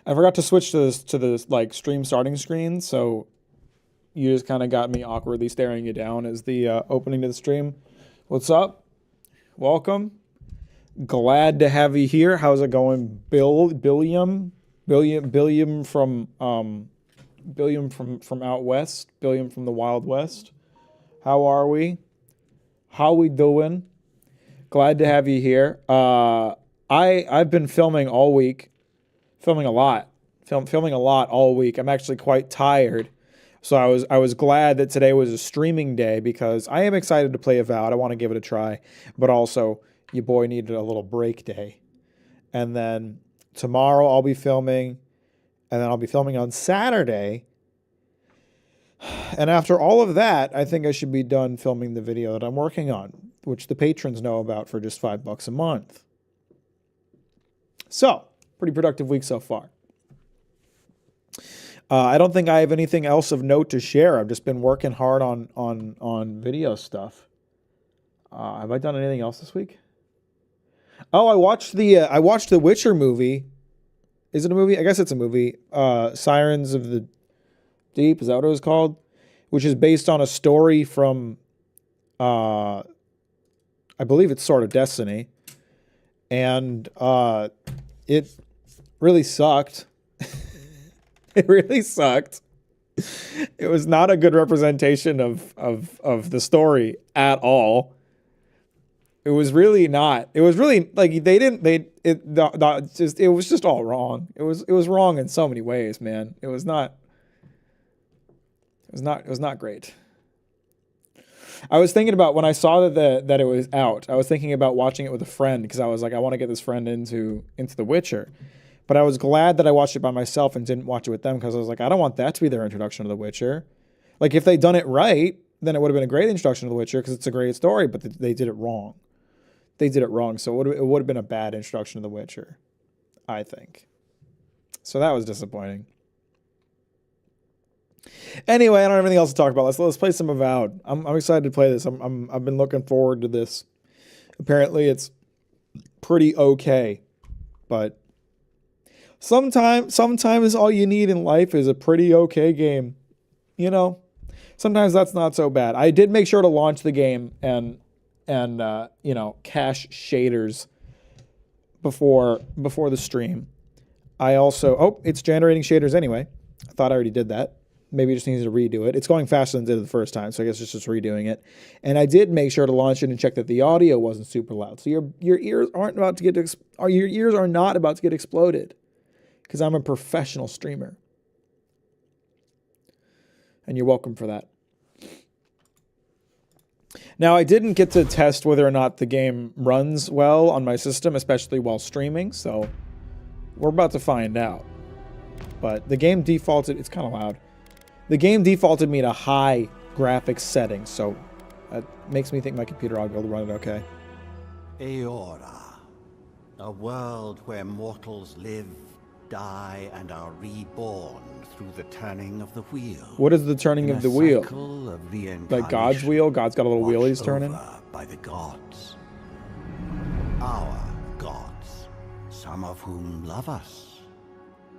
I forgot to switch to this like stream starting screen, so you just kind of got me awkwardly staring you down as the opening to the stream. What's up? Welcome. Glad to have you here. How's it going, Billiam from out west, Billiam from the Wild West. How are we? How we doing? Glad to have you here. I've been filming all week, filming a lot all week. I'm actually quite tired, so I was glad that today was a streaming day because I am excited to play Avowed. I want to give it a try, but also your boy needed a little break day, and then tomorrow I'll be filming, and then I'll be filming on Saturday. And after all of that, I think I should be done filming the video that I'm working on, which the patrons know about for just $5 a month. So, pretty productive week so far. I don't think I have anything else of note to share. I've just been working hard on video stuff. Have I done anything else this week? Oh, I watched the Witcher movie. Is it a movie? I guess it's a movie. Sirens of the Deep, is that what it was called? Which is based on a story from, I believe it's Sword of Destiny. And it really sucked. It really sucked. It was not a good representation of the story at all. It was really not. It was really like it was just all wrong. It was wrong in so many ways, man. It was not great. I was thinking about when I saw that it was out. I was thinking about watching it with a friend because I was like, I want to get this friend into The Witcher. But I was glad that I watched it by myself and didn't watch it with them because I was like, I don't want that to be their introduction to The Witcher. Like if they'd done it right, then it would have been a great introduction to The Witcher because it's a great story. But they did it wrong. They did it wrong, so it would have been a bad introduction to The Witcher, I think. So that was disappointing. Anyway, I don't have anything else to talk about. Let's play some Avowed. I'm excited to play this. I've been looking forward to this. Apparently, it's pretty okay, but sometimes all you need in life is a pretty okay game. You know, sometimes that's not so bad. I did make sure to launch the game and cache shaders before the stream. I also it's generating shaders anyway. I thought I already did that. Maybe it just needs to redo it. It's going faster than it did the first time, so I guess it's just redoing it. And I did make sure to launch it and check that the audio wasn't super loud. So your ears aren't about to get your ears are not about to get exploded, because I'm a professional streamer, and you're welcome for that. Now, I didn't get to test whether or not the game runs well on my system, especially while streaming, so we're about to find out. But the game defaulted, it's kind of loud. The game defaulted me to high graphics settings, so that makes me think my computer ought to be able to run it okay. Eora, a world where mortals live, die, and are reborn through the turning of the wheel. What is the turning of the wheel? Of like God's wheel? God's got a little wheel he's turning? By the gods. Our gods, some of whom love us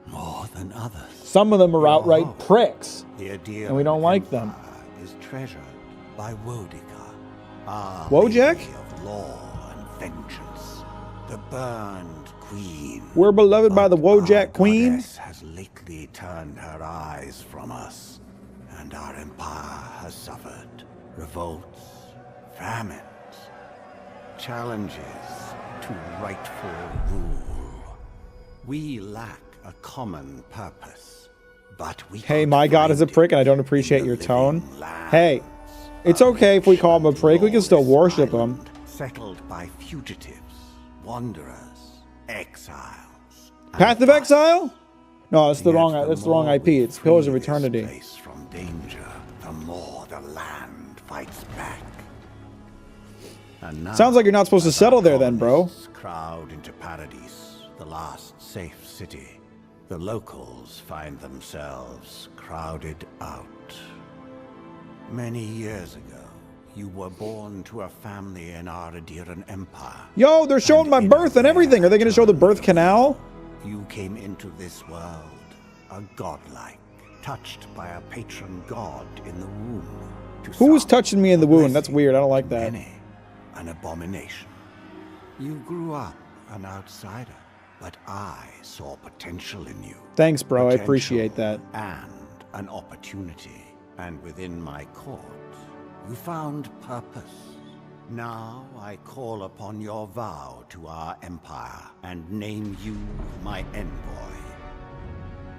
more than others. Some of them are outright pricks, and we don't like them. Is treasured by Wodica, our Wojak? lady of law and vengeance, the burned queen. We're beloved by the Wojak Queen. Has lately turned her eyes from us, and our empire has suffered revolts, famines, challenges to rightful rule. We lack a common purpose, but we Hey, my God is a prick and I don't appreciate your tone. Hey, it's okay if we call him a prick. We can still worship him. Settled by fugitives, wanderers, exiles. Path of Exile? No, that's the wrong IP. It's Pillars of Eternity. From danger, the more the land fights back. And now, sounds like you're not supposed to settle there then, bro. Crowd into Paradise, the last safe city. The locals find themselves crowded out. Many years ago, you were born to a family in our Adiran Empire. Yo, they're showing my birth and everything. Are they going to show the birth canal? You came into this world a godlike, touched by a patron god in the womb. Who was touching me in the wound? That's weird. I don't like that. Many, an abomination. You grew up an outsider, but I saw potential in you. Thanks, bro. I Potential appreciate that. And an opportunity. And within my court, you found purpose. Now I call upon your vow to our empire and name you my envoy.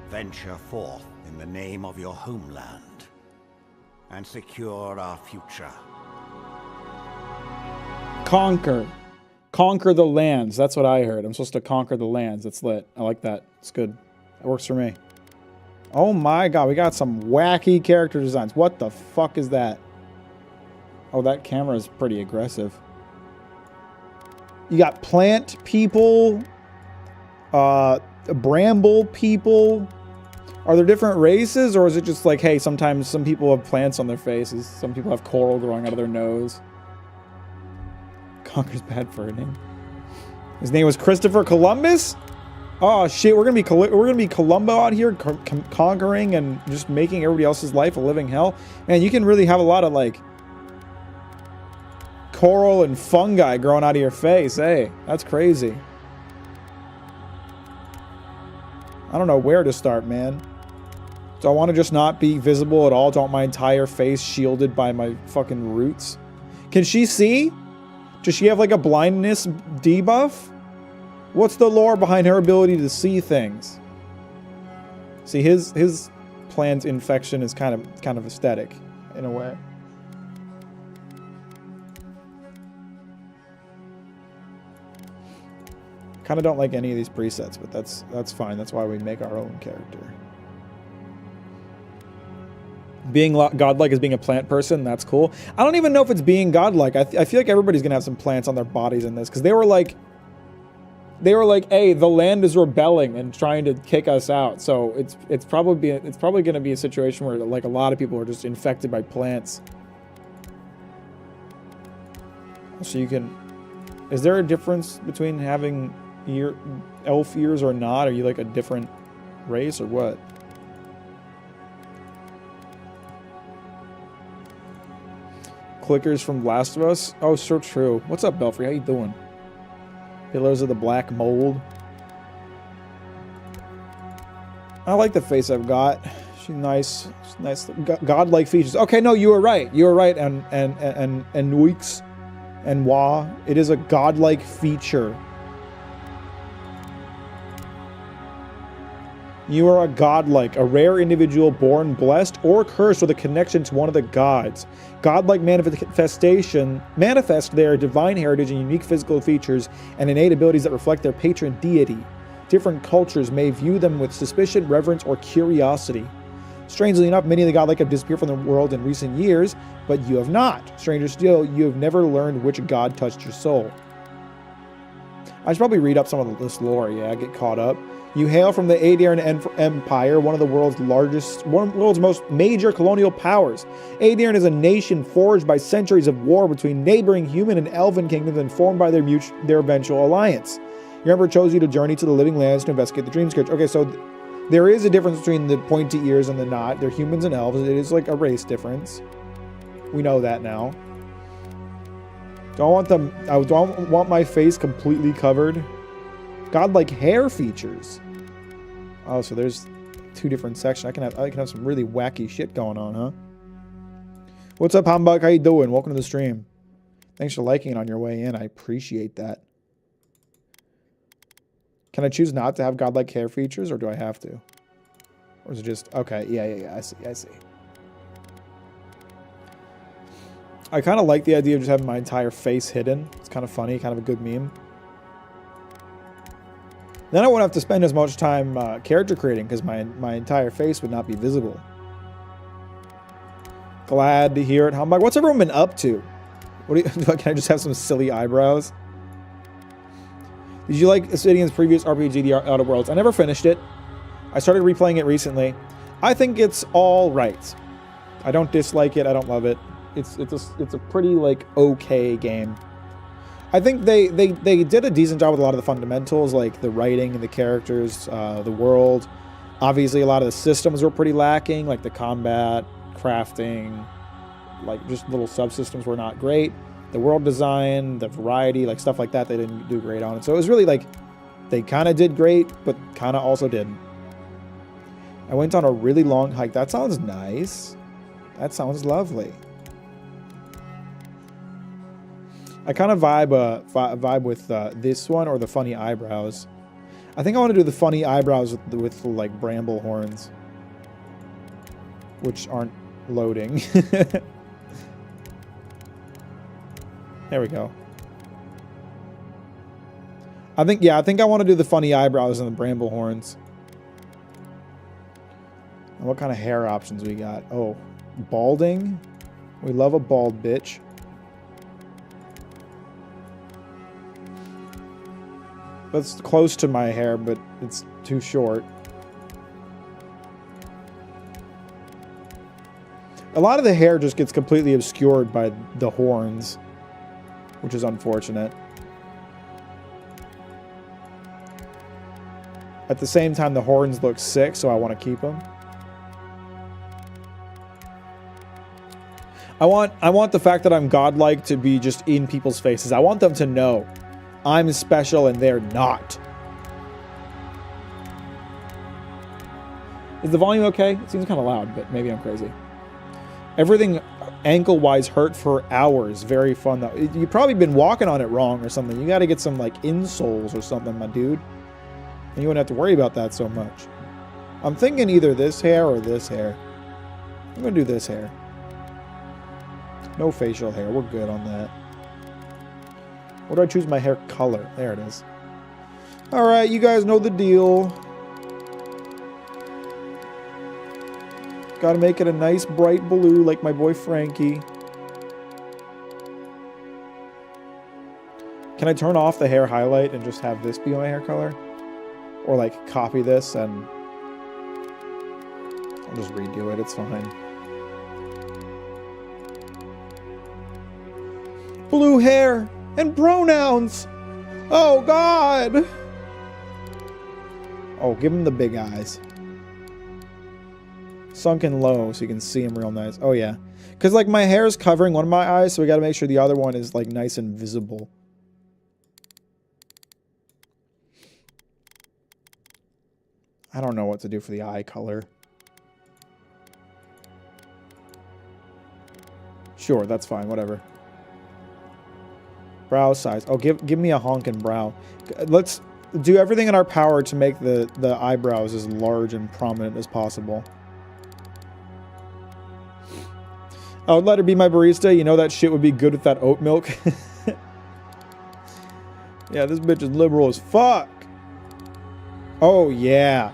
Venture forth in the name of your homeland and secure our future. Conquer. Conquer the lands. That's what I heard. I'm supposed to conquer the lands. That's lit. I like that. It's good. That works for me. Oh my god, we got some wacky character designs. What the fuck is that? Oh, that camera is pretty aggressive. You got plant people, bramble people. Are there different races, or is it just like, hey, sometimes some people have plants on their faces, some people have coral growing out of their nose? Conquer's bad for a name. His name was Christopher Columbus? Oh shit, we're gonna be Columbo out here conquering and just making everybody else's life a living hell. Man, you can really have a lot of like coral and fungi growing out of your face. Hey, that's crazy. I don't know where to start, man. Do I want to just not be visible at all? Don't my entire face shielded by my fucking roots? Can she see? Does she have like a blindness debuff? What's the lore behind her ability to see things? See, his plant infection is kind of aesthetic in a way. Kind of don't like any of these presets, but that's fine. That's why we make our own character. Being godlike is being a plant person. That's cool. I don't even know if it's being godlike. I feel like everybody's gonna have some plants on their bodies in this, because they were like, hey, the land is rebelling and trying to kick us out. So it's probably gonna be a situation where like a lot of people are just infected by plants. So you can. Is there a difference between having elf ears or not? Are you like a different race or what? Clickers from Last of Us. Oh, so true. What's up, Belfry? How you doing? Pillars of the Black Mold. I like the face I've got. She's nice. She's nice. Godlike features. Okay, no, you were right. You were right. And Weeks and Wah. It is a godlike feature. You are a godlike, a rare individual born blessed or cursed with a connection to one of the gods. Godlike manifest their divine heritage and unique physical features and innate abilities that reflect their patron deity. Different cultures may view them with suspicion, reverence, or curiosity. Strangely enough, many of the godlike have disappeared from the world in recent years, but you have not. Stranger still, you have never learned which god touched your soul. I should probably read up some of this lore, yeah, get caught up. You hail from the Aediran Empire, one of the world's most major colonial powers. Aediran is a nation forged by centuries of war between neighboring human and elven kingdoms and formed by their eventual alliance. Your emperor chose you to journey to the living lands to investigate the dream scourge. Okay, so there is a difference between the pointy ears and the not. They're humans and elves. It is like a race difference. We know that now. I don't want my face completely covered. Godlike hair features. Oh, so there's two different sections. I can have some really wacky shit going on, huh? What's up, Hambug? How you doing? Welcome to the stream. Thanks for liking it on your way in. I appreciate that. Can I choose not to have godlike hair features, or do I have to? Or is it just okay? Yeah. I see. I kind of like the idea of just having my entire face hidden. It's kind of funny, kind of a good meme. Then I wouldn't have to spend as much time character creating because my entire face would not be visible. Glad to hear it. What's everyone been up to? Can I just have some silly eyebrows? Did you like Obsidian's previous RPG, The Outer Worlds? I never finished it. I started replaying it recently. I think it's all right. I don't dislike it. I don't love it. It's a pretty like okay game. I think they did a decent job with a lot of the fundamentals, like the writing and the characters, the world. Obviously, a lot of the systems were pretty lacking, like the combat, crafting, like just little subsystems were not great. The world design, the variety, like stuff like that, they didn't do great on it. So it was really like they kind of did great, but kind of also didn't. I went on a really long hike. That sounds nice. That sounds lovely. I kind of vibe with this one or the funny eyebrows. I think I want to do the funny eyebrows with like bramble horns, which aren't loading. There we go. I think I want to do the funny eyebrows and the bramble horns. And what kind of hair options we got? Oh, balding. We love a bald bitch. That's close to my hair, but it's too short. A lot of the hair just gets completely obscured by the horns, which is unfortunate. At the same time, the horns look sick, so I want to keep them. I want the fact that I'm godlike to be just in people's faces. I want them to know I'm special and they're not. Is the volume okay? It seems kind of loud, but maybe I'm crazy. Everything ankle-wise hurt for hours. Very fun, though. You've probably been walking on it wrong or something. You got to get some, like, insoles or something, my dude. And you wouldn't have to worry about that so much. I'm thinking either this hair or this hair. I'm going to do this hair. No facial hair. We're good on that. Where do I choose my hair color? There it is. Alright, you guys know the deal. Gotta make it a nice bright blue like my boy Frankie. Can I turn off the hair highlight and just have this be my hair color? Or like copy this and I'll just redo it, it's fine. Blue hair and pronouns! Oh God! Oh, give him the big eyes. Sunken low so you can see him real nice. Oh yeah. Because like my hair is covering one of my eyes, so we gotta make sure the other one is like nice and visible. I don't know what to do for the eye color. Sure, that's fine, whatever. Brow size. Oh, give me a honkin' brow. Let's do everything in our power to make the eyebrows as large and prominent as possible. Oh, let her be my barista. You know that shit would be good with that oat milk. Yeah, this bitch is liberal as fuck. Oh, yeah.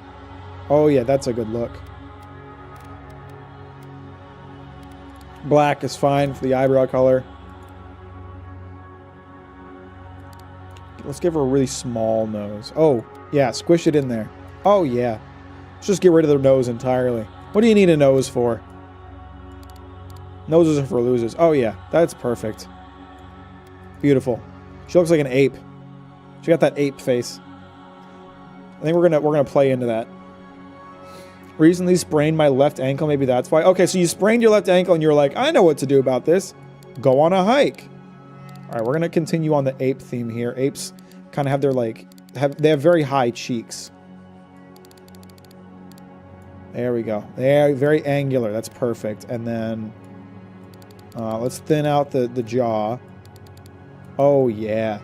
Oh, yeah, that's a good look. Black is fine for the eyebrow color. Let's give her a really small nose. Oh, yeah, squish it in there. Oh, yeah. Let's just get rid of the nose entirely. What do you need a nose for? Noses are for losers. Oh, yeah, that's perfect. Beautiful. She looks like an ape. She got that ape face. I think we're gonna play into that. Recently sprained my left ankle. Maybe that's why. Okay, so you sprained your left ankle and you're like, I know what to do about this. Go on a hike. All right, we're gonna continue on the ape theme here. Apes kind of have their like they have very high cheeks. There we go. They're very angular. That's perfect. And then let's thin out the jaw. Oh yeah.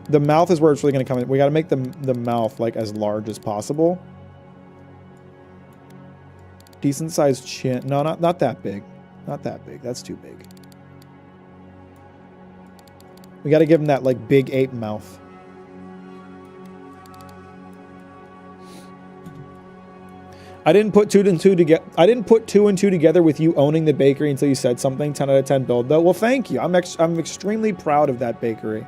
The mouth is where it's really gonna come in. We got to make the mouth like as large as possible. Decent sized chin. No, not that big. Not that big. That's too big. We got to give him that like big ape mouth. I didn't put two and two together with you owning the bakery until you said something. 10 out of 10 build though. Well, thank you. I'm extremely proud of that bakery.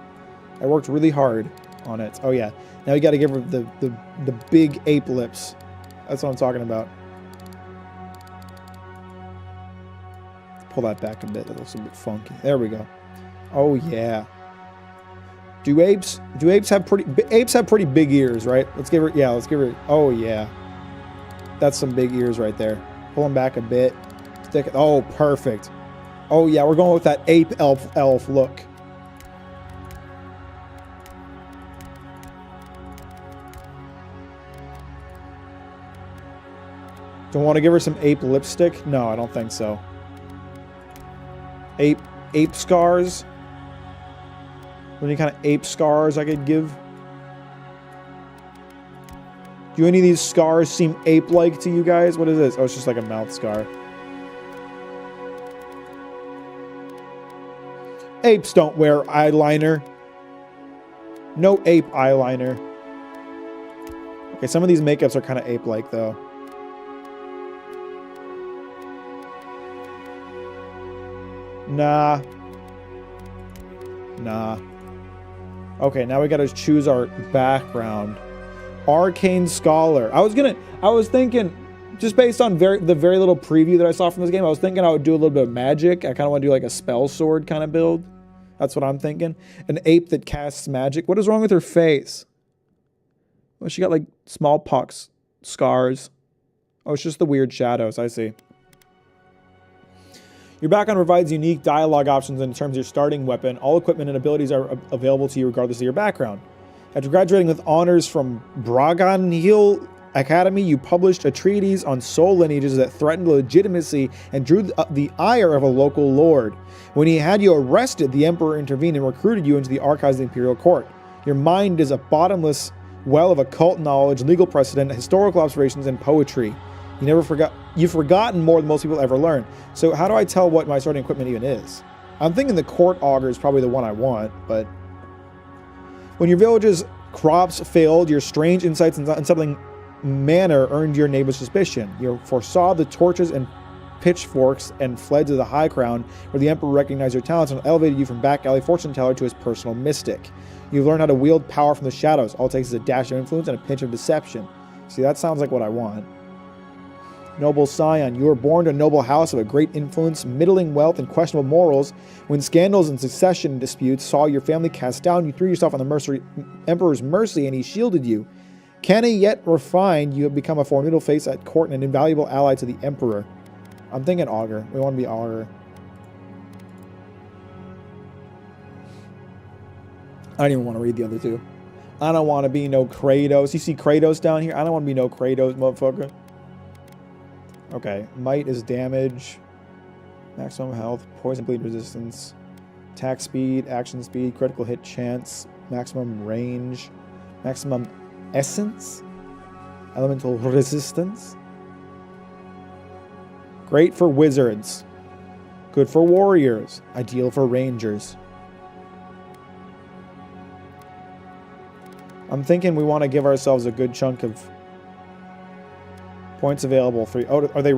I worked really hard on it. Oh yeah. Now we got to give her the big ape lips. That's what I'm talking about. Pull that back a bit. That looks a bit funky. There we go. Oh yeah. Do apes have pretty big ears, right? Let's give her, oh yeah. That's some big ears right there. Pull them back a bit. Stick it, oh, perfect. Oh yeah, we're going with that ape elf look. Don't want to give her some ape lipstick? No, I don't think so. Ape scars? Any kind of ape scars I could give? Do any of these scars seem ape-like to you guys? What is this? Oh, it's just like a mouth scar. Apes don't wear eyeliner. No ape eyeliner. Okay, some of these makeups are kind of ape-like, though. Nah. Okay, now we gotta choose our background. Arcane Scholar. I was thinking, just based on the very little preview that I saw from this game, I was thinking I would do a little bit of magic. I kind of want to do like a spell sword kind of build. That's what I'm thinking. An ape that casts magic. What is wrong with her face? Oh, she got like smallpox scars. Oh, it's just the weird shadows. I see. Your background provides unique dialogue options in terms of your starting weapon. All equipment and abilities are available to you regardless of your background. After graduating with honors from Braganhill Academy, you published a treatise on soul lineages that threatened legitimacy and drew the ire of a local lord. When he had you arrested, the Emperor intervened and recruited you into the archives of the Imperial Court. Your mind is a bottomless well of occult knowledge, legal precedent, historical observations, and poetry. You've forgotten more than most people ever learn. So how do I tell what my starting equipment even is? I'm thinking the court auger is probably the one I want, but when your village's crops failed, your strange insights and unsettling manner earned your neighbor's suspicion. You foresaw the torches and pitchforks and fled to the high ground where the Emperor recognized your talents and elevated you from back alley fortune teller to his personal mystic. You've learned how to wield power from the shadows. All it takes is a dash of influence and a pinch of deception. See, that sounds like what I want. Noble scion, you were born to a noble house of a great influence, middling wealth, and questionable morals. When scandals and succession disputes saw your family cast down, you threw yourself on the Emperor's mercy, and he shielded you. Canny yet refined, you have become a formidable face at court and an invaluable ally to the Emperor. I'm thinking augur. We want to be augur. I don't even want to read the other two. I don't want to be no Kratos. You see Kratos down here? I don't want to be no Kratos, motherfucker. Okay, might is damage, maximum health, poison bleed resistance, attack speed, action speed, critical hit chance, maximum range, maximum essence, elemental resistance. Great for wizards, good for warriors, ideal for rangers. I'm thinking we want to give ourselves a good chunk of points available. 3. Oh, are they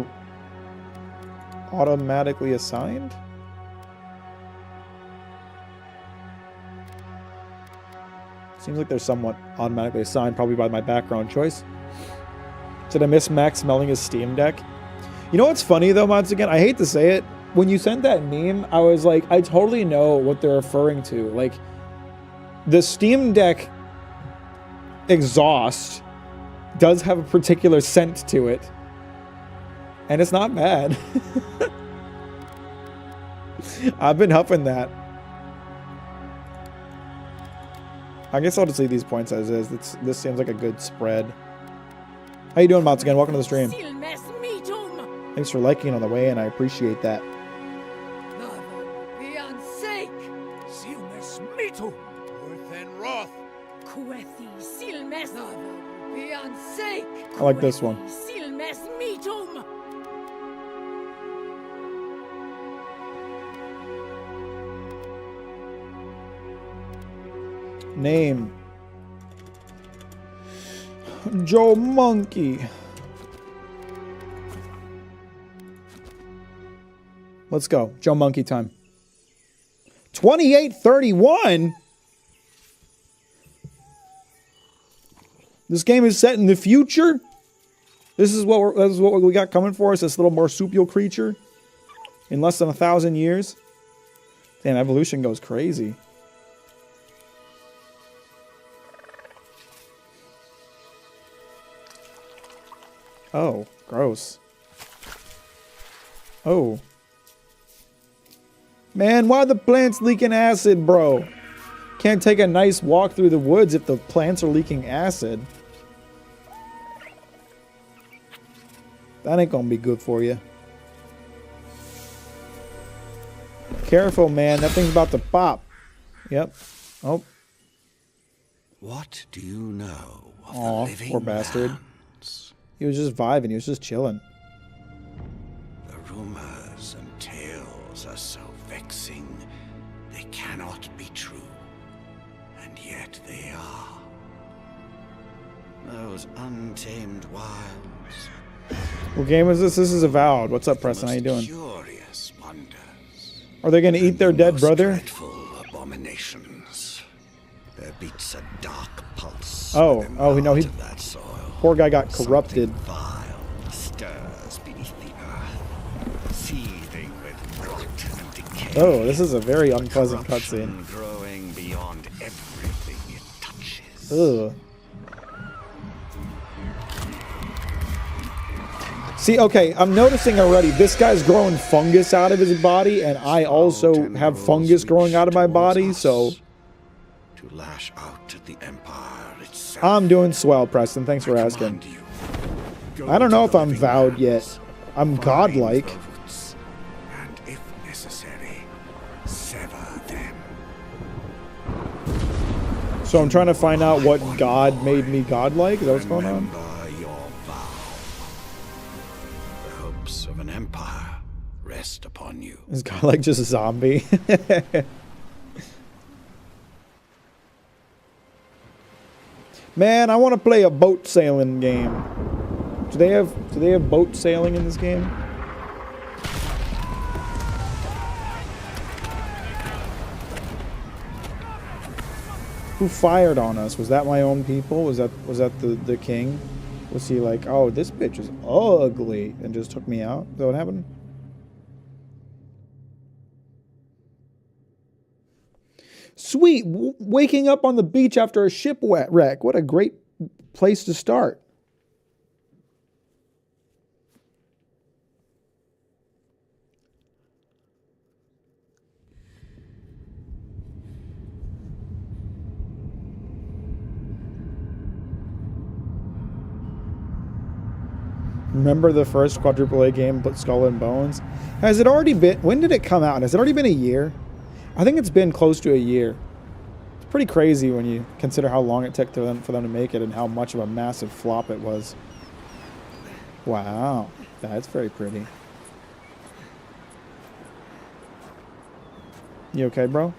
automatically assigned? Seems like they're somewhat automatically assigned, probably by my background choice. Did I miss Mack smelling his Steam Deck? You know what's funny though, once again, I hate to say it, when you sent that meme, I was like, I totally know what they're referring to. Like, the Steam Deck exhaust does have a particular scent to it, and it's not bad. I've been huffing that. I guess I'll just leave these points as is. This seems like a good spread. How you doing, once again? Welcome to the stream. Thanks for liking it on the way, and I appreciate that. I like this one. Name. Joe Monkey. Let's go. Joe Monkey time. 2831? This game is set in the future? This is what we got coming for us, this little marsupial creature. In less than 1,000 years. Damn, evolution goes crazy. Oh, gross. Oh. Man, why are the plants leaking acid, bro? Can't take a nice walk through the woods if the plants are leaking acid. That ain't gonna be good for you. Careful, man. That thing's about to pop. Yep. Oh. What do you know of Aw, the living poor bastard. lands? He was just vibing. He was just chilling. The rumors and tales are so vexing, they cannot be true. And yet they are. Those untamed wilds. What game is this? This is Avowed. What's up, Preston? How you doing? Curious wonders. Are they gonna eat their dead Most brother? dreadful abominations. There beats a dark pulse. Oh, within oh, the no, he- heart of that soil. Poor guy got corrupted. Something vile stirs beneath the earth, seething with rot and decay. Oh, this is a very unpleasant Corruption cutscene. growing beyond everything it touches. Ugh. See, okay, I'm noticing already, this guy's growing fungus out of his body, and I also have fungus growing out of my body, so to lash out at the empire itself. I'm doing swell, Preston. Thanks for asking. Command you, go I don't know to if the I'm living vowed yet. lands, I'm find godlike. the roots, and if necessary, sever them. So I'm trying to find out what god made me godlike. Is that what's going on? Remember your vow. The hopes of an empire rest upon you. Is godlike just a zombie? Man, I want to play a boat sailing game. Do they have boat sailing in this game? Who fired on us? Was that my own people? Was that the king? Was he like, oh, this bitch is ugly, and just took me out? Is that what happened? Sweet, waking up on the beach after a shipwreck. What a great place to start. Remember the first quadruple A game, but Skull and Bones? Has it already been? When did it come out? Has it already been a year? I think it's been close to a year. It's pretty crazy when you consider how long it took for them to make it and how much of a massive flop it was. Wow, that's very pretty. You okay, bro?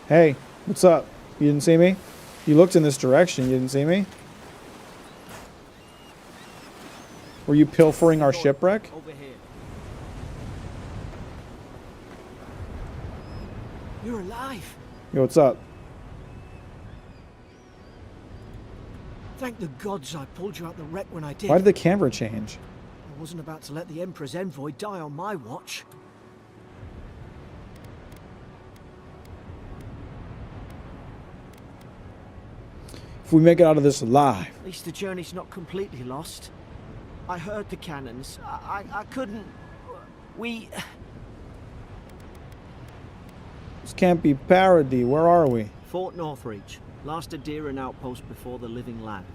Hey, what's up? You didn't see me? You looked in this direction. You didn't see me? Were you pilfering our shipwreck? Over here. You're alive. Yo, what's up? Thank the gods I pulled you out the wreck when I did. Why did the camera change? I wasn't about to let the Emperor's envoy die on my watch. If we make it out of this alive. At least the journey's not completely lost. I heard the cannons. I couldn't... We... This can't be parody. Where are we? Fort Northreach. Last Adira outpost before the living land.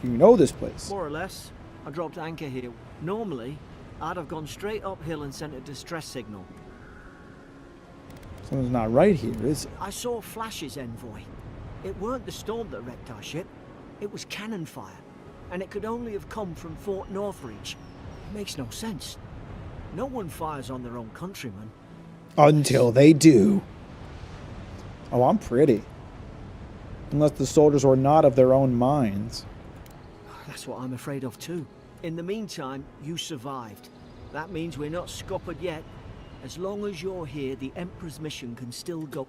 You know this place. More or less. I dropped anchor here. Normally, I'd have gone straight uphill and sent a distress signal. Something's not right here, is it? I saw flashes, envoy. It weren't the storm that wrecked our ship. It was cannon fire. And it could only have come from Fort Northreach. It makes no sense. No one fires on their own countrymen. Until they do. Oh, I'm pretty. Unless the soldiers were not of their own minds. That's what I'm afraid of too. In the meantime, you survived. That means we're not scuppered yet. As long as you're here, the Emperor's mission can still go.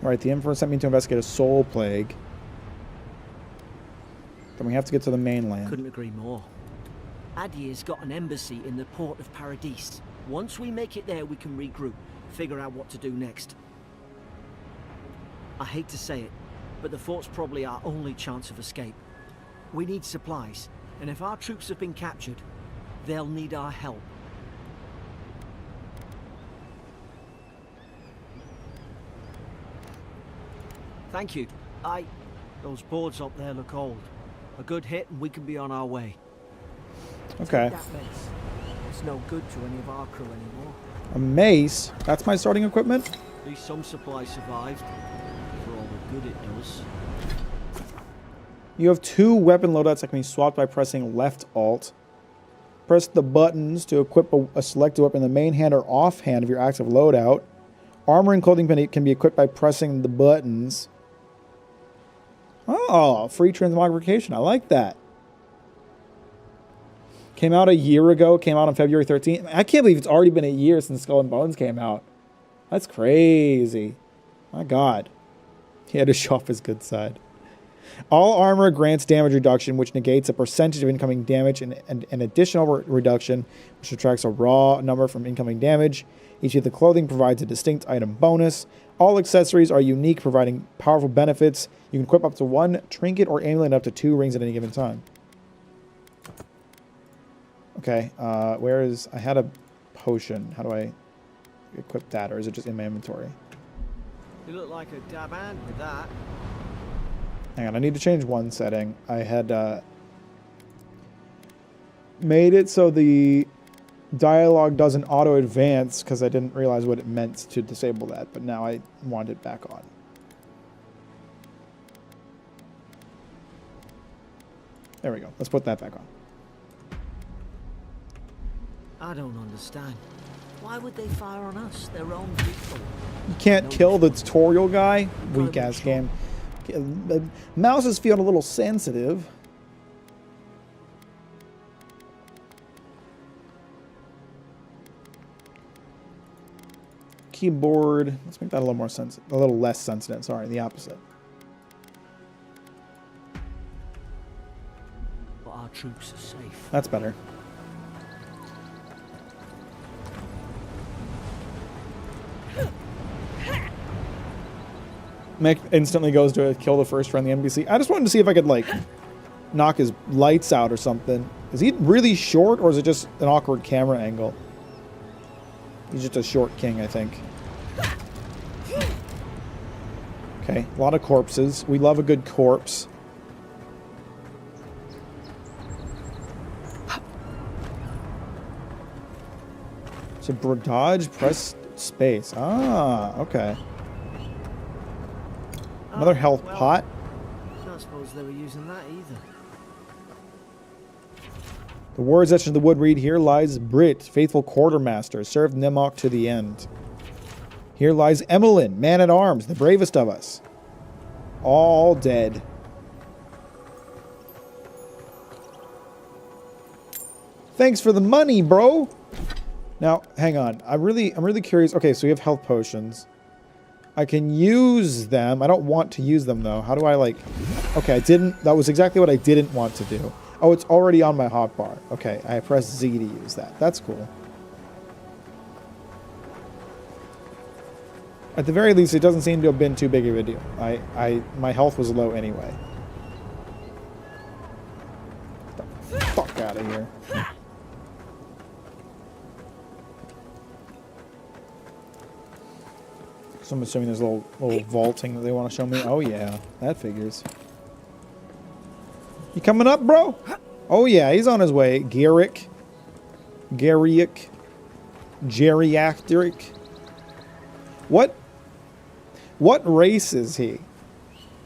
Right, the Emperor sent me to investigate a soul plague. Then we have to get to the mainland. Couldn't agree more. Adir's got an embassy in the port of Paradis. Once we make it there, we can regroup, figure out what to do next. I hate to say it, but the fort's probably our only chance of escape. We need supplies, and if our troops have been captured, they'll need our help. Thank you. Those boards up there look old. A good hit and we can be on our way. Okay. That mace. It's no good to any of our crew anymore. A mace? That's my starting equipment? At least some supplies survived. For all the good it does. You have 2 weapon loadouts that can be swapped by pressing left alt. Press the buttons to equip a selected weapon in the main hand or off hand of your active loadout. Armor and clothing can be equipped by pressing the buttons. Oh, free transmogrification. I like that. Came out a year ago. Came out on February 13th. I can't believe it's already been a year since Skull and Bones came out. That's crazy. My God. He had to show off his good side. All armor grants damage reduction, which negates a percentage of incoming damage, and an additional reduction, which subtracts a raw number from incoming damage. Each of the clothing provides a distinct item bonus. All accessories are unique, providing powerful benefits. You can equip up to 1 trinket or amulet and up to 2 rings at any given time. Okay, where is... I had a potion. How do I equip that, or is it just in my inventory? You look like a dab hand with that. Hang on, I need to change one setting. I had made it so the dialogue doesn't auto-advance because I didn't realize what it meant to disable that, but now I want it back on. There we go. Let's put that back on. I don't understand. Why would they fire on us, their own people? You can't kill the tutorial guy. Weak-ass game. The mouse is feeling a little sensitive. Keyboard. Let's make that a little more sensitive. A little less sensitive. Sorry, the opposite. But our troops are safe. That's better. Mack instantly goes to kill the first friendly NPC. I just wanted to see if I could, like, knock his lights out or something. Is he really short, or is it just an awkward camera angle? He's just a short king, I think. Okay, a lot of corpses. We love a good corpse. So, dodge, press space. Ah, okay. Another health pot. I don't suppose they were using that either. The words etched in the wood read, "Here lies Brit, faithful quartermaster, served Nimok to the end. Here lies Emmeline, man-at-arms, the bravest of us. All dead." Thanks for the money, bro. Now, hang on. I'm really curious. Okay, so we have health potions. I can use them. I don't want to use them, though. How do I, like... Okay, I didn't... That was exactly what I didn't want to do. Oh, it's already on my hotbar. Okay, I press Z to use that. That's cool. At the very least, it doesn't seem to have been too big of a deal. My health was low anyway. Get the fuck out of here. So I'm assuming there's a little vaulting that they want to show me. Oh yeah, that figures. You coming up, bro? Oh yeah, he's on his way. Geriatric. What race is he?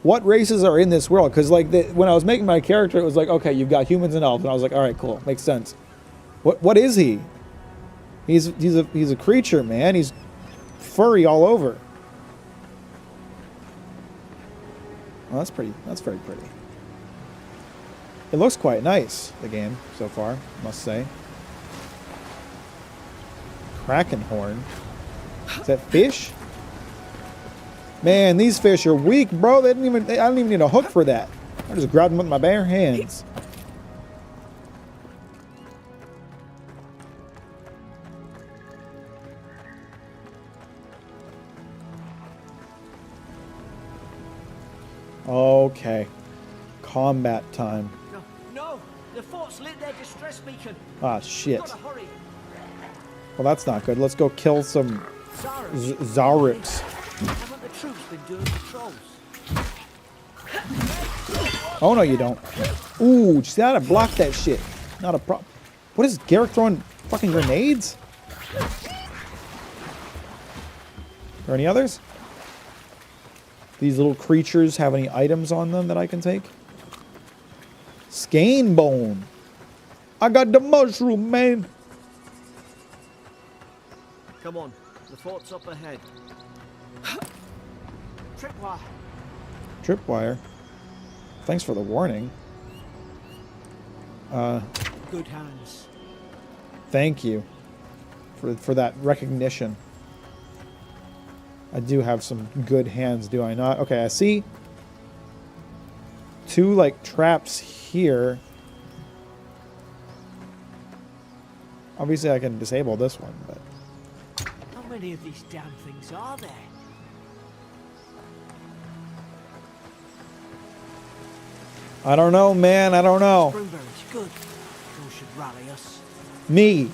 What races are in this world? Because like when I was making my character, it was like, okay, you've got humans and elves, and I was like, all right, cool, makes sense. What is he? He's a creature, man. He's furry all over. Well, that's very pretty. It looks quite nice, the game, so far, I must say. Kraken horn. Is that fish? Man, these fish are weak, bro. I don't even need a hook for that. I just grabbed them with my bare hands. Okay. Combat time. No, no! The fort's lit their distress beacon. Ah, shit. Gotta hurry. Well, that's not good. Let's go kill some Zarips. Haven't the troops been doing patrols? Oh, no, you don't. Ooh, see how to block that shit. Not a problem. What is Garrick throwing fucking grenades? Are there any others? These little creatures have any items on them that I can take? Skein bone. I got the mushroom, man. Come on, the fort's up ahead. Tripwire. Tripwire. Thanks for the warning. Good hands. Thank you for that recognition. I do have some good hands, do I not? Okay, I see two, like, traps here. Obviously, I can disable this one, but... How many of these damn things are there? I don't know, man. I don't know. Springberries, good. Those should rally us. Me.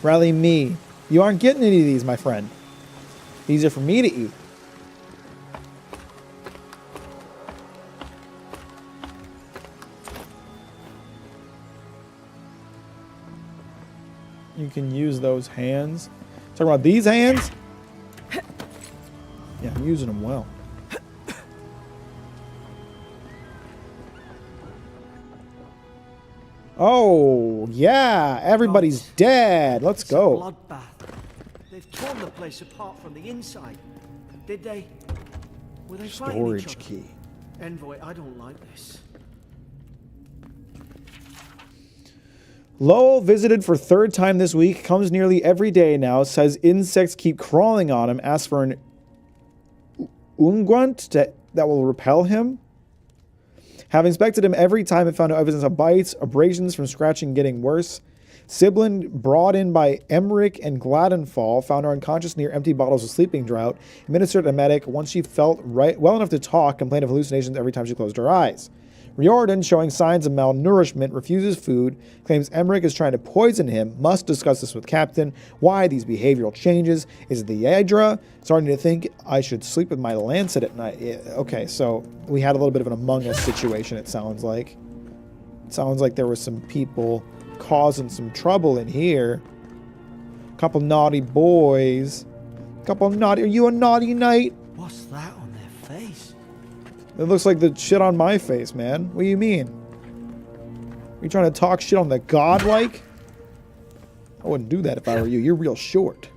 Rally me. You aren't getting any of these, my friend. These are for me to eat. You can use those hands. Talking about these hands? Yeah, I'm using them well. Oh, yeah. Everybody's dead. Let's It's a go. bloodbath. They've torn the place apart from the inside. Did they? Were they fighting each Storage other? key. Envoy, I don't like this. Lowell visited for third time this week, comes nearly every day now, says insects keep crawling on him, asks for an unguent that will repel him. Having inspected him every time and found no evidence of bites, abrasions from scratching getting worse. Sibling, brought in by Emmerich and Gladenfall, found her unconscious near empty bottles of sleeping draught, administered a medic. Once she felt well enough to talk, complained of hallucinations every time she closed her eyes. Riordan, showing signs of malnourishment, refuses food, claims Emmerich is trying to poison him, must discuss this with Captain. Why these behavioral changes? Is it the Yadra? Starting to think I should sleep with my lancet at night. Yeah, okay, so we had a little bit of an Among Us situation, it sounds like. It sounds like there were some people causing some trouble in here. Couple naughty boys. Couple naughty... Are you a naughty knight? What's that on their face? It looks like the shit on my face, man. What do you mean? Are you trying to talk shit on the godlike? I wouldn't do that if I were you. You're real short.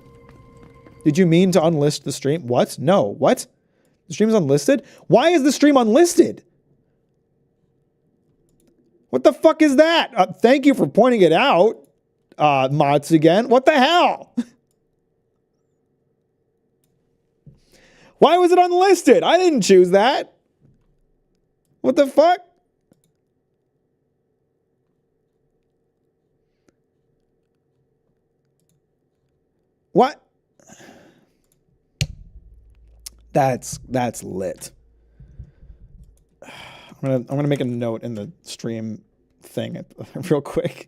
Did you mean to unlist the stream? What? No. What? The stream's unlisted? Why is the stream unlisted? What the fuck is that? Thank you for pointing it out, mods again. What the hell? Why was it unlisted? I didn't choose that. What the fuck? What? That's lit. I'm gonna make a note in the stream thing real quick.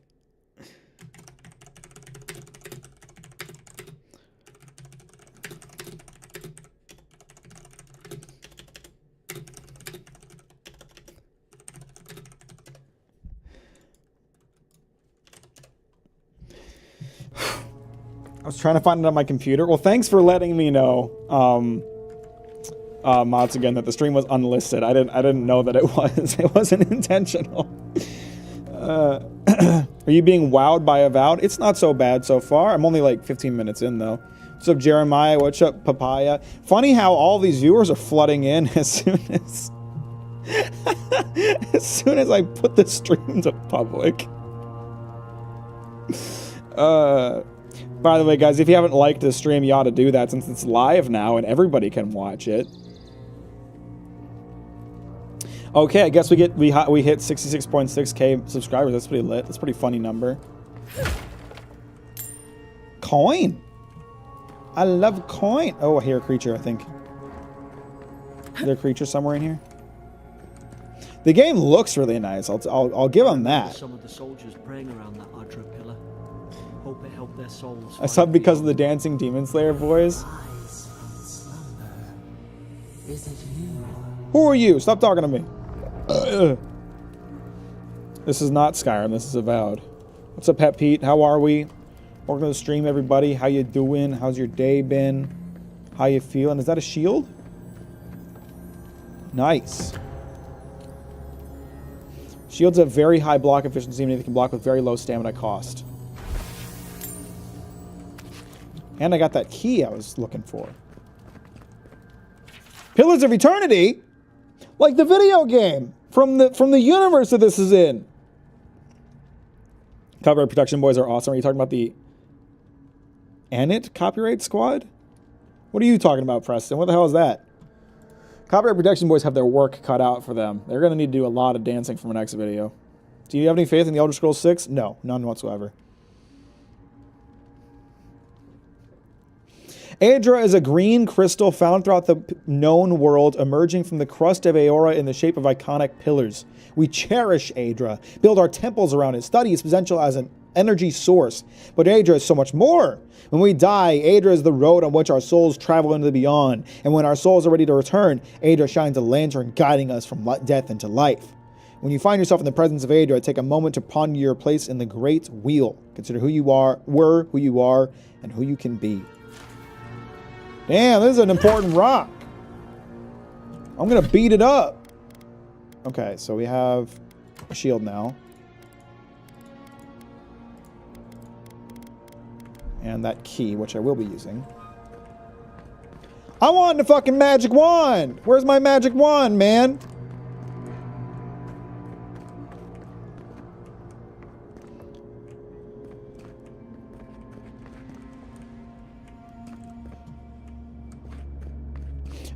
I was trying to find it on my computer. Well, thanks for letting me know, mods again, that the stream was unlisted. I didn't know that it was. It wasn't intentional. Are you being wowed by Avowed? It's not so bad so far. I'm only like 15 minutes in though. What's up, Jeremiah? What's up, Papaya? Funny how all these viewers are flooding in as soon as as soon as I put the stream to public. By the way, guys, if you haven't liked the stream, you ought to do that since it's live now and everybody can watch it. Okay, I guess we hit 66.6k subscribers. That's pretty lit. That's a pretty funny number. Coin. I love coin. Oh, I hear a creature, I think. Is there a creature somewhere in here? The game looks really nice. I'll give them that. Some of the soldiers praying around that Adra pillar. Hope it helped their souls. I saw because of the dancing demon slayer boys. Is it you? Who are you? Stop talking to me. This is not Skyrim. This is Avowed. What's up, Pet Pete? How are we? Welcome to the stream, everybody. How you doing? How's your day been? How you feeling? Is that a shield? Nice. Shields have very high block efficiency, meaning they can block with very low stamina cost. And I got that key I was looking for. Pillars of Eternity? Like the video game from the universe that this is in. Copyright Protection Boys are awesome. Are you talking about the Anit Copyright Squad? What are you talking about, Preston? What the hell is that? Copyright Protection Boys have their work cut out for them. They're going to need to do a lot of dancing for my next video. Do you have any faith in the Elder Scrolls 6? No, none whatsoever. Adra is a green crystal found throughout the known world, emerging from the crust of Aora in the shape of iconic pillars. We cherish Adra, build our temples around it, study its potential as an energy source. But Adra is so much more. When we die, Adra is the road on which our souls travel into the beyond. And when our souls are ready to return, Adra shines a lantern guiding us from death into life. When you find yourself in the presence of Adra, take a moment to ponder your place in the great wheel. Consider who you were, who you are, and who you can be. Damn, this is an important rock. I'm going to beat it up. Okay, so we have a shield now. And that key, which I will be using. I want the fucking magic wand! Where's my magic wand, man?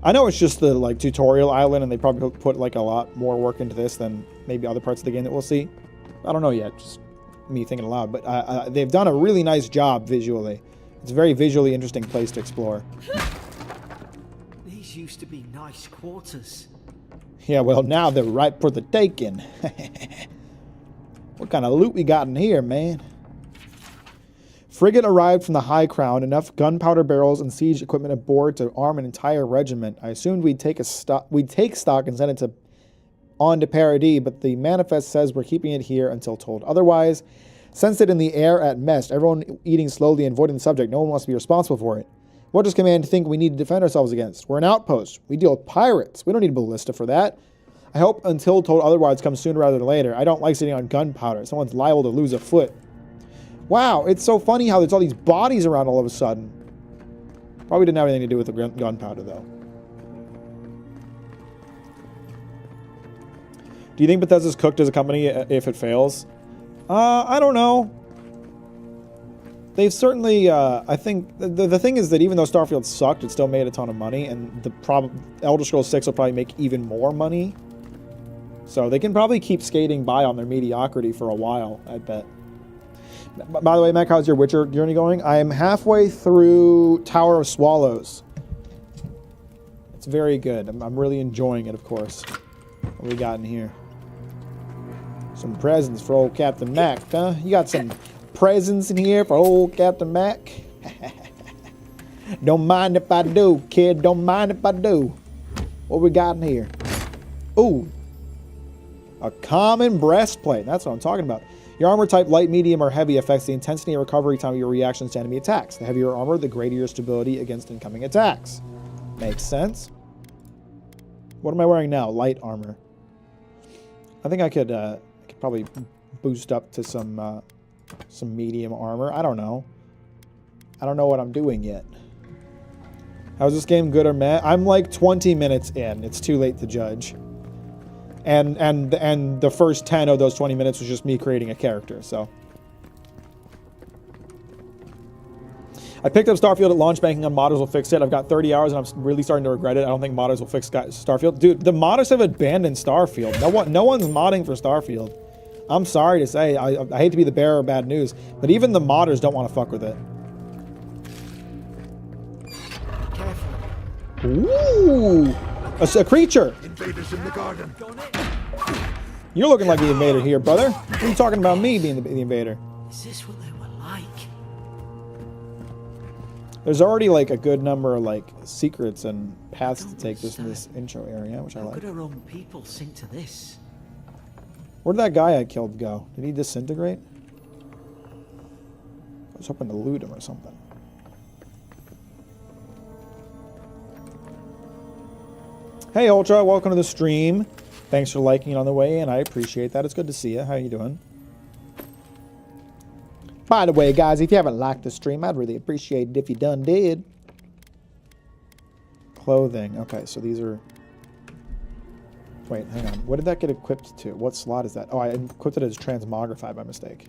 I know it's just the like tutorial island, and they probably put like a lot more work into this than maybe other parts of the game that we'll see. I don't know yet, just me thinking aloud. But they've done a really nice job visually. It's a very visually interesting place to explore. These used to be nice quarters. Yeah, well now they're ripe for the taking. What kind of loot we got in here, man? Frigate arrived from the High Crown, enough gunpowder barrels and siege equipment aboard to arm an entire regiment. I assumed we'd take stock and send it on to Paradis, but the manifest says we're keeping it here until told otherwise. Sensed it in the air at mess. Everyone eating slowly and avoiding the subject. No one wants to be responsible for it. What does command think we need to defend ourselves against? We're an outpost. We deal with pirates. We don't need a ballista for that. I hope until told otherwise comes sooner rather than later. I don't like sitting on gunpowder. Someone's liable to lose a foot. Wow, it's so funny how there's all these bodies around all of a sudden. Probably didn't have anything to do with the gunpowder, though. Do you think Bethesda's cooked as a company if it fails? I don't know. They've certainly, I think, the thing is that even though Starfield sucked, it still made a ton of money, and Elder Scrolls 6 will probably make even more money. So they can probably keep skating by on their mediocrity for a while, I bet. By the way, Mack, how's your Witcher journey going? I am halfway through Tower of Swallows. It's very good. I'm really enjoying it, of course. What we got in here? Some presents for old Captain Mack, huh? You got some presents in here for old Captain Mack? Don't mind if I do, kid. Don't mind if I do. What we got in here? Ooh. A common breastplate. That's what I'm talking about. Your armor type, light, medium, or heavy, affects the intensity and recovery time of your reactions to enemy attacks. The heavier your armor, the greater your stability against incoming attacks. Makes sense. What am I wearing now? Light armor. I think I could probably boost up to some medium armor. I don't know. I don't know what I'm doing yet. How's this game, good or meh? I'm like 20 minutes in. It's too late to judge. And the first 10 of those 20 minutes was just me creating a character, so. I picked up Starfield at launch, banking on modders will fix it. I've got 30 hours and I'm really starting to regret it. I don't think modders will fix Starfield. Dude, the modders have abandoned Starfield. No one's modding for Starfield. I'm sorry to say. I hate to be the bearer of bad news, but even the modders don't want to fuck with it. Careful. Ooh! A creature! Invaders in the garden. You're looking like the invader here, brother. What are you talking about me being the invader? Is this what they were like? There's already like a good number of like secrets and paths to take just in this intro area, which I How like. could our own people sink to this? Where'd that guy I killed go? Did he disintegrate? I was hoping to loot him or something. Hey Ultra, welcome to the stream. Thanks for liking it on the way in. I appreciate that. It's good to see you. How you doing? By the way, guys, if you haven't liked the stream, I'd really appreciate it if you done did. Clothing. Okay, so these are... Wait, hang on. What did that get equipped to? What slot is that? Oh, I equipped it as transmogrify by mistake.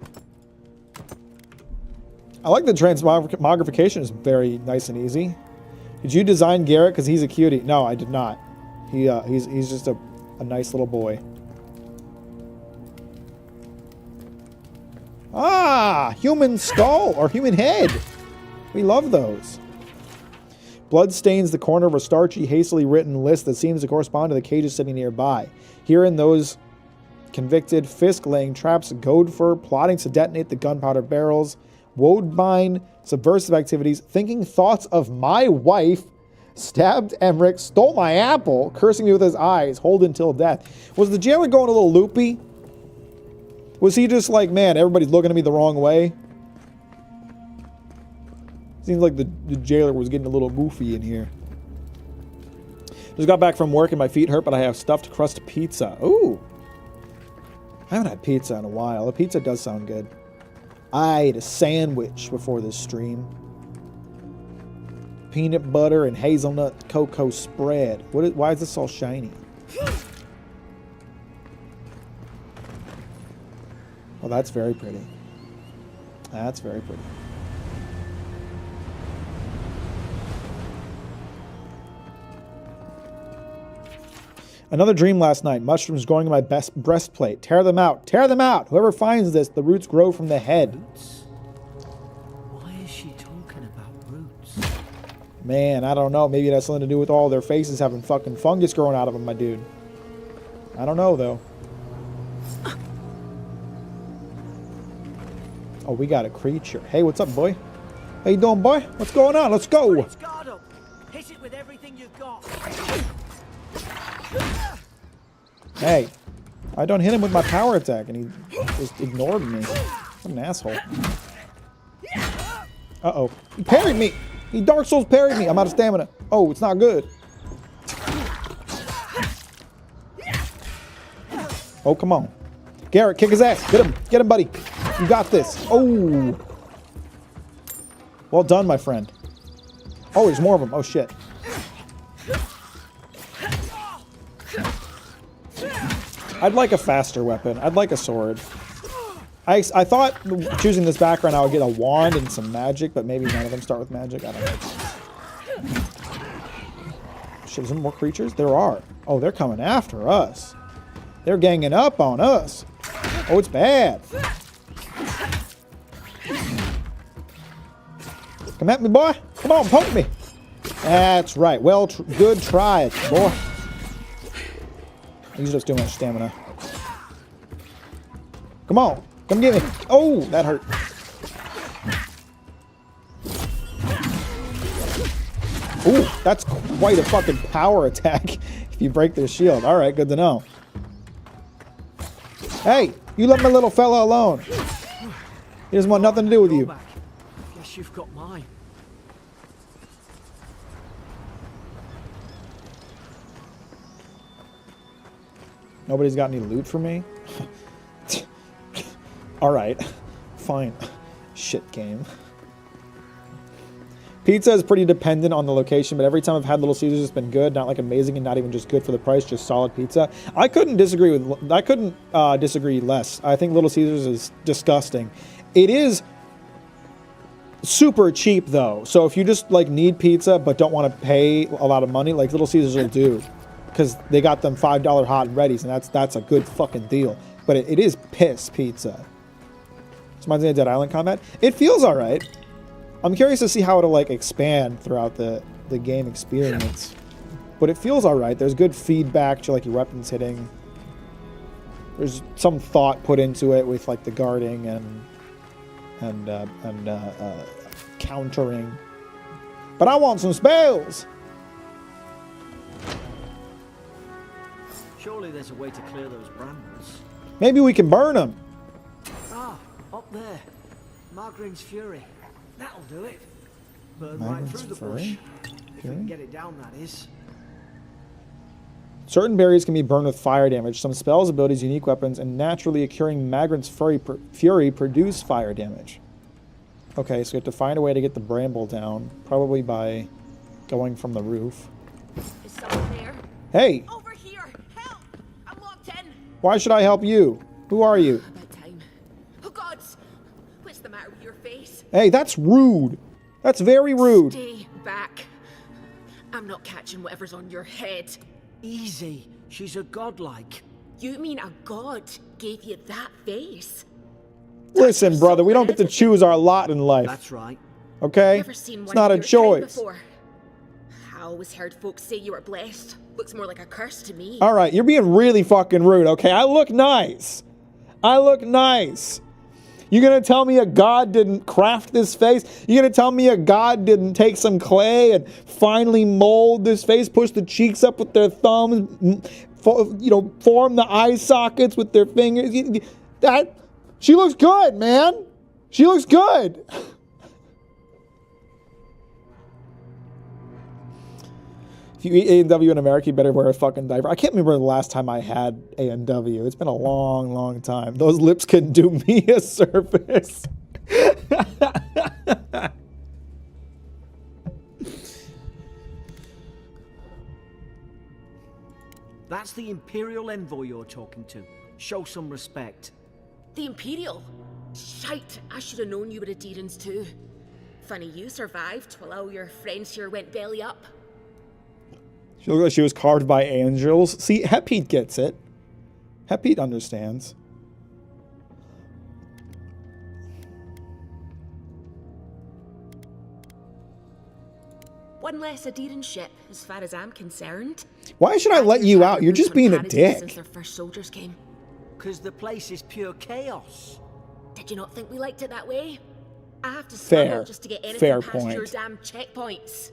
I like the transmogrification. Is very nice and easy. Did you design Garrett because he's a cutie? No, I did not. He's just a nice little boy. Ah, human skull or human head. We love those. Blood stains the corner of a starchy, hastily written list that seems to correspond to the cages sitting nearby. Herein those convicted, Fisk laying traps, Godfer plotting to detonate the gunpowder barrels, Woadbine, subversive activities, thinking thoughts of my wife, stabbed Emmerich, stole my apple, cursing me with his eyes, hold until death. Was the jailer going a little loopy? Was he just like, man, everybody's looking at me the wrong way? Seems like the jailer was getting a little goofy in here. Just got back from work and my feet hurt, but I have stuffed crust pizza. Ooh. I haven't had pizza in a while. The pizza does sound good. I ate a sandwich before this stream. Peanut butter and hazelnut cocoa spread. Why is this all shiny? Oh, that's very pretty. That's very pretty. Another dream last night. Mushrooms growing in my breastplate. Tear them out. Tear them out. Whoever finds this, the roots grow from the head. Roots? Why is she talking about roots? Man, I don't know. Maybe it has something to do with all their faces having fucking fungus growing out of them, my dude. I don't know, though. Oh, we got a creature. Hey, what's up, boy? How you doing, boy? What's going on? Let's go. Put its guard up. Hit it with everything you've got. Hey, I don't hit him with my power attack, and he just ignored me. What an asshole. Uh-oh. He parried me. He Dark Souls parried me. I'm out of stamina. Oh, it's not good. Oh, come on. Garrett, kick his ass. Get him. Get him, buddy. You got this. Oh. Well done, my friend. Oh, there's more of them. Oh, shit. I'd like a faster weapon. I'd like a sword. I thought choosing this background I would get a wand and some magic, but maybe none of them start with magic. I don't know. Shit, is there more creatures? There are. Oh, they're coming after us. They're ganging up on us. Oh, it's bad. Come at me, boy. Come on, poke me. That's right. Well, good try, boy. He's just too much stamina. Come on. Come get me. Oh, that hurt. Ooh, that's quite a fucking power attack if you break their shield. All right, good to know. Hey, you let my little fella alone. He doesn't want nothing to do with you. Guess you've got mine. Nobody's got any loot for me? Alright. Fine. Shit game. Pizza is pretty dependent on the location, but every time I've had Little Caesars, it's been good. Not like amazing and not even just good for the price, just solid pizza. I couldn't disagree less. I think Little Caesars is disgusting. It is super cheap though. So if you just like need pizza but don't want to pay a lot of money, like Little Caesars will do. Because they got them $5 hot and readies, and that's a good fucking deal. But it is piss pizza. This reminds me of Dead Island combat. It feels alright. I'm curious to see how it'll like expand throughout the game experience. But it feels alright. There's good feedback to like your weapons hitting. there's some thought put into it with like the guarding and countering. But I want some spells. Surely there's a way to clear those brambles. Maybe we can burn them. Ah, up there. Margarine's Fury. That'll do it. Burn right Margarine's through the Fury? bush. If we can get it down, that is. Certain berries can be burned with fire damage. Some spells, abilities, unique weapons, and naturally occurring Magrin's Fury produce fire damage. Okay, so we have to find a way to get the bramble down. Probably by going from the roof. Is someone there? Hey! Over here! Help! I'm locked in! Why should I help you? Who are you? About time. Oh gods! What's the matter with your face? Hey, that's rude. That's very rude. Stay back. I'm not catching whatever's on your head. Easy. She's a godlike. You mean a god gave you that face? Listen, brother, we don't get to choose our lot in life. That's right. Okay? Never seen It's one not of a your kind choice. before. I always heard folks say you were blessed. Looks more like a curse to me. All right, you're being really fucking rude, okay? I look nice. I look nice. You gonna tell me a god didn't craft this face? You gonna tell me a god didn't take some clay and finally mold this face, push the cheeks up with their thumbs, form the eye sockets with their fingers? She looks good, man. She looks good. If you eat A&W in America, you better wear a fucking diaper. I can't remember the last time I had A&W. It's been a long, long time. Those lips couldn't do me a service. That's the Imperial envoy you're talking to. Show some respect. The Imperial? Shite, I should have known you were a Deerans too. Funny you survived while all your friends here went belly up. She looked like she was carved by angels. See, Hepheat gets it. Hepheat understands. One less Aderan ship, as far as I'm concerned. Why should I let you out? You're just being a dick. Since their first soldiers came. Because the place is pure chaos. Did you not think we liked it that way? I have to Fair. scramble just to get anything Fair past your point. damn checkpoints.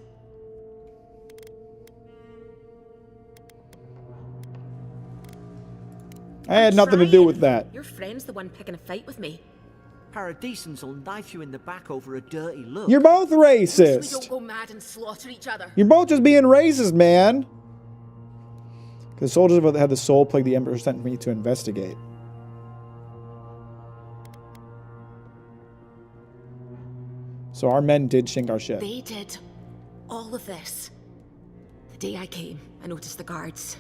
I had nothing to do with that. Your friend's the one picking a fight with me. Paradisans will knife you in the back over a dirty look. You're both We don't racist. go mad and slaughter each other. You're both just being racist, man. Because soldiers have had the soul plague the Emperor sent me to investigate. So our men did sink our ship. They did all of this. The day I came, I noticed the guards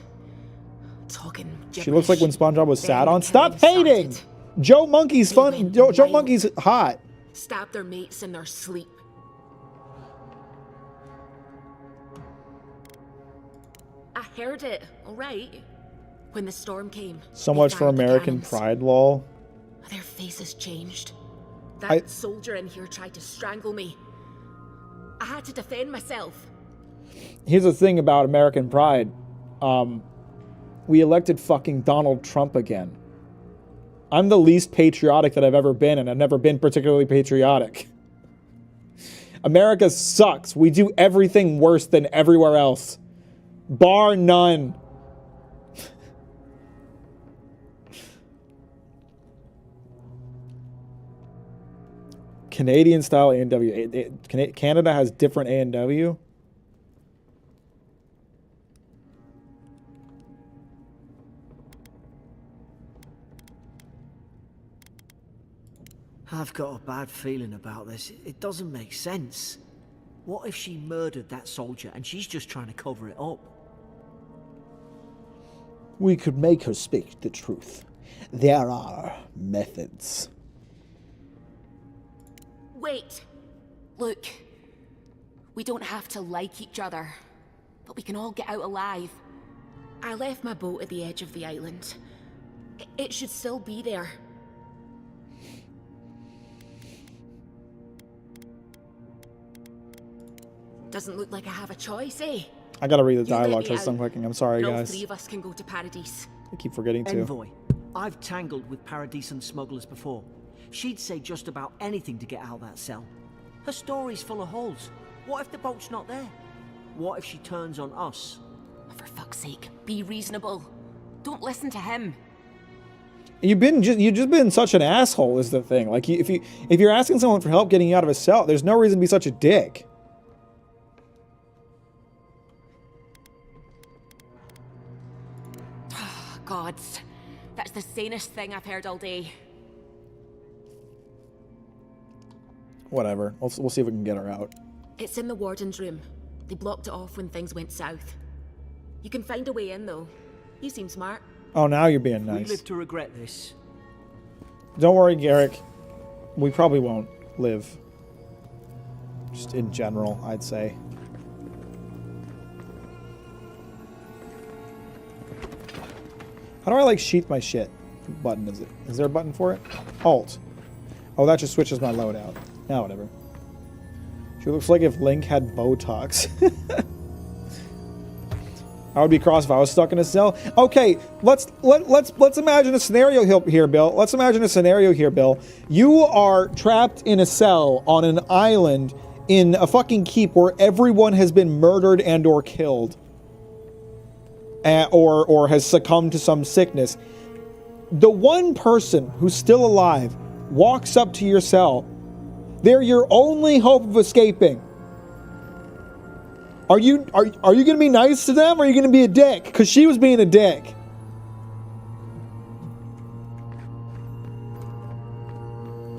talking gibberish. She looks like when SpongeBob was Then sat the on. Stop killing hating! started. Joe Monkey's They fun. went Joe wild. Monkey's hot. Stabbed their mates in their sleep. I heard it, alright. When the storm came. So they much for fired the American cannons. pride, lol. Their faces changed. That I- soldier in here tried to strangle me. I had to defend myself. Here's the thing about American pride. We elected fucking Donald Trump again. I'm the least patriotic that I've ever been, and I've never been particularly patriotic. America sucks. We do everything worse than everywhere else. Bar none. Canadian style A&W. Canada has different A&W. I've got a bad feeling about this. It doesn't make sense. What if she murdered that soldier and she's just trying to cover it up? We could make her speak the truth. There are methods. Wait. Look. We don't have to like each other. But we can all get out alive. I left my boat at the edge of the island. It should still be there. Doesn't look like I have a choice, eh? I gotta read the You let dialogue me because I'm out, clicking. I'm sorry, and all guys. three of us can go to Paradise. I keep forgetting to. Envoy, I've tangled with Paradisian smugglers before. She'd say just about anything to get out of that cell. Her story's full of holes. What if the boat's not there? What if she turns on us? For fuck's sake, be reasonable. Don't listen to him. You've just been such an asshole is the thing. Like if you're asking someone for help getting you out of a cell, there's no reason to be such a dick. Gods, that's the sanest thing I've heard all day. Whatever. We'll see if we can get her out. It's in the warden's room. They blocked it off when things went south. You can find a way in, though. You seem smart. Oh, now you're being We nice. live to regret this. Don't worry, Garrick. We probably won't live. Just in general, I'd say. How do I, like, sheath my shit? What button is it? Is there a button for it? Alt. Oh, that just switches my loadout. Now, whatever. She looks like if Link had Botox. I would be cross if I was stuck in a cell. Okay, let's imagine a scenario here, Bill. Let's imagine a scenario here, Bill. You are trapped in a cell on an island in a fucking keep where everyone has been murdered and or killed. Or has succumbed to some sickness. The one person who's still alive walks up to your cell. They're your only hope of escaping. Are you gonna be nice to them, or are you gonna be a dick? Because she was being a dick.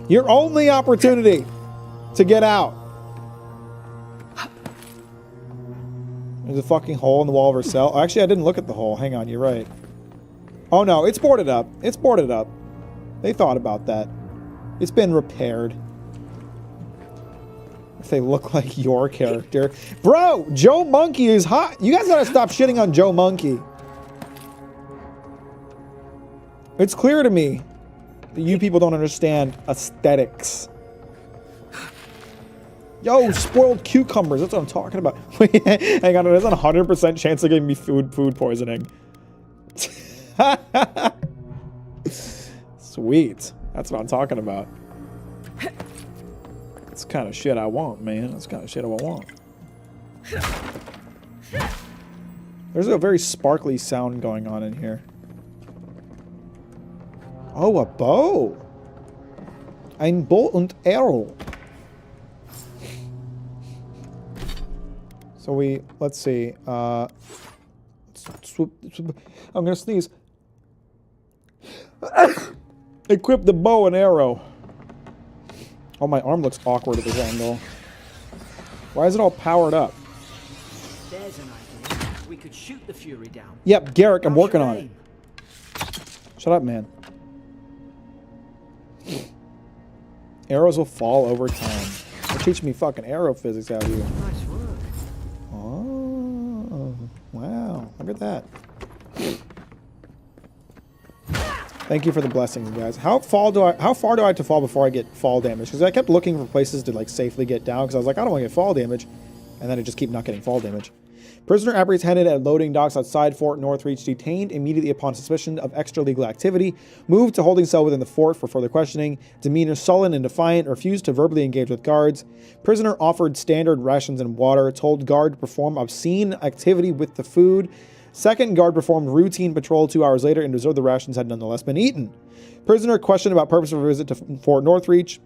Your only opportunity to get out. There's a fucking hole in the wall of her cell. Oh, actually, I didn't look at the hole. Hang on, you're right. Oh no, it's boarded up. It's boarded up. They thought about that. It's been repaired. If they look like your character. Bro, Joe Monkey is hot. You guys gotta stop shitting on Joe Monkey. It's clear to me that you people don't understand aesthetics. Yo, spoiled cucumbers. That's what I'm talking about. Wait, hang on. There's a 100% chance of giving me food poisoning. Sweet. That's what I'm talking about. That's the kind of shit I want, man. That's the kind of shit I want. There's a very sparkly sound going on in here. Oh, a bow. Ein Bow und Arrow. So let's see. I'm gonna sneeze. Equip the bow and arrow. Oh, my arm looks awkward at this angle. Why is it all powered up? There's an idea. We could shoot the Fury down. Yep, Garrick, I'm How's working your on it. aim? Shut up, man. Arrows will fall over time. They're teaching me fucking arrow physics out here. Nice work. Oh, wow. Look at that. Thank you for the blessings, guys. How far do I have to fall before I get fall damage? Because I kept looking for places to like safely get down because I was like, I don't want to get fall damage. And then I just keep not getting fall damage. Prisoner apprehended at loading docks outside Fort Northreach, detained immediately upon suspicion of extra-legal activity, moved to holding cell within the fort for further questioning, demeanor sullen and defiant, refused to verbally engage with guards. Prisoner offered standard rations and water, told guard to perform obscene activity with the food. Second guard performed routine patrol 2 hours later and observed the rations had nonetheless been eaten. Prisoner questioned about purpose of her visit to Fort Northreach,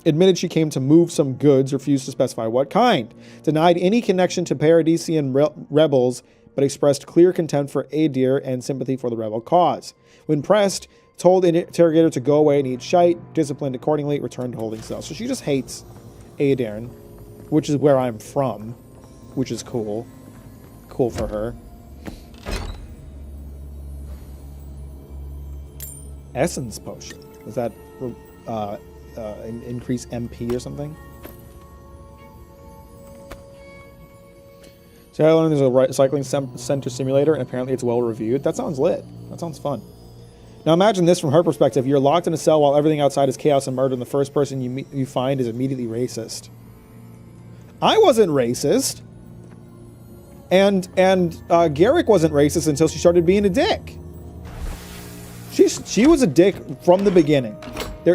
admitted she came to move some goods, refused to specify what kind, denied any connection to Paradisian rebels, but expressed clear contempt for Adir and sympathy for the rebel cause. When pressed, told interrogator to go away and eat shite, disciplined accordingly, returned to holding cell. So she just hates Adir, which is where I'm from, which is cool. Cool for her. Essence potion. Is that increase MP or something? So I learned there's a cycling center simulator, and apparently it's well reviewed. That sounds lit. That sounds fun. Now imagine this from her perspective. You're locked in a cell while everything outside is chaos and murder, and the first person you find is immediately racist. I wasn't racist. And Garrick wasn't racist until she started being a dick. She She was a dick from the beginning.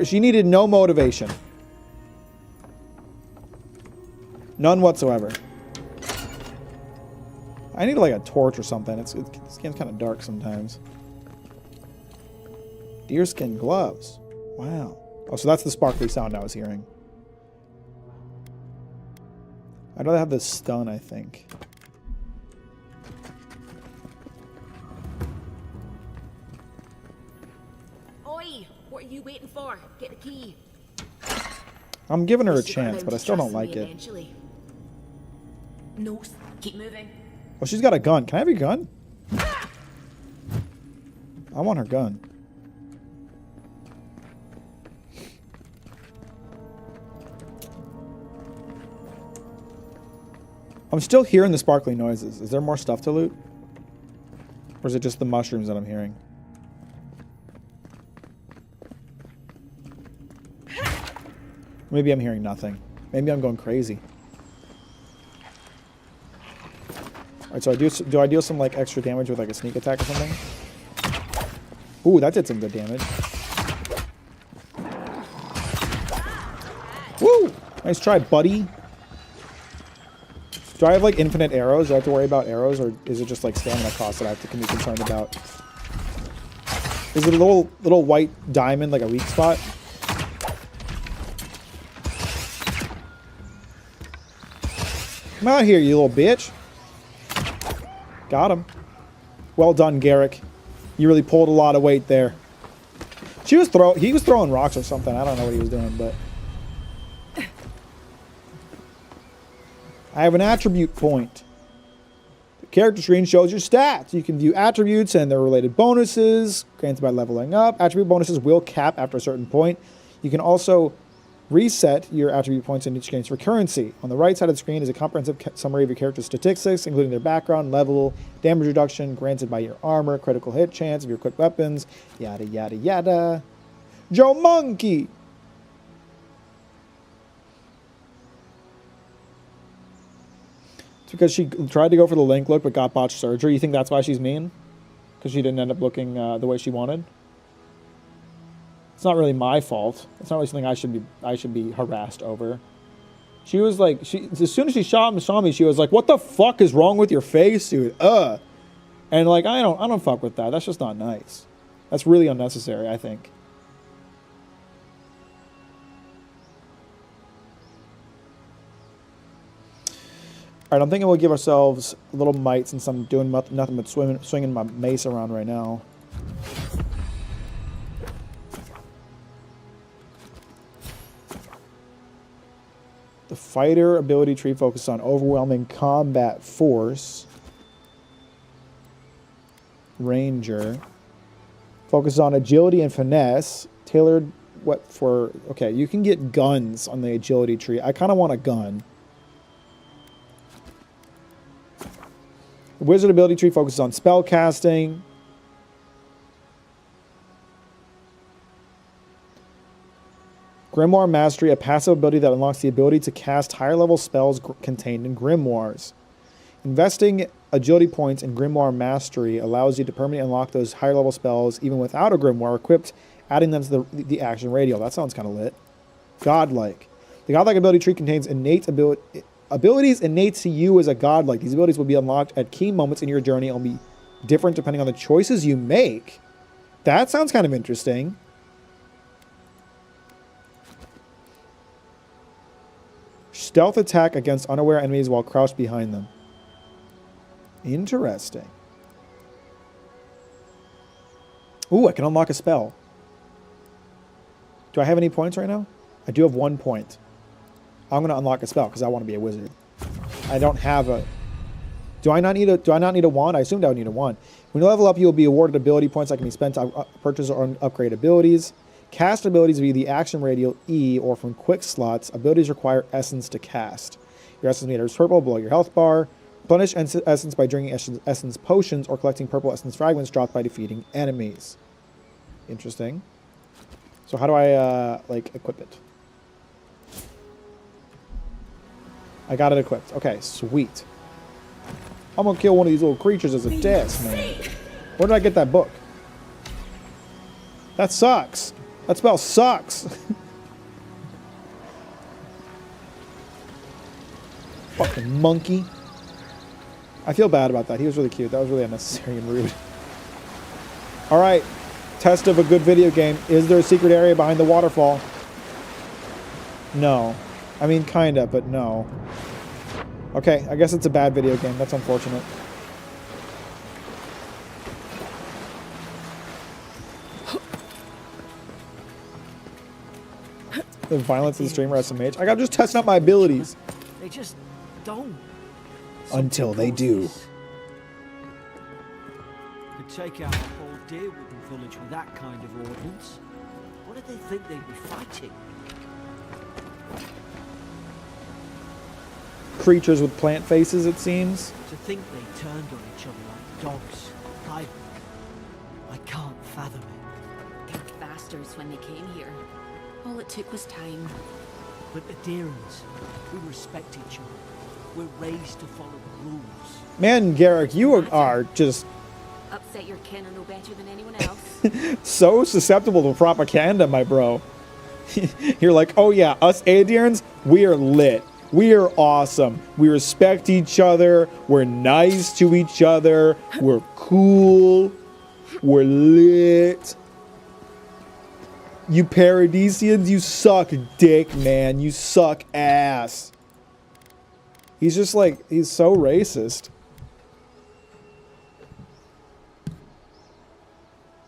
She needed no motivation. None whatsoever. I need like a torch or something. This game's kind of dark sometimes. Deerskin gloves. Wow. Oh, so that's the sparkly sound I was hearing. I'd rather have this stun, I think. Oi! What are you waiting for? Get the key. I'm giving her a She got chance, around but I to still don't trusting like me it. eventually. No, keep moving. Oh, she's got a gun. Can I have your gun? I want her gun. I'm still hearing the sparkling noises. Is there more stuff to loot? Or is it just the mushrooms that I'm hearing? Maybe I'm hearing nothing. Maybe I'm going crazy. Alright, so do I deal some like extra damage with like a sneak attack or something? Ooh, that did some good damage. Woo! Nice try, buddy. Do I have like infinite arrows? Do I have to worry about arrows, or is it just like stamina cost that I have to be concerned about? Is it a little white diamond like a weak spot? Come out here, you little bitch. Got him. Well done, Garrick. You really pulled a lot of weight there. He was throwing rocks or something. I don't know what he was doing, but I have an attribute point. The character screen shows your stats. You can view attributes and their related bonuses granted by leveling up. Attribute bonuses will cap after a certain point. You can also reset your attribute points in each game's recurrency. On the right side of the screen is a comprehensive summary of your character's statistics, including their background, level, damage reduction granted by your armor, critical hit chance of your equipped weapons, yada yada yada. Joe Monkey! It's because she tried to go for the Link look but got botched surgery. You think that's why she's mean? Because she didn't end up looking the way she wanted? It's not really my fault. It's not really something I should be harassed over. She was like, as soon as she saw me, she was like, "What the fuck is wrong with your face, dude? And like, I don't fuck with that. That's just not nice. That's really unnecessary, I think. All right, I'm thinking we'll give ourselves a little might since I'm doing nothing but swinging my mace around right now. The fighter ability tree focuses on overwhelming combat force. Ranger. Focuses on agility and finesse. Tailored what for... Okay, you can get guns on the agility tree. I kind of want a gun. The wizard ability tree focuses on spell casting. Grimoire Mastery, a passive ability that unlocks the ability to cast higher level spells contained in grimoires. Investing agility points in Grimoire Mastery allows you to permanently unlock those higher level spells even without a grimoire equipped, adding them to the action radial. That sounds kind of lit. Godlike. The Godlike ability tree contains abilities innate to you as a godlike. These abilities will be unlocked at key moments in your journey and will be different depending on the choices you make. That sounds kind of interesting. Stealth attack against unaware enemies while crouched behind them. Interesting. Ooh, I can unlock a spell. Do I have any points right now? I do have 1 point. I'm going to unlock a spell because I want to be a wizard. I don't have a... Do I not need a wand? I assumed I would need a wand. When you level up, you will be awarded ability points that can be spent to purchase or upgrade abilities. Cast abilities via the action radial E or from quick slots. Abilities require essence to cast. Your essence meter is purple below your health bar. Replenish essence by drinking essence potions or collecting purple essence fragments dropped by defeating enemies. Interesting. So how do I like equip it? I got it equipped. Okay, sweet. I'm gonna kill one of these little creatures as a test, man. Where did I get that book? That sucks. That spell sucks. Fucking monkey. I feel bad about that. He was really cute. That was really unnecessary and rude. All right. Test of a good video game. Is there a secret area behind the waterfall? No. I mean, kinda, but no. Okay, I guess it's a bad video game. That's unfortunate. The violence of the streamer as a mage. I gotta just testing out my abilities. They just don't. Until they do. Could take out a whole deer-wooden village with that kind of ordnance. What did they think they'd be fighting? Creatures with plant faces, it seems. To think they turned on each other like dogs. I can't fathom it. Big bastards when they came here. All it took was time. But the Deerans, we respect each other. We're raised to follow the rules. Man, Garrick, you are just Upset your kin are no better than anyone else. so susceptible to propaganda, my bro. You're like, oh yeah, us Adirans, we are lit. We are awesome. We respect each other. We're nice to each other. We're cool. We're lit. You Paradisians, you suck dick, man. You suck ass. He's just like, he's so racist.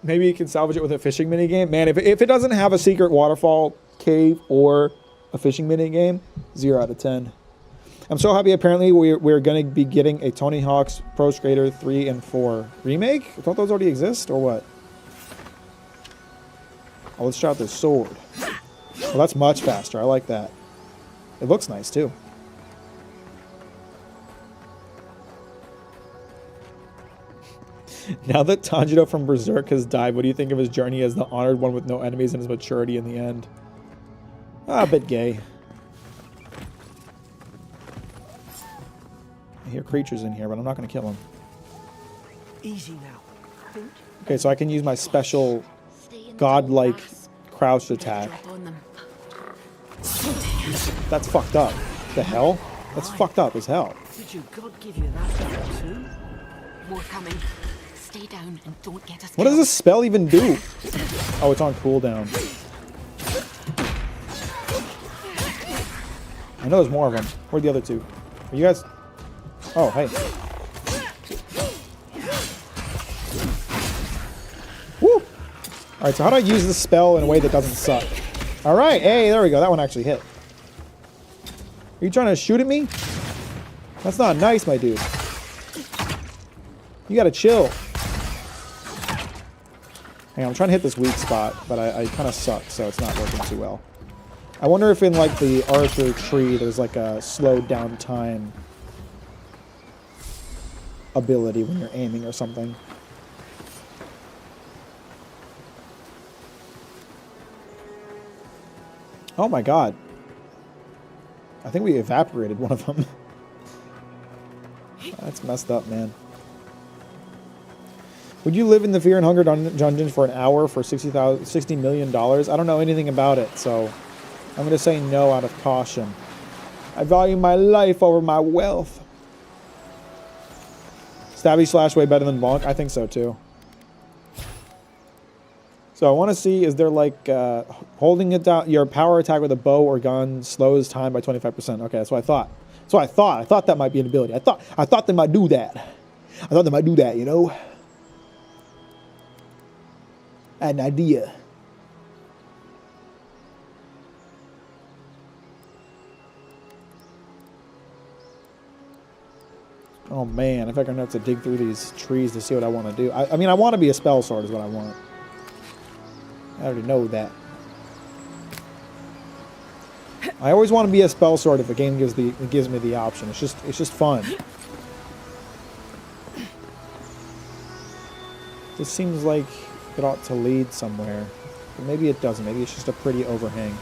Maybe you can salvage it with a fishing minigame. Man, if it doesn't have a secret waterfall cave or a fishing minigame, 0 out of 10. I'm so happy. Apparently, we're going to be getting a Tony Hawk's Pro Skater 3 and 4 remake. I thought those already exist, or what? Oh, let's try out this sword. Well, that's much faster. I like that. It looks nice, too. Now that Tanjiro from Berserk has died, what do you think of his journey as the honored one with no enemies and his maturity in the end? Ah, a bit gay. I hear creatures in here, but I'm not going to kill them. Easy now. Think. Okay, so I can use my special godlike crouched attack. That's fucked up. The hell? That's fucked up as hell. Did your God give you that too? More coming. Stay down and don't get us What does killed. this spell even do? Oh, it's on cooldown. I know there's more of them. Where'd the other two? Are you guys... Oh, hey. Woo! Alright, so how do I use this spell in a way that doesn't suck? Alright, hey, there we go. That one actually hit. Are you trying to shoot at me? That's not nice, my dude. You gotta chill. Hang on, I'm trying to hit this weak spot, but I kind of suck, so it's not working too well. I wonder if in, like, the Arthur tree, there's, like, a slowed down time ability when you're aiming or something. Oh my god. I think we evaporated one of them. That's messed up, man. Would you live in the Fear and Hunger dungeon for an hour for $60 million? I don't know anything about it, so I'm going to say no out of caution. I value my life over my wealth. Stabby Slash way better than Bonk? I think so, too. So I want to see, is there like holding it down, your power attack with a bow or gun slows time by 25%. Okay, that's what I thought. That's what I thought. I thought that might be an ability. I thought they might do that. I thought they might do that, you know? I had an idea. Oh man, if I'm gonna have to dig through these trees to see what I want to do. I mean, I want to be a spell sword is what I want. I already know that. I always want to be a spell sword if a game gives me the option. It's just fun. This seems like it ought to lead somewhere. But maybe it doesn't. Maybe it's just a pretty overhang.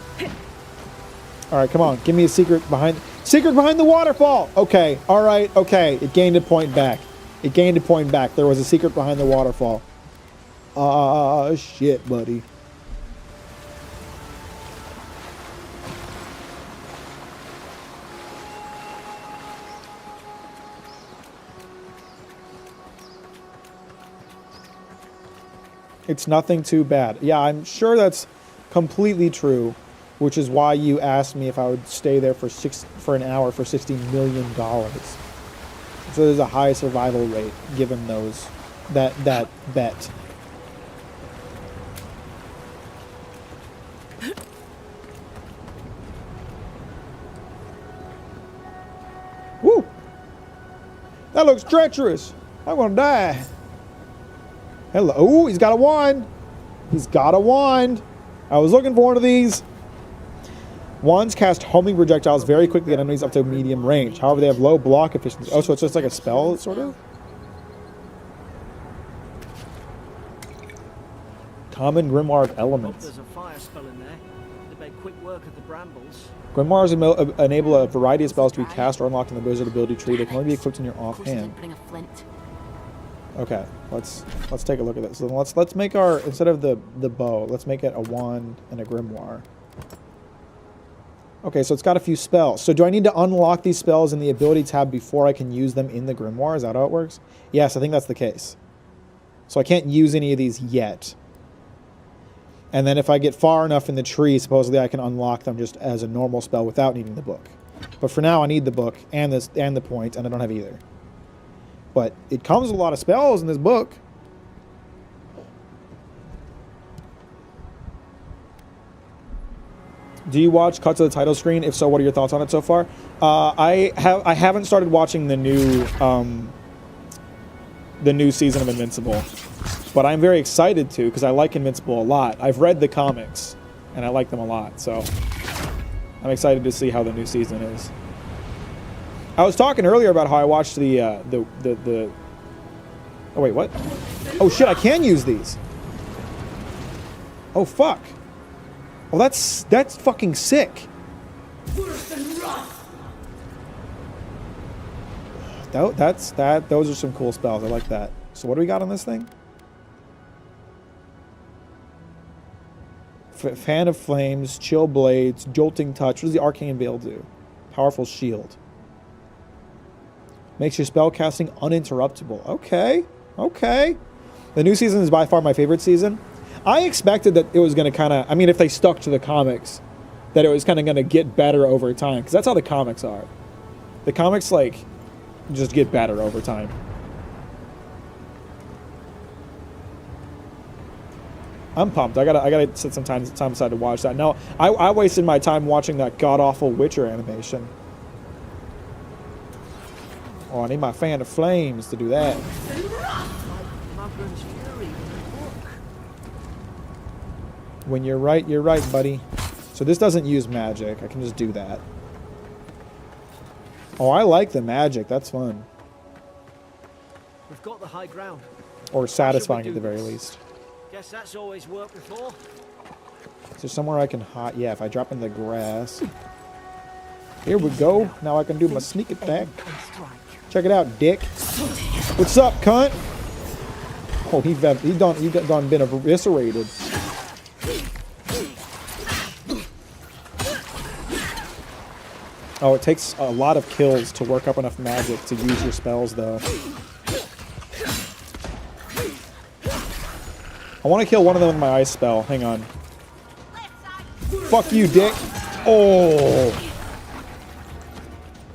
Alright, come on. Give me a secret behind the waterfall! Okay, alright, okay. It gained a point back. It gained a point back. There was a secret behind the waterfall. Shit, buddy. It's nothing too bad. Yeah, I'm sure that's completely true, which is why you asked me if I would stay there for an hour for $60 million. So there's a high survival rate given that bet. Woo! That looks treacherous. I'm gonna die. Hello. Oh, he's got a wand. He's got a wand. I was looking for one of these. Wands cast homing projectiles very quickly at enemies up to medium range. However, they have low block efficiency. Oh, so it's just like a spell, sort of? Common Grimoire elements. There's a fire spell in there. They make quick work of the brambles. Grimoires enable a variety of spells to be cast or unlocked in the wizard ability tree. They can only be equipped in your offhand. Bring a flint. Okay, let's take a look at this. So let's make our, instead of the bow, let's make it a wand and a grimoire. Okay, so it's got a few spells. So do I need to unlock these spells in the ability tab before I can use them in the grimoire? Is that how it works? Yes, I think that's the case. So I can't use any of these yet. And then if I get far enough in the tree, supposedly I can unlock them just as a normal spell without needing the book. But for now, I need the book and the point, and I don't have either. But it comes with a lot of spells in this book. Do you watch cuts of the title screen? If so, what are your thoughts on it so far? I haven't started watching the new season of Invincible, but I'm very excited to because I like Invincible a lot. I've read the comics and I like them a lot, so I'm excited to see how the new season is. I was talking earlier about how I watched the oh wait, what? Oh shit, I can use these. Oh fuck. Well, that's fucking sick. Those are some cool spells. I like that. So what do we got on this thing? Fan of Flames, Chill Blades, Jolting Touch. What does the Arcane Veil do? Powerful Shield. Makes your spell casting uninterruptible. Okay. Okay. The new season is by far my favorite season. I expected that it was going to kind of, I mean, if they stuck to the comics, that it was kind of going to get better over time. Because that's how the comics are. The comics, like, just get better over time. I'm pumped. I gotta set some time aside to watch that. Now, I wasted my time watching that god-awful Witcher animation. Oh, I need my Fan of Flames to do that. When you're right, buddy. So this doesn't use magic. I can just do that. Oh, I like the magic. That's fun. We've got the high ground. Or satisfying at the very least. Guess that's always worked before. Is there somewhere I can hide? Yeah, if I drop in the grass. Here we go. Now I can do my sneak attack. Check it out, dick. What's up, cunt? Oh, he done been eviscerated. Oh, it takes a lot of kills to work up enough magic to use your spells, though. I want to kill one of them with my ice spell. Hang on. Fuck you, dick. Oh.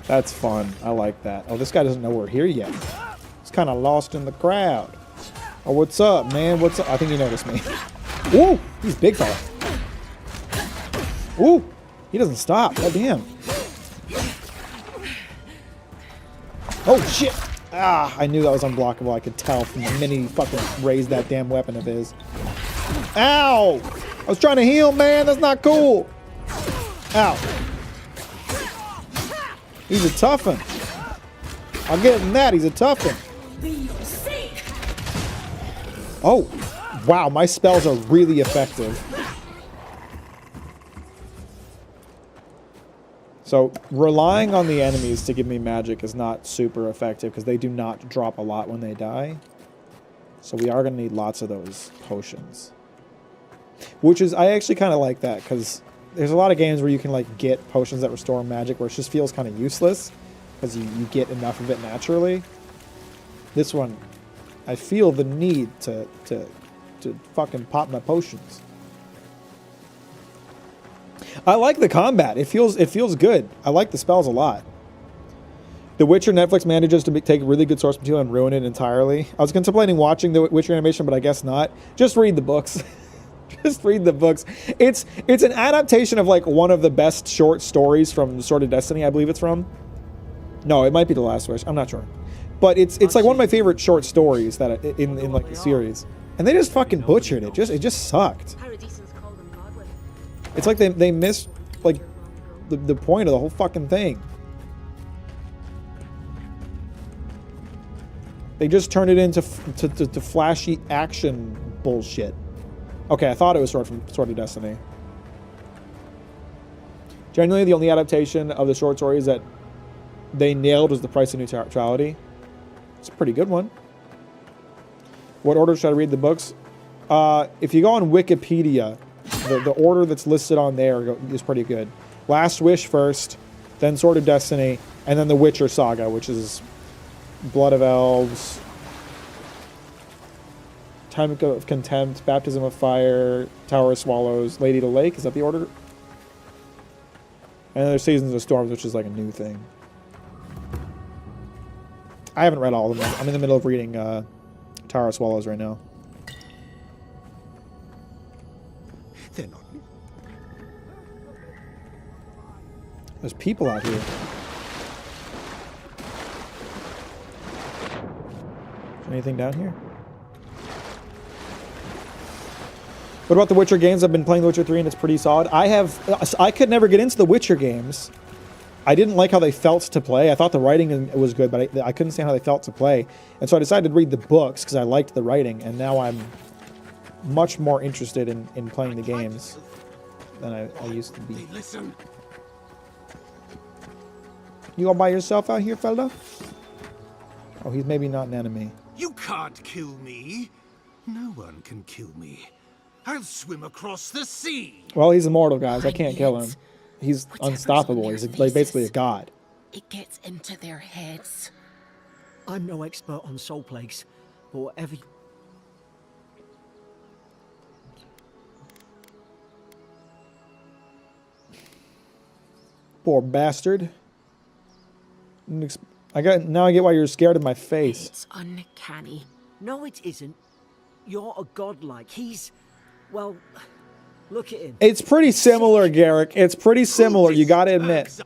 That's fun. I like that. Oh, this guy doesn't know we're here yet. He's kind of lost in the crowd. Oh, what's up, man? What's up? I think he noticed me. Ooh, he's big fella. Ooh, he doesn't stop. God damn. Oh, shit. Ah, I knew that was unblockable. I could tell from the minute he fucking raised that damn weapon of his. Ow! I was trying to heal, man. That's not cool. Ow. He's a toughin'. I'll give him that. He's a toughin'. Oh, wow. My spells are really effective. So relying on the enemies to give me magic is not super effective because they do not drop a lot when they die. So we are going to need lots of those potions. Which is, I actually kind of like that because there's a lot of games where you can like get potions that restore magic where it just feels kind of useless because you get enough of it naturally. This one, I feel the need to to fucking pop my potions. I like the combat. It feels good. I like the spells a lot. The Witcher Netflix manages to take really good source material and ruin it entirely. I was contemplating watching the Witcher animation, but I guess not. Just read the books. Just read the books. It's an adaptation of like one of the best short stories from Sword of Destiny, I believe it's from. No, it might be The Last Wish. I'm not sure. But it's like one of my favorite short stories that in like the series. And they just fucking butchered it. It just sucked. It's like they missed like the point of the whole fucking thing. They just turned it into to flashy action bullshit. Okay, I thought it was Sword of Destiny. Genuinely, the only adaptation of the short stories that they nailed was The Price of Neutrality. It's a pretty good one. What order should I read the books? If you go on Wikipedia, the order that's listed on there is pretty good. Last Wish first, then Sword of Destiny, and then the Witcher Saga, which is Blood of Elves, Time of Contempt, Baptism of Fire, Tower of Swallows, Lady to Lake. Is that the order? And then there's Seasons of Storms, which is like a new thing. I haven't read all of them. I'm in the middle of reading Tower of Swallows right now. They're not. There's people out here. Anything down here? What about the Witcher games? I've been playing The Witcher 3 and it's pretty solid. I could never get into the Witcher games. I didn't like how they felt to play. I thought the writing was good, but I couldn't stand how they felt to play. And so I decided to read the books because I liked the writing, and now I'm much more interested in playing the games than I used to be. Listen. You all by yourself out here, fella? Oh, he's maybe not an enemy. You can't kill me. No one can kill me. I'll swim across the sea. Well, he's immortal, guys. I can't kill him. He's Whatever's unstoppable. on He's their like basically a faces. god. It gets into their heads. I'm no expert on soul plagues, but whatever. Poor bastard. I get why you're scared of my face. It's uncanny. No, it isn't. You're a godlike. He's, well, look at him. It's pretty similar, Garrick. It's pretty similar, you gotta admit.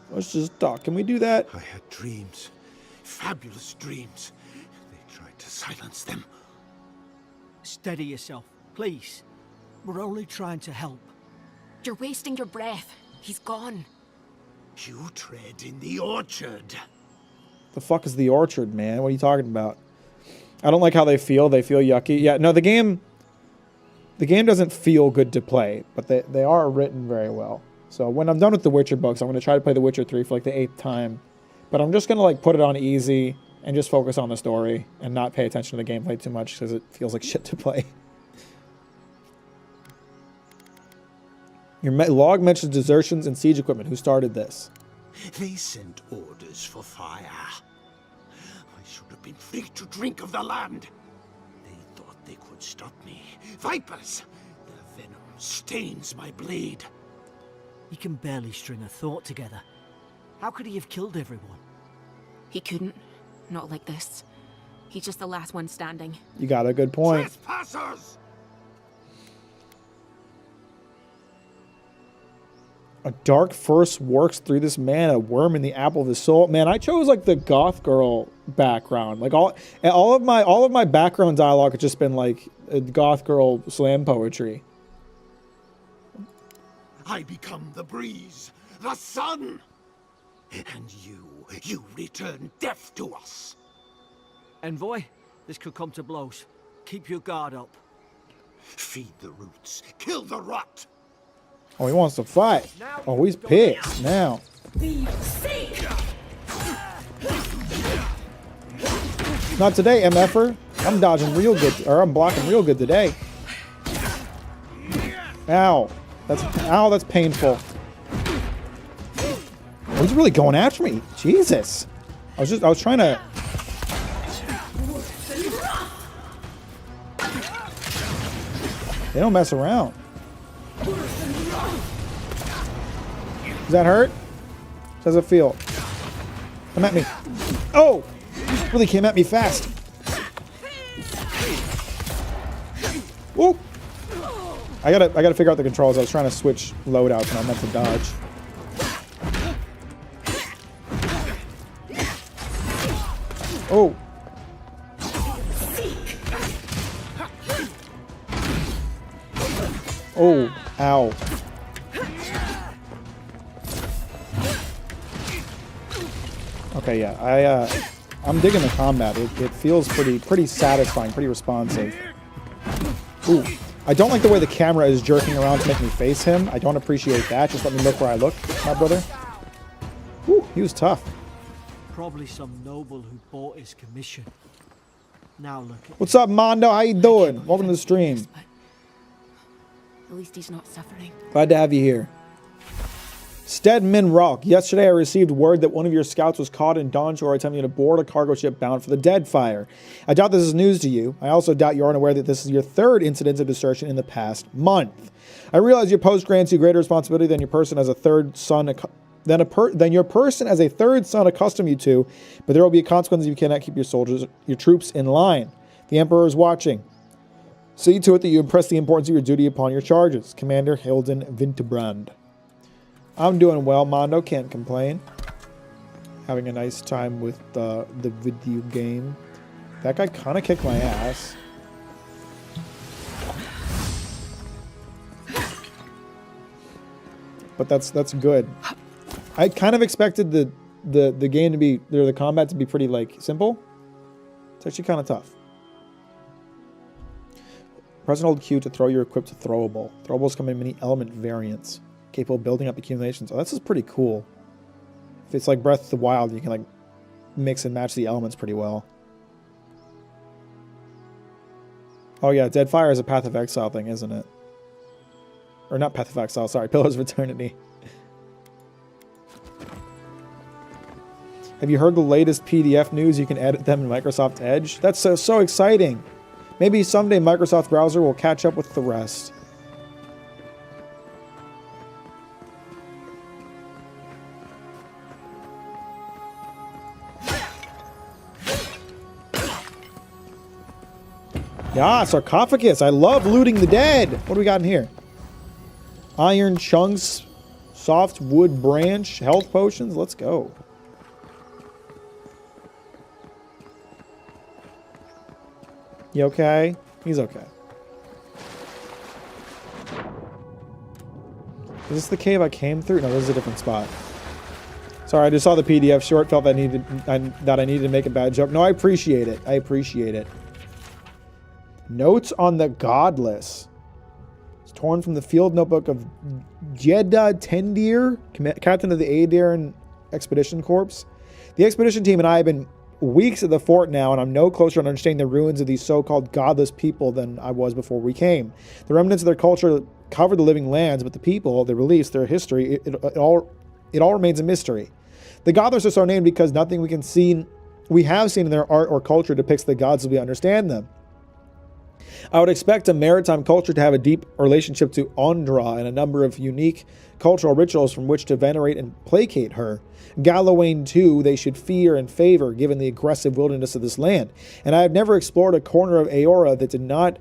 Let's just talk. Can we do that? I had dreams. Fabulous dreams. They tried to silence them. Steady yourself, please. We're only trying to help. You're wasting your breath. He's gone. You tread in the orchard. The fuck is the orchard, man? What are you talking about? I don't like how they feel. They feel yucky. Yeah, no, the game doesn't feel good to play, but they are written very well. So when I'm done with the Witcher books, I'm going to try to play The Witcher 3 for like the 8th time. But I'm just going to like put it on easy and just focus on the story and not pay attention to the gameplay too much because it feels like shit to play. Your log mentions desertions and siege equipment. Who started this? They sent orders for fire. I should have been free to drink of the land. They thought they could stop me. Vipers! Their venom stains my blade. He can barely string a thought together. How could he have killed everyone? He couldn't. Not like this. He's just the last one standing. You got a good point. Trespassers! A dark force works through this man, a worm in the apple of his soul. Man, I chose like the goth girl background. Like all of my background dialogue has just been like goth girl slam poetry. I become the breeze, the sun, and you return death to us. Envoy, this could come to blows. Keep your guard up. Feed the roots, kill the rot. Oh, he wants to fight. Oh, he's pissed now. Not today, MFer. I'm dodging real good, or I'm blocking real good today. Ow. That's painful. Oh, he's really going after me. Jesus. I was trying to... They don't mess around. Does that hurt? How does it feel? Come at me. Oh! Really came at me fast. Whoa! I gotta figure out the controls. I was trying to switch loadouts and I meant to dodge. Oh! Oh, ow. Okay, yeah, I'm digging the combat. It feels pretty satisfying, pretty responsive. Ooh, I don't like the way the camera is jerking around to make me face him. I don't appreciate that. Just let me look where I look, my brother. Ooh, he was tough. Probably some noble who bought his commission. Now look at What's up, Mondo? How you doing? Welcome to the stream. At least he's not suffering. Glad to have you here. Steadman Rock. Yesterday I received word that one of your scouts was caught in Dawnshore attempting to board a cargo ship bound for the Deadfire. I doubt this is news to you. I also doubt you aren't aware that this is your third incident of desertion in the past month. I realize your post grants you greater responsibility than your person as a third son than your person as a third son accustomed you to, but there will be a consequence if you cannot keep your troops in line. The Emperor is watching. See to it that you impress the importance of your duty upon your charges. Commander Hilden Vinterbrand. I'm doing well, Mondo. Can't complain. Having a nice time with the video game. That guy kind of kicked my ass. But that's good. I kind of expected the game to be, the combat to be pretty like simple. It's actually kind of tough. Press and hold Q to throw your equipped throwable. Throwables come in many element variants, capable of building up accumulations. Oh, this is pretty cool. If it's like Breath of the Wild, you can like mix and match the elements pretty well. Oh yeah, Deadfire is a Path of Exile thing, isn't it? Or not Path of Exile, sorry, Pillars of Eternity. Have you heard the latest PDF news? You can edit them in Microsoft Edge. That's so exciting. Maybe someday Microsoft browser will catch up with the rest. Yeah, sarcophagus. I love looting the dead. What do we got in here? Iron chunks, soft wood branch, health potions. Let's go. You okay? He's okay. Is this the cave I came through? No, this is a different spot. Sorry, I just saw the PDF short. Felt that I needed to make a bad joke. No, I appreciate it. I appreciate it. Notes on the Godless. It's torn from the field notebook of Jeddah Tendir, captain of the Aedirn Expedition Corps. The expedition team and I have been weeks at the fort now, and I'm no closer to understanding the ruins of these so-called godless people than I was before we came. The remnants of their culture cover the living lands, but the people, their beliefs, their history, it all remains a mystery. The godless are so named because nothing we have seen in their art or culture depicts the gods as we understand them. I would expect a maritime culture to have a deep relationship to Ondra and a number of unique cultural rituals from which to venerate and placate her. Gallowayne, too, they should fear and favor, given the aggressive wilderness of this land. And I have never explored a corner of Aora that did not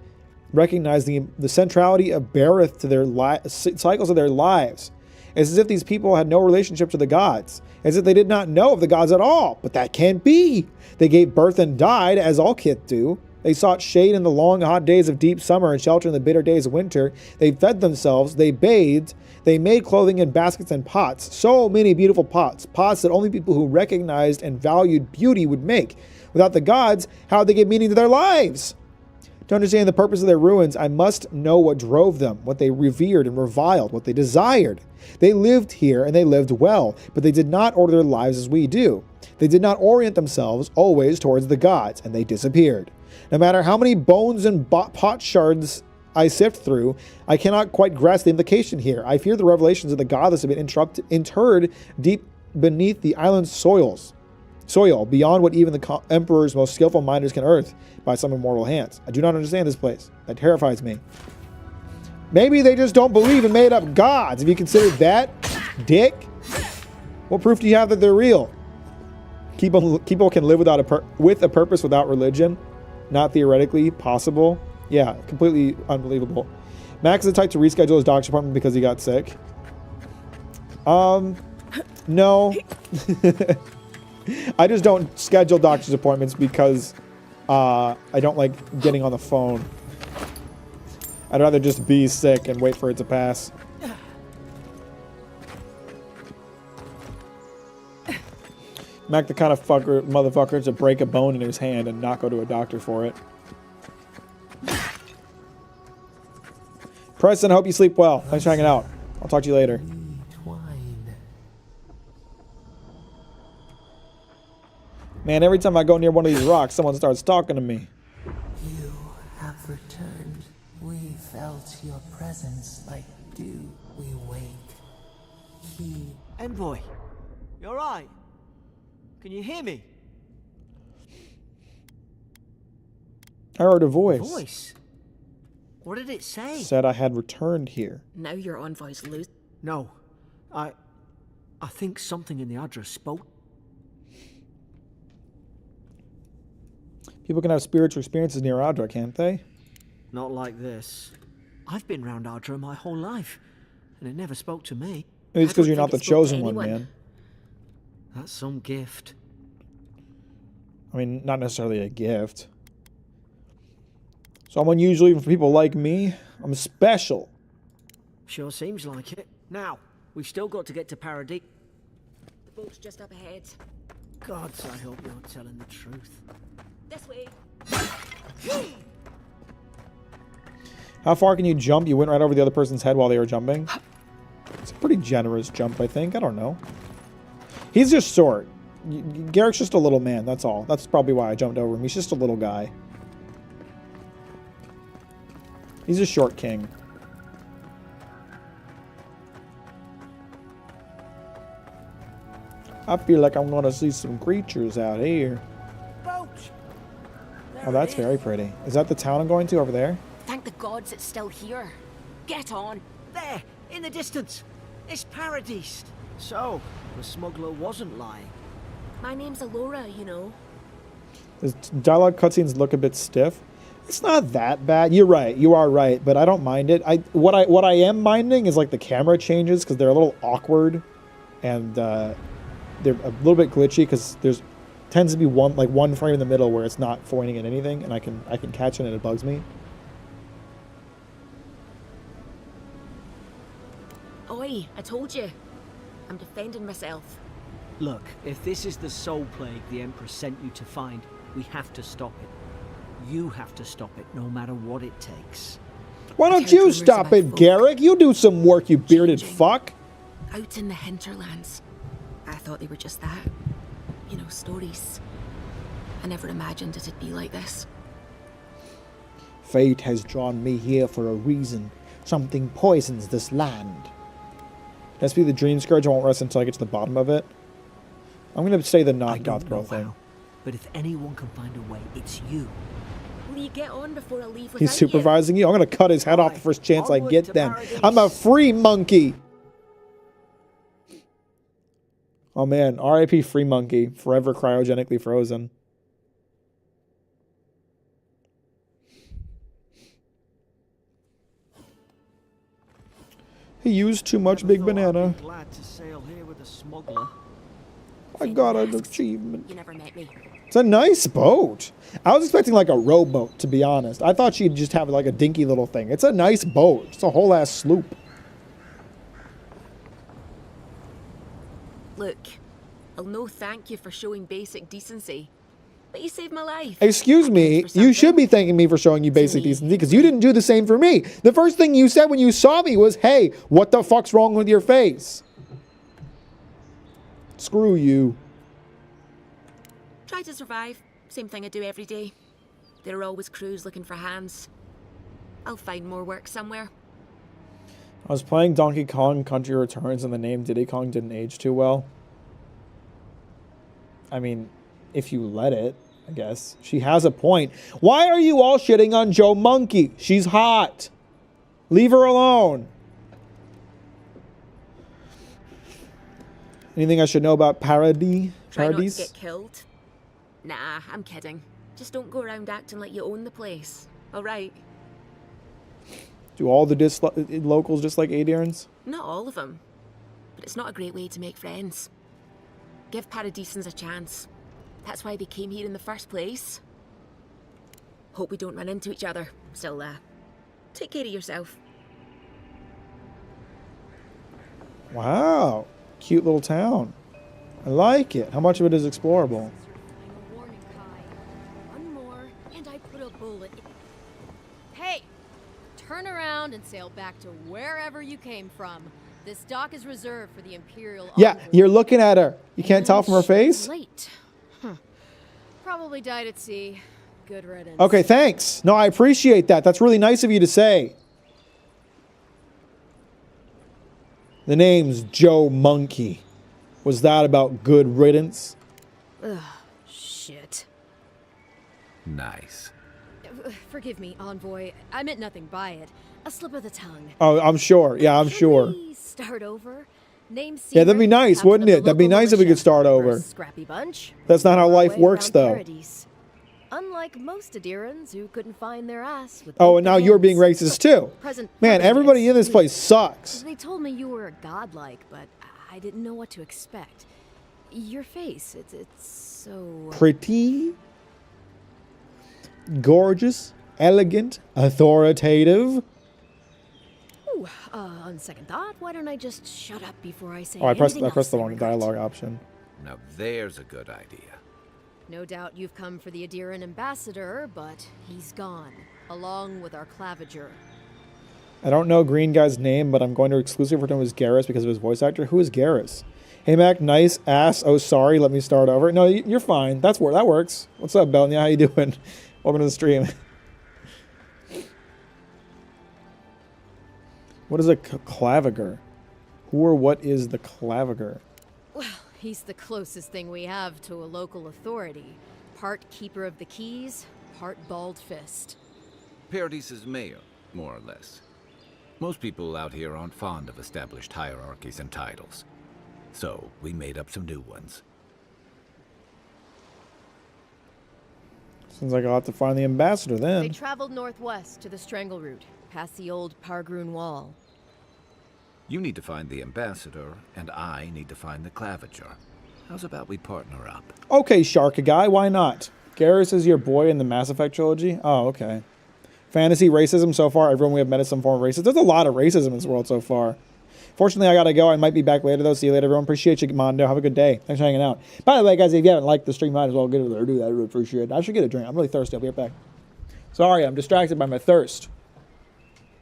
recognize the centrality of Barith to their cycles of their lives. It's as if these people had no relationship to the gods, as if they did not know of the gods at all. But that can't be. They gave birth and died, as all kith do. They sought shade in the long, hot days of deep summer and shelter in the bitter days of winter. They fed themselves. They bathed. They made clothing in baskets and pots. So many beautiful pots. Pots that only people who recognized and valued beauty would make. Without the gods, how would they give meaning to their lives? To understand the purpose of their ruins, I must know what drove them, what they revered and reviled, what they desired. They lived here and they lived well, but they did not order their lives as we do. They did not orient themselves always towards the gods, and they disappeared. No matter how many bones and pot shards I sift through, I cannot quite grasp the implication here. I fear the revelations of the goddess have been interred deep beneath the island's soil, beyond what even the Emperor's most skillful minders can unearth by some immortal hands. I do not understand this place. That terrifies me. Maybe they just don't believe in made-up gods. If you consider that, dick, what proof do you have that they're real? People can live with a purpose without religion. Not theoretically possible. Yeah, completely unbelievable. Max is the type to reschedule his doctor's appointment because he got sick. No. I just don't schedule doctor's appointments because I don't like getting on the phone. I'd rather just be sick and wait for it to pass. Mac the kind of motherfucker to break a bone in his hand and not go to a doctor for it. Preston, I hope you sleep well. Thanks for hanging out. I'll talk to you later. Man, every time I go near one of these rocks, someone starts talking to me. You have returned. We felt your presence like dew. We wait. Envoy, you alright? Can you hear me? I heard a voice. Voice? What did it say? Said I had returned here. Now your envoy's loose. No. I think something in the address spoke. People can have spiritual experiences near Adra, can't they? Not like this. I've been round Ardra my whole life, and it never spoke to me. Maybe it's because you're not the think it spoke to chosen one, anyone. man. That's some gift. I mean, not necessarily a gift. So I'm unusual even for people like me. I'm special. Sure seems like it. Now, we've still got to get to Paradis. The boat's just up ahead. Gods, I hope you're telling the truth. This way. How far can you jump? You went right over the other person's head while they were jumping. It's a pretty generous jump, I think. I don't know. He's just short. Garrick's just a little man, that's all. That's probably why I jumped over him. He's just a little guy. He's a short king. I feel like I'm going to see some creatures out here. Boat! Oh, that's very pretty. Is that the town I'm going to over there? Thank the gods it's still here. Get on. There, in the distance. It's Paradis. So, the smuggler wasn't lying. My name's Alora, you know. The dialogue cutscenes look a bit stiff. It's not that bad. You're right. You are right, but I don't mind it. What I am minding is like the camera changes because they're a little awkward, and they're a little bit glitchy because there's tends to be one frame in the middle where it's not pointing at anything, and I can catch it and it bugs me. Oi, I told you. I'm defending myself. Look, if this is the soul plague the Empress sent you to find, we have to stop it. You have to stop it, no matter what it takes. Why don't you stop it, Garrick? You do some work, you bearded fuck. Out in the hinterlands. I thought they were just that. You know, stories. I never imagined it'd be like this. Fate has drawn me here for a reason. Something poisons this land. Let's be the dream scourge. I won't rest until I get to the bottom of it. I'm going to say the I not don't goth girl know thing. how, but if anyone can find a way, it's you. Will you get on before I leave without He's supervising you? I'm going to cut his head off the Right. first chance I Onward get to then. paradise. I'm a free monkey. Oh man, R.I.P. free monkey. Forever cryogenically frozen. He used too much big Never thought I'd banana. be glad to sail here with a smuggler. I got an achievement. You never met me. It's a nice boat. I was expecting like a rowboat, to be honest. I thought she'd just have like a dinky little thing. It's a nice boat. It's a whole ass sloop. Look, I'll no thank you for showing basic decency. But you saved my life. Excuse me, you should be thanking me for showing you basic decency because you didn't do the same for me. The first thing you said when you saw me was, hey, what the fuck's wrong with your face? Screw you. Try to survive. Same thing I do every day. There are always crews looking for hands. I'll find more work somewhere. I was playing Donkey Kong Country Returns and the name Diddy Kong didn't age too well. I mean, if you let it, I guess. She has a point. Why are you all shitting on Joe Monkey? She's hot. Leave her alone. Anything I should know about Try not to Paradise? get killed. Nah, I'm kidding. Just don't go around acting like you own the place. All right? Do all the locals just like Adirans? Not all of them. But it's not a great way to make friends. Give Paradisans a chance. That's why they came here in the first place. Hope we don't run into each other. Still, take care of yourself. Wow. Cute little town. I like it. How much of it is explorable? Final warning, Kai. One more, and I put a bullet in. Hey! Turn around and sail back to wherever you came from. This dock is reserved for the Imperial Yeah, envoy. you're looking at her. You can't tell from her face? Late. Probably died at sea. Good riddance. Okay, thanks. No, I appreciate that. That's really nice of you to say. The name's Joe Monkey. Was that about good riddance? Ugh, shit. Nice. Forgive me, envoy. I meant nothing by it. A slip of the tongue. Oh, I'm sure. Yeah, I'm Can sure. we start over? Name Yeah, that'd be secret, nice, captain wouldn't of it? the That'd be local nice if we could militia. start We're a over. Scrappy bunch. That's not how Our life way works, around though. Paradise. Unlike most Adirans who couldn't find their ass with Oh, both and now their you're being hands. racist too. Present Man, perfect everybody in this excuse. place sucks. They told me you were a godlike, but I didn't know what to expect. Your face, it's so... Pretty, gorgeous, elegant, authoritative. Ooh, on second thought, why don't I just shut up before I say Oh, I pressed anything else the I wrong regret? dialogue option. Now there's a good idea. No doubt you've come for the Adiran ambassador, but he's gone, along with our claviger. I don't know Green Guy's name, but I'm going to exclusively refer to him as Garrus because of his voice actor. Who is Garrus? Hey, Mac, nice ass. Oh, sorry. Let me start over. No, you're fine. That works. What's up, Belnia? How you doing? Welcome to the stream. What is a claviger? Who or what is the claviger? Well, he's the closest thing we have to a local authority. Part keeper of the keys, part bald fist. Paradise's mayor, more or less. Most people out here aren't fond of established hierarchies and titles. So, we made up some new ones. Seems like I'll have to find the ambassador They then. traveled northwest to the Strangle Route, past the old Pargroon Wall. You need to find the ambassador, and I need to find the claviger. How's about we partner up? Okay, Sharka guy, why not? Garrus is your boy in the Mass Effect trilogy? Oh, okay. Fantasy racism so far. Everyone we have met is some form of racism. There's a lot of racism in this world so far. Fortunately, I gotta go. I might be back later, though. See you later, everyone. Appreciate you, Mondo. Have a good day. Thanks for hanging out. By the way, guys, if you haven't liked the stream, might as well get over there. Do that. I really appreciate it. I should get a drink. I'm really thirsty. I'll be right back. Sorry, I'm distracted by my thirst.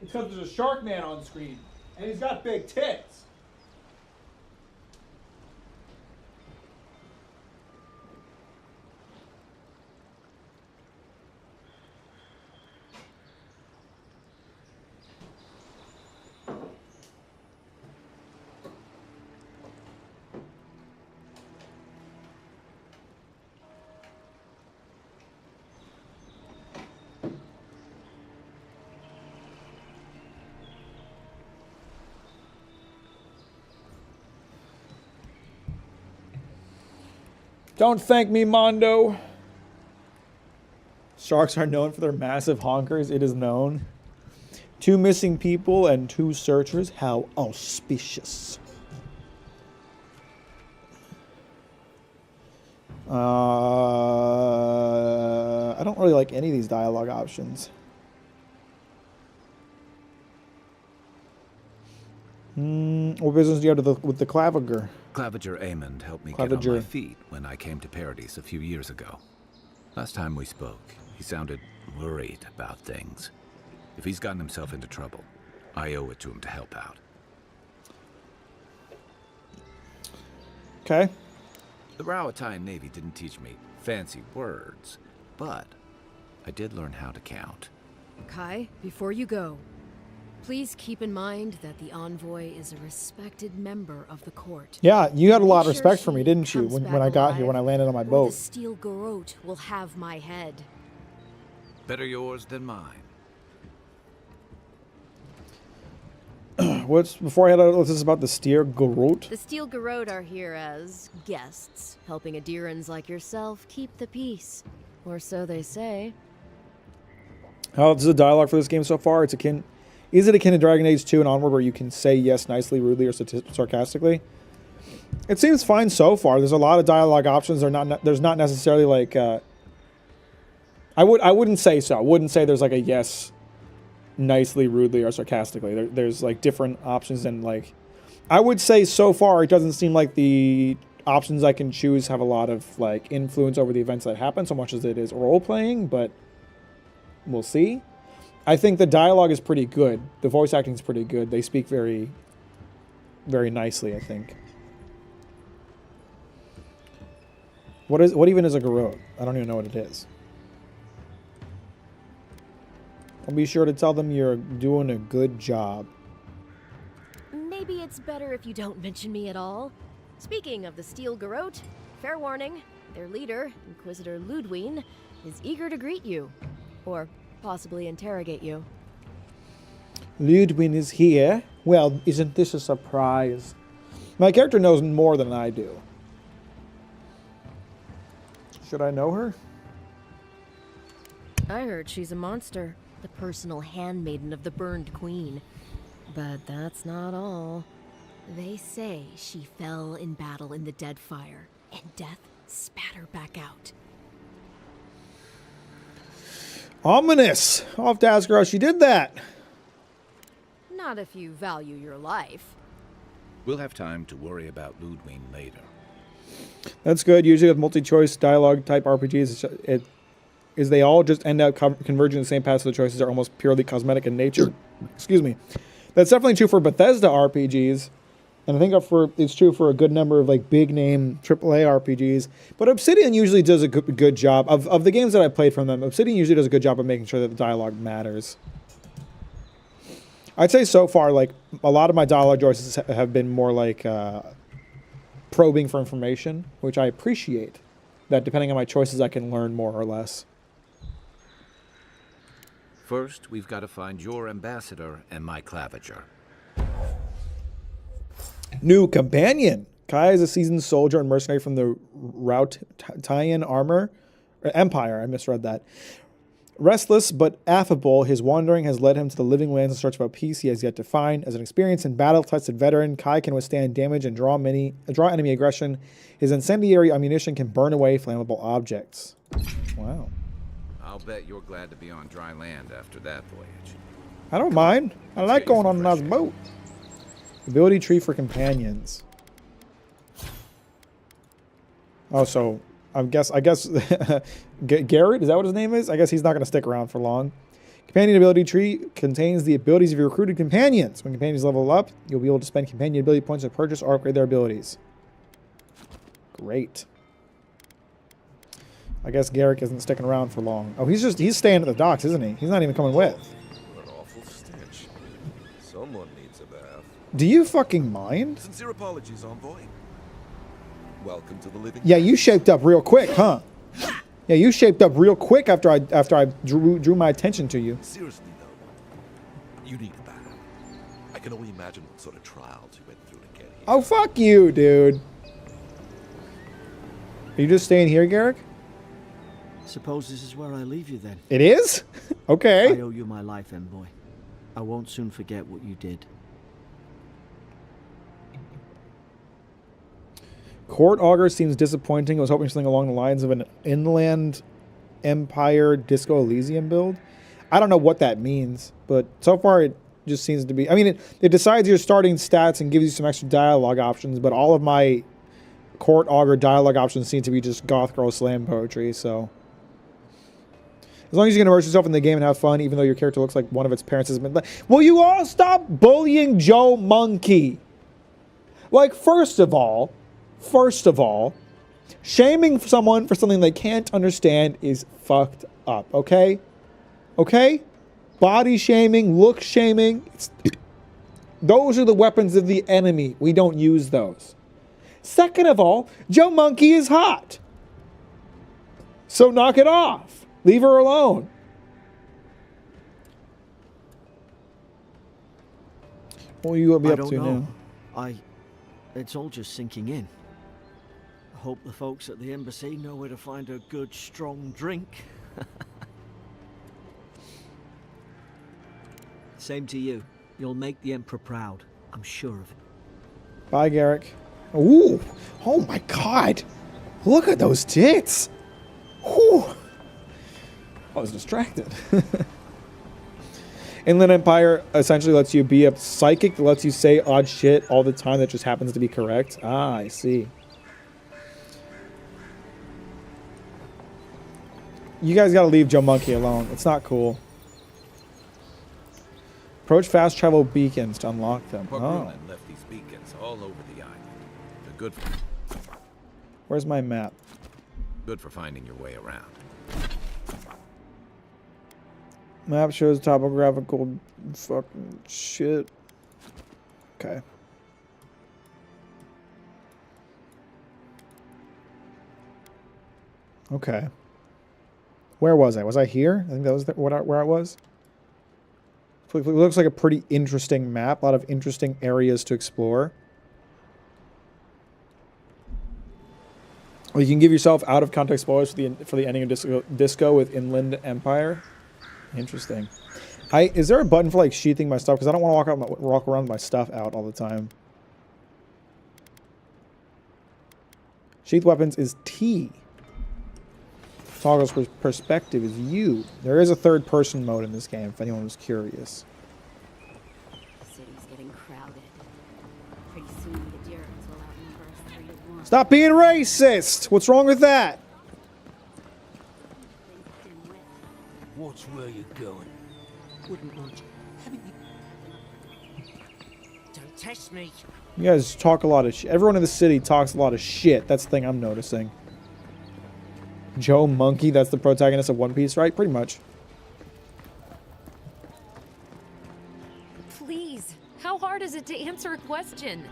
It's because there's a shark man on screen, and he's got big tits. Don't thank me, Mondo. Sharks are known for their massive honkers. It is known. 2 missing people and 2 searchers. How auspicious. I don't really like any of these dialogue options. What business do you have with the claviger? Claviger Amond helped me get on my Claviger. feet when I came to Paradise a few years ago. Last time we spoke, he sounded worried about things. If he's gotten himself into trouble, I owe it to him to help out. Okay. The Rawatine Navy didn't teach me fancy words, but I did learn how to count. Kai, before you go, please keep in mind that the envoy is a respected member of the court. Yeah, you had a lot of Make sure respect for me, she didn't you, comes when back I got here, alive, when I landed on my or boat? The steel garrote will have my head. Better yours than mine. What's before I head out? This is about the Steer Garot. The Steel Garrot are here as guests, helping Adirans like yourself keep the peace. Or so they say. How's the dialogue for this game so far? Is it akin to Dragon Age 2 and onward, where you can say yes nicely, rudely, or sarcastically? It seems fine so far. There's a lot of dialogue options. There's not necessarily like. I wouldn't say so. I wouldn't say there's like a yes, nicely, rudely, or sarcastically. There's like different options, and like, I would say so far it doesn't seem like the options I can choose have a lot of like influence over the events that happen, so much as it is role playing. But we'll see. I think the dialogue is pretty good. The voice acting is pretty good. They speak very, very nicely, I think. What even is a garrote? I don't even know what it is. I'll be sure to tell them you're doing a good job. Maybe it's better if you don't mention me at all. Speaking of the Steel Garrot, fair warning, their leader, Inquisitor Ludwig, is eager to greet you. Or possibly interrogate you. Ludwig is here? Well, isn't this a surprise? My character knows more than I do. Should I know her? I heard she's a monster, the personal handmaiden of the Burned Queen. But that's not all. They say she fell in battle in the Deadfire, and death spat her back out. Ominous! I'll have to ask her how she did that. Not if you value your life. We'll have time to worry about Ludwig later. That's good. Usually with multi-choice dialogue type RPGs, they all just end up converging the same path, so the choices are almost purely cosmetic in nature. Excuse me. That's definitely true for Bethesda RPGs, and I think it's true for a good number of like big name AAA RPGs. But Obsidian usually does a good job of the games that I played from them. Obsidian usually does a good job of making sure that the dialogue matters. I'd say so far, like a lot of my dialogue choices have been more like probing for information, which I appreciate. That depending on my choices, I can learn more or less. First, we've got to find your ambassador and my claviger. New companion. Kai is a seasoned soldier and mercenary from the Routian Empire. I misread that. Restless but affable, his wandering has led him to the living lands in search of a peace he has yet to find. As an experienced and battle-tested veteran, Kai can withstand damage and draw enemy aggression. His incendiary ammunition can burn away flammable objects. Wow. I'll bet you're glad to be on dry land after that voyage. I don't mind. I like going on a nice boat. Ability tree for companions. Oh, so I guess Garrett, is that what his name is? I guess he's not going to stick around for long. Companion ability tree contains the abilities of your recruited companions. When companions level up, you'll be able to spend companion ability points to purchase or upgrade their abilities. Great. I guess Garrick isn't sticking around for long. Oh, he's staying at the docks, isn't he? He's not even coming with. What an awful stench. Someone needs a bath. Do you fucking mind? Sincere apologies, Envoy. Welcome to the living. Yeah, you shaped up real quick, huh? Yeah, you shaped up real quick after I drew my attention to you. Seriously though, you need a bath. I can only imagine what sort of trials you went through to get here. Oh, fuck you, dude. Are you just staying here, Garrick? Suppose this is where I leave you then. It is? Okay. I owe you my life, Envoy. I won't soon forget what you did. Court Augur seems disappointing. I was hoping something along the lines of an Inland Empire Disco Elysium build. I don't know what that means, but so far it just seems to be... I mean, it decides your starting stats and gives you some extra dialogue options, but all of my Court Augur dialogue options seem to be just goth girl slam poetry, so... As long as you can immerse yourself in the game and have fun, even though your character looks like one of its parents has been... Will you all stop bullying Joe Monkey? Like, first of all, shaming someone for something they can't understand is fucked up, okay? Okay? Body shaming, look shaming. Those are the weapons of the enemy. We don't use those. Second of all, Joe Monkey is hot. So knock it off. Leave her alone. What will you be I up don't to know. now? It's all just sinking in. I hope the folks at the embassy know where to find a good, strong drink. Same to you. You'll make the Emperor proud. I'm sure of it. Bye, Garrick. Ooh. Oh my god. Look at those tits. Whew. I was distracted. Inland Empire essentially lets you be a psychic that lets you say odd shit all the time that just happens to be correct. Ah, I see. You guys gotta leave Joe Monkey alone. It's not cool. Approach fast travel beacons to unlock them. Oh. Brunin left these beacons all over the island. They're good for, Where's my map? good for finding your way around. Map shows topographical fucking shit. Okay. Okay. Where was I? Was I here? I think that was where I was. It looks like a pretty interesting map. A lot of interesting areas to explore. Well, you can give yourself out of context spoilers for the ending of Disco with Inland Empire. Interesting. Is there a button for like sheathing my stuff? Because I don't want to walk around with my stuff out all the time. Sheath weapons is T. Toggles perspective is U. There is a third person mode in this game, if anyone was curious. The city's getting crowded. Pretty soon the Durans will outnumber us 3 to 1. Stop being racist! What's wrong with that? Watch where you're going. Wouldn't want you. Haven't you? Don't test me. You guys talk a lot of shit. Everyone in the city talks a lot of shit. That's the thing I'm noticing. Joe Monkey, that's the protagonist of One Piece, right? Pretty much. Please, how hard is it to answer a question?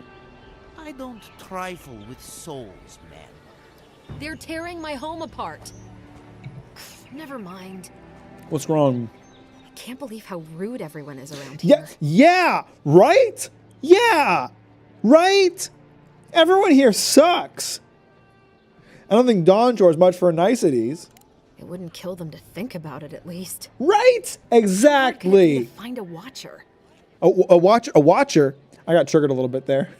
I don't trifle with souls, man. They're tearing my home apart. Never mind. What's wrong? I can't believe how rude everyone is around Yeah, here. yeah, right? Yeah, right? Everyone here sucks. I don't think Dawn Shore is much for niceties. It wouldn't kill them to think about it, at least. Right? Exactly. To find a watcher. A watcher? I got triggered a little bit there.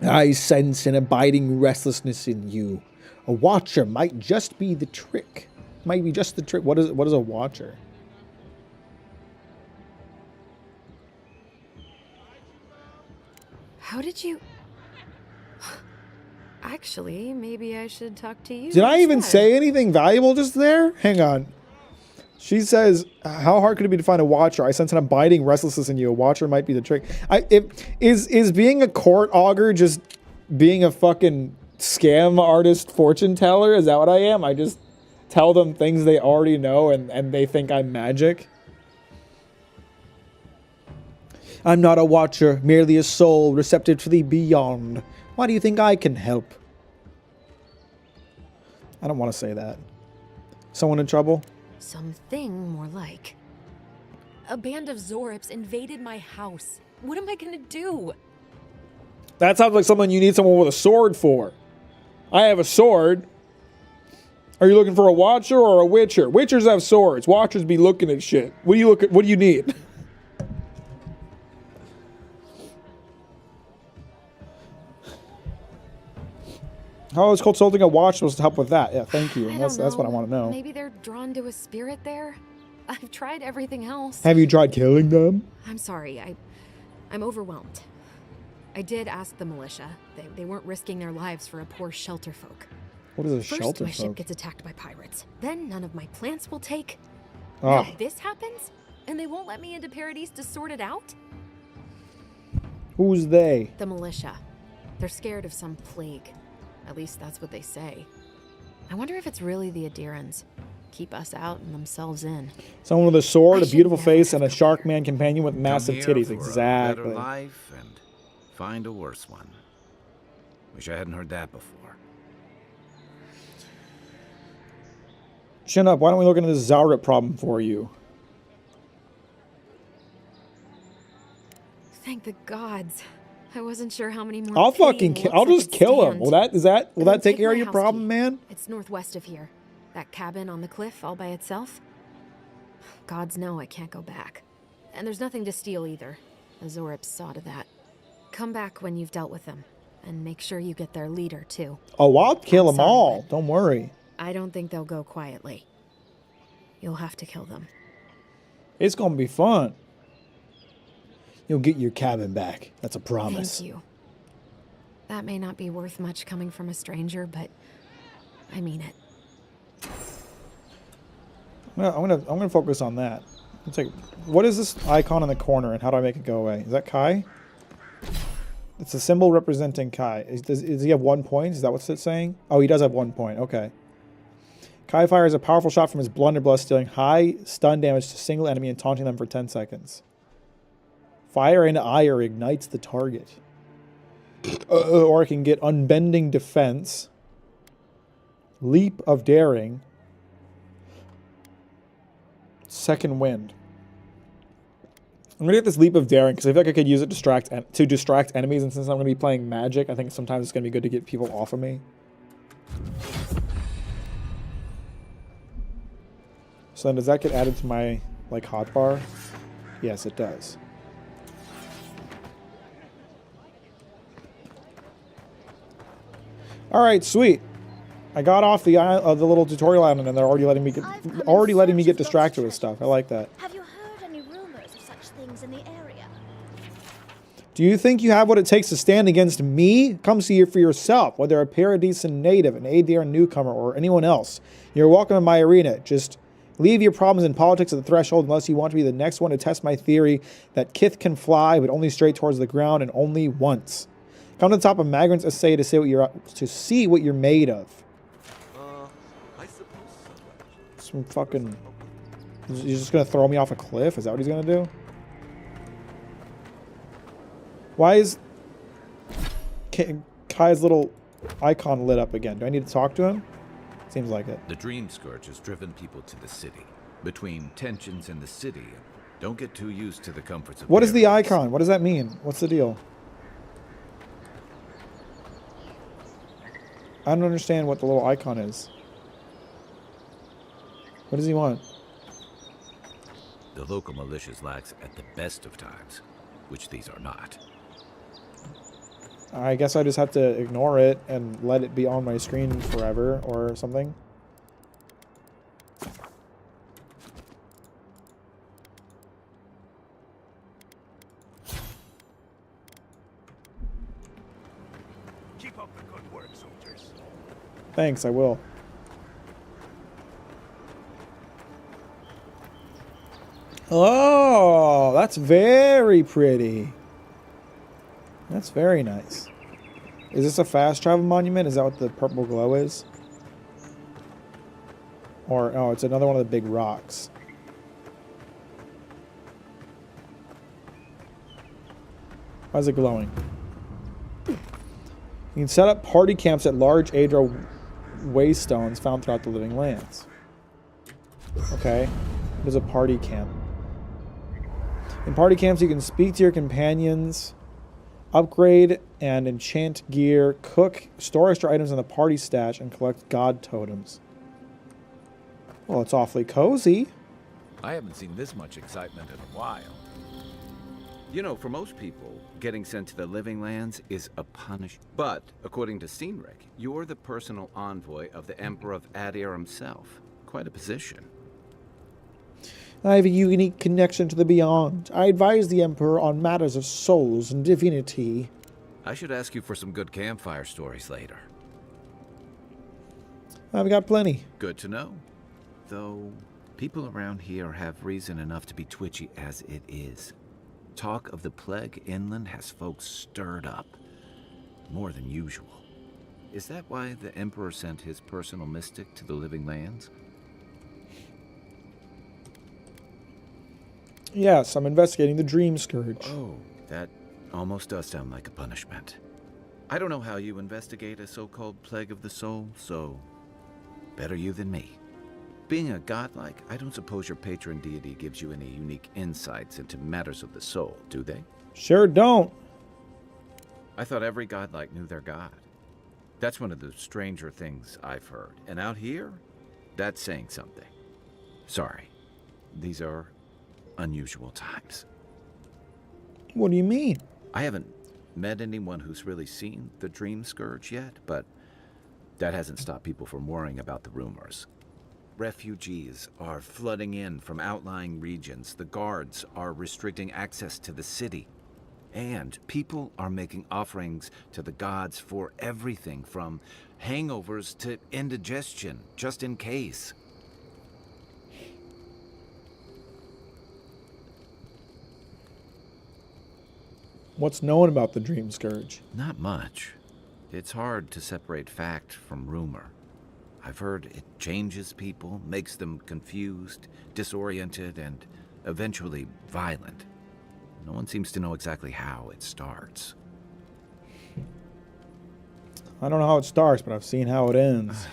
I sense an abiding restlessness in you. A watcher might just be the trick. Might be just the trick. What is a watcher? How did you... Actually, maybe I should talk to you. Did I even instead. say anything valuable just there? Hang on. She says, how hard could it be to find a watcher? I sense an abiding restlessness in you. A watcher might be the trick. Is being a court augur just being a fucking scam artist fortune teller? Is that what I am? I just tell them things they already know and they think I'm magic? I'm not a watcher, merely a soul receptive to the beyond. Why do you think I can help? I don't want to say that. Someone in trouble? Something more like. A band of Zorips invaded my house. What am I gonna do? That sounds like something you need someone with a sword for. I have a sword. Are you looking for a watcher or a witcher? Witchers have swords. Watchers be looking at shit. What do you need? How is consulting a watch supposed to help with that? Yeah, thank you. That's what I want to know. Maybe they're drawn to a spirit there? I've tried everything else. Have you tried killing them? I'm sorry, I'm overwhelmed. I did ask the militia. They weren't risking their lives for a poor shelter folk. What is a First, shelter my ship folk? gets attacked by pirates. Then none of my plants will take. Ah. Now this happens? And they won't let me into Paradise to sort it out? Who's they? The militia. They're scared of some plague. At least that's what they say. I wonder if it's really the Adirans. Keep us out and themselves in. Someone with a sword, I a should beautiful never face, have and a come shark here. man companion with massive Come here titties. for a Exactly. better life and find a worse one. Wish I hadn't heard that before. Chin up. Why don't we look into this Zaurip problem for you? Thank the gods. I wasn't sure how many more. I'll fucking I'll just kill him. Will that take take care my of your house problem, key. man? It's northwest of here. That cabin on the cliff all by itself. Gods know I can't go back. And there's nothing to steal either. Azorip saw to that. Come back when you've dealt with them. And make sure you get their leader, too. Oh, I'll kill them sorry, all. but Don't worry. I don't think they'll go quietly. You'll have to kill them. It's going to be fun. You'll get your cabin back. That's a promise. Thank you. That may not be worth much coming from a stranger, but I mean it. I'm gonna focus on that. What is this icon in the corner, and how do I make it go away? Is that Kai? It's a symbol representing Kai. Does he have 1 point? Is that what it's saying? Oh, he does have 1 point. Okay. Kai fires a powerful shot from his blunderbuss, dealing high stun damage to a single enemy and taunting them for 10 seconds. Fire and ire ignites the target. Or it can get unbending defense, leap of daring, second wind. I'm gonna get this leap of daring because I feel like I could use it to distract enemies, and since I'm gonna be playing magic, I think sometimes it's gonna be good to get people off of me. So then does that get added to my hotbar? Yes, it does. All right, sweet. I got off the little tutorial island, and they're already letting me get distracted with stuff. I like that. Have you heard any rumors of such things in the area? Do you think you have what it takes to stand against me? Come see it for yourself. Whether a Paradisian native, an ADR newcomer, or anyone else, you're welcome to my arena. Just leave your problems and politics at the threshold unless you want to be the next one to test my theory that Kith can fly, but only straight towards the ground and only once. Come to the top of Magrant's essay to see what you're made of. I suppose so. Some fucking... He's just gonna throw me off a cliff? Is that what he's gonna do? Why is Kai's little icon lit up again? Do I need to talk to him? Seems like it. The Dream Scourge has driven people to the city. Between tensions in the city, don't get too used to the comforts of What is the paradise. icon? What does that mean? What's the deal? I don't understand what the little icon is. What does he want? The local militia's lax at the best of times, which these are not. I guess I just have to ignore it and let it be on my screen forever or something. Keep up the good work, soldiers. Thanks, I will. Oh, that's very pretty. That's very nice. Is this a fast travel monument? Is that what the purple glow is? Or, oh, it's another one of the big rocks. Why is it glowing? You can set up party camps at large Adra waystones found throughout the living lands. Okay. What is a party camp? In party camps, you can speak to your companions, upgrade and enchant gear, cook, store extra items in the party stash, and collect god totems. Well, it's awfully cozy. I haven't seen this much excitement in a while. You know, for most people, getting sent to the living lands is a punishment. But, according to Steenrick, you're the personal envoy of the Emperor of Adir himself. Quite a position. I have a unique connection to the beyond. I advise the Emperor on matters of souls and divinity. I should ask you for some good campfire stories later. I've got plenty. Good to know. Though, people around here have reason enough to be twitchy as it is. Talk of the plague inland has folks stirred up. More than usual. Is that why the Emperor sent his personal mystic to the living lands? Yes, I'm investigating the Dream Scourge. Oh, that almost does sound like a punishment. I don't know how you investigate a so-called plague of the soul, so better you than me. Being a godlike, I don't suppose your patron deity gives you any unique insights into matters of the soul, do they? Sure don't. I thought every godlike knew their god. That's one of the stranger things I've heard. And out here, that's saying something. Sorry. These are unusual times. What do you mean? I haven't met anyone who's really seen the Dream Scourge yet, but that hasn't stopped people from worrying about the rumors. Refugees are flooding in from outlying regions. The guards are restricting access to the city. And people are making offerings to the gods for everything from hangovers to indigestion, just in case. What's known about the Dream Scourge? Not much. It's hard to separate fact from rumor. I've heard it changes people, makes them confused, disoriented, and eventually violent. No one seems to know exactly how it starts. I don't know how it starts, but I've seen how it ends.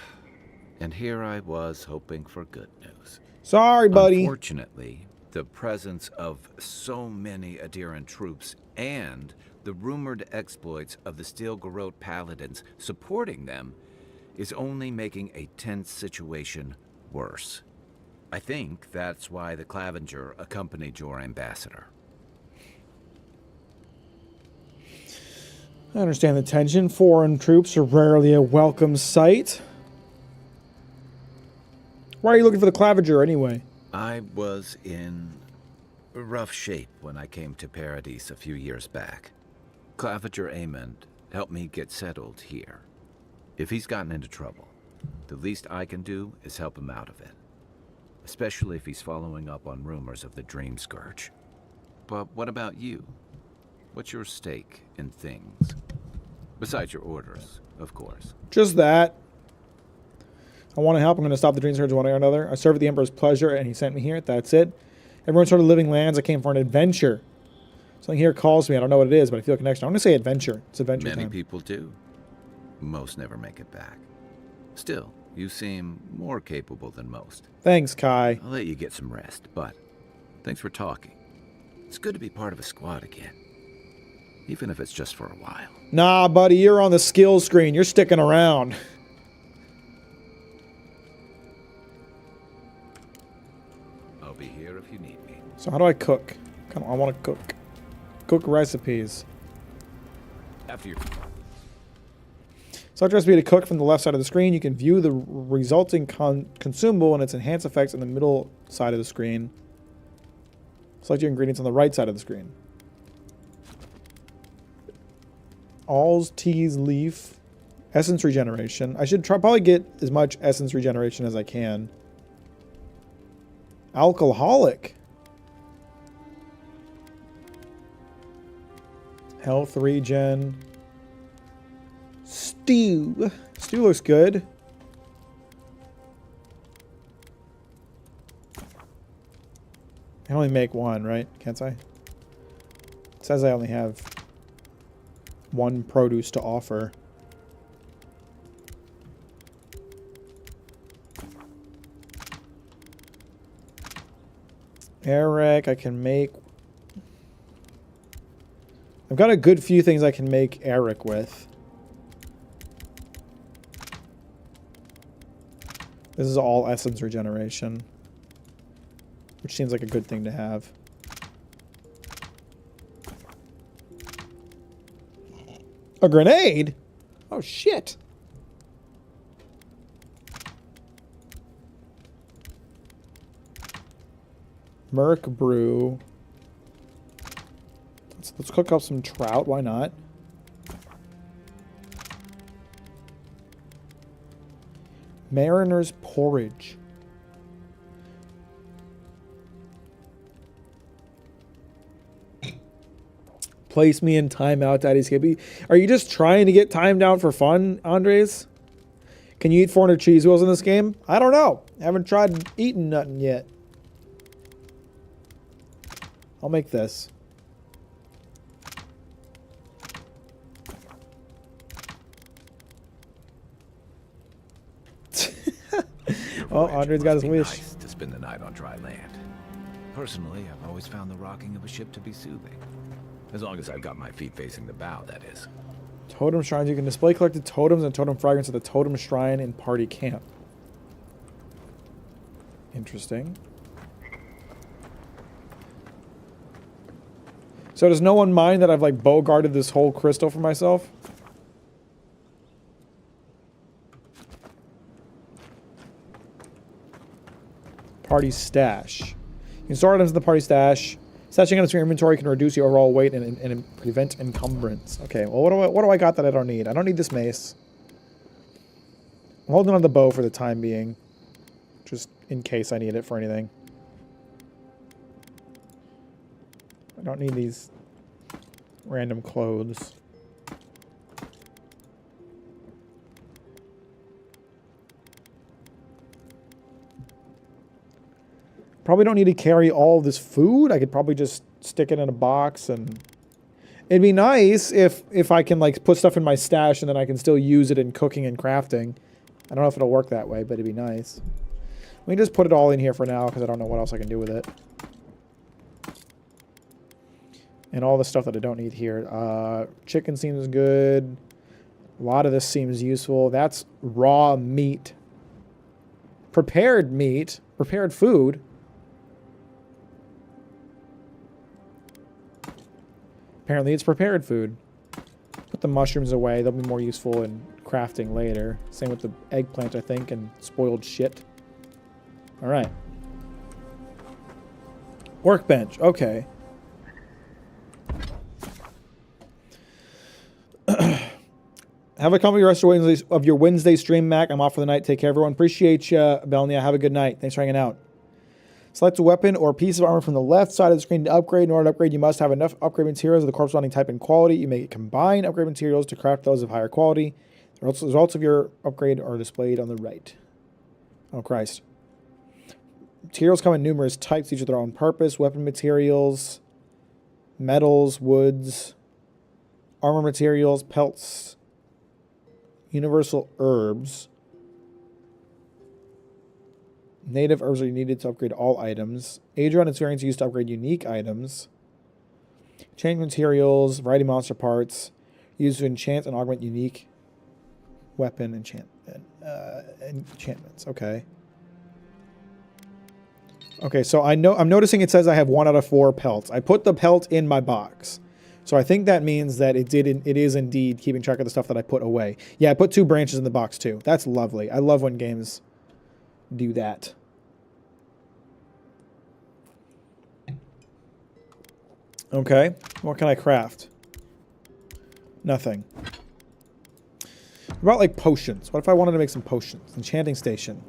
And here I was hoping for good news. Sorry, buddy. Unfortunately, the presence of so many Adiran troops and the rumored exploits of the Steel Garrote paladins supporting them is only making a tense situation worse. I think that's why the Clavenger accompanied your ambassador. I understand the tension. Foreign troops are rarely a welcome sight. Why are you looking for the Clavenger anyway? I was in rough shape when I came to Paradise a few years back. Clavenger Amond helped me get settled here. If he's gotten into trouble, the least I can do is help him out of it. Especially if he's following up on rumors of the Dream Scourge. But what about you? What's your stake in things? Besides your orders, of course. Just that. I want to help. I'm going to stop the Dream Scourge one way or another. I serve at the Emperor's pleasure, and he sent me here. That's it. Everyone sort of living lands. I came for an adventure. Something here calls me. I don't know what it is, but I feel a connection. I'm going to say adventure. It's adventure Many time. people do. Most never make it back. Still, you seem more capable than most. Thanks, Kai. I'll let you get some rest, but thanks for talking. It's good to be part of a squad again. Even if it's just for a while. Nah, buddy, you're on the skills screen. You're sticking around. I'll be here if you need me. So how do I cook? Come on, I want to cook. Cook recipes. After you. Select recipe to cook from the left side of the screen. You can view the resulting consumable and its enhanced effects in the middle side of the screen. Select your ingredients on the right side of the screen. All's teas leaf. Essence regeneration. I should probably get as much essence regeneration as I can. Alcoholic. Health regen. Stew. Stew looks good. I can only make one, right? Can't I? It says I only have one produce to offer. Eric, I can make... I've got a good few things I can make Eric with. This is all essence regeneration, which seems like a good thing to have. A grenade? Oh, shit. Merc brew. Let's cook up some trout. Why not? Mariner's porridge. Place me in timeout, Daddy Skippy. Are you just trying to get timed out for fun, Andres? Can you eat 400 cheese wheels in this game? I don't know. I haven't tried eating nothing yet. I'll make this. Well, Andre's got his wish. Nice to spend the night on dry land. Personally, I've always found the rocking of a ship to be soothing. As long as I've got my feet facing the bow, that is. Totem shrines. You can display collected totems and totem fragments at the totem shrine in party camp. Interesting. So does no one mind that I've like bow-guarded this whole crystal for myself? Party stash. You can store items in the party stash. Stashing items from your inventory can reduce your overall weight and prevent encumbrance. Okay, well what do I got that I don't need? I don't need this mace. I'm holding on to the bow for the time being. Just in case I need it for anything. I don't need these random clothes. Probably don't need to carry all this food. I could probably just stick it in a box, and it'd be nice if I can like put stuff in my stash and then I can still use it in cooking and crafting. I don't know if it'll work that way, but it'd be nice. Let me just put it all in here for now because I don't know what else I can do with it. And all the stuff that I don't need here. Chicken seems good. A lot of this seems useful. That's raw meat. Prepared meat. Prepared food. Apparently it's prepared food. Put the mushrooms away. They'll be more useful in crafting later. Same with the eggplant, I think, and spoiled shit. Alright. Workbench. Okay. Have a comfy rest of your Wednesday stream, Mac. I'm off for the night. Take care, everyone. Appreciate you, Belnia. Have a good night. Thanks for hanging out. Select a weapon or piece of armor from the left side of the screen to upgrade. In order to upgrade, you must have enough upgrade materials of the corresponding type and quality. You may combine upgrade materials to craft those of higher quality. The results of your upgrade are displayed on the right. Oh, Christ. Materials come in numerous types, each of their own purpose. Weapon materials, metals, woods, armor materials, pelts, universal herbs. Native herbs are needed to upgrade all items. Adrian experience used to upgrade unique items. Change materials, variety monster parts, used to enchant and augment unique weapon enchantments. Okay. Okay, so I'm noticing it says I have 1 out of 4 pelts. I put the pelt in my box. So I think that means that it is indeed keeping track of the stuff that I put away. Yeah, I put 2 branches in the box too. That's lovely. I love when games do that. Okay, what can I craft? Nothing. What about like potions? What if I wanted to make some potions? Enchanting station.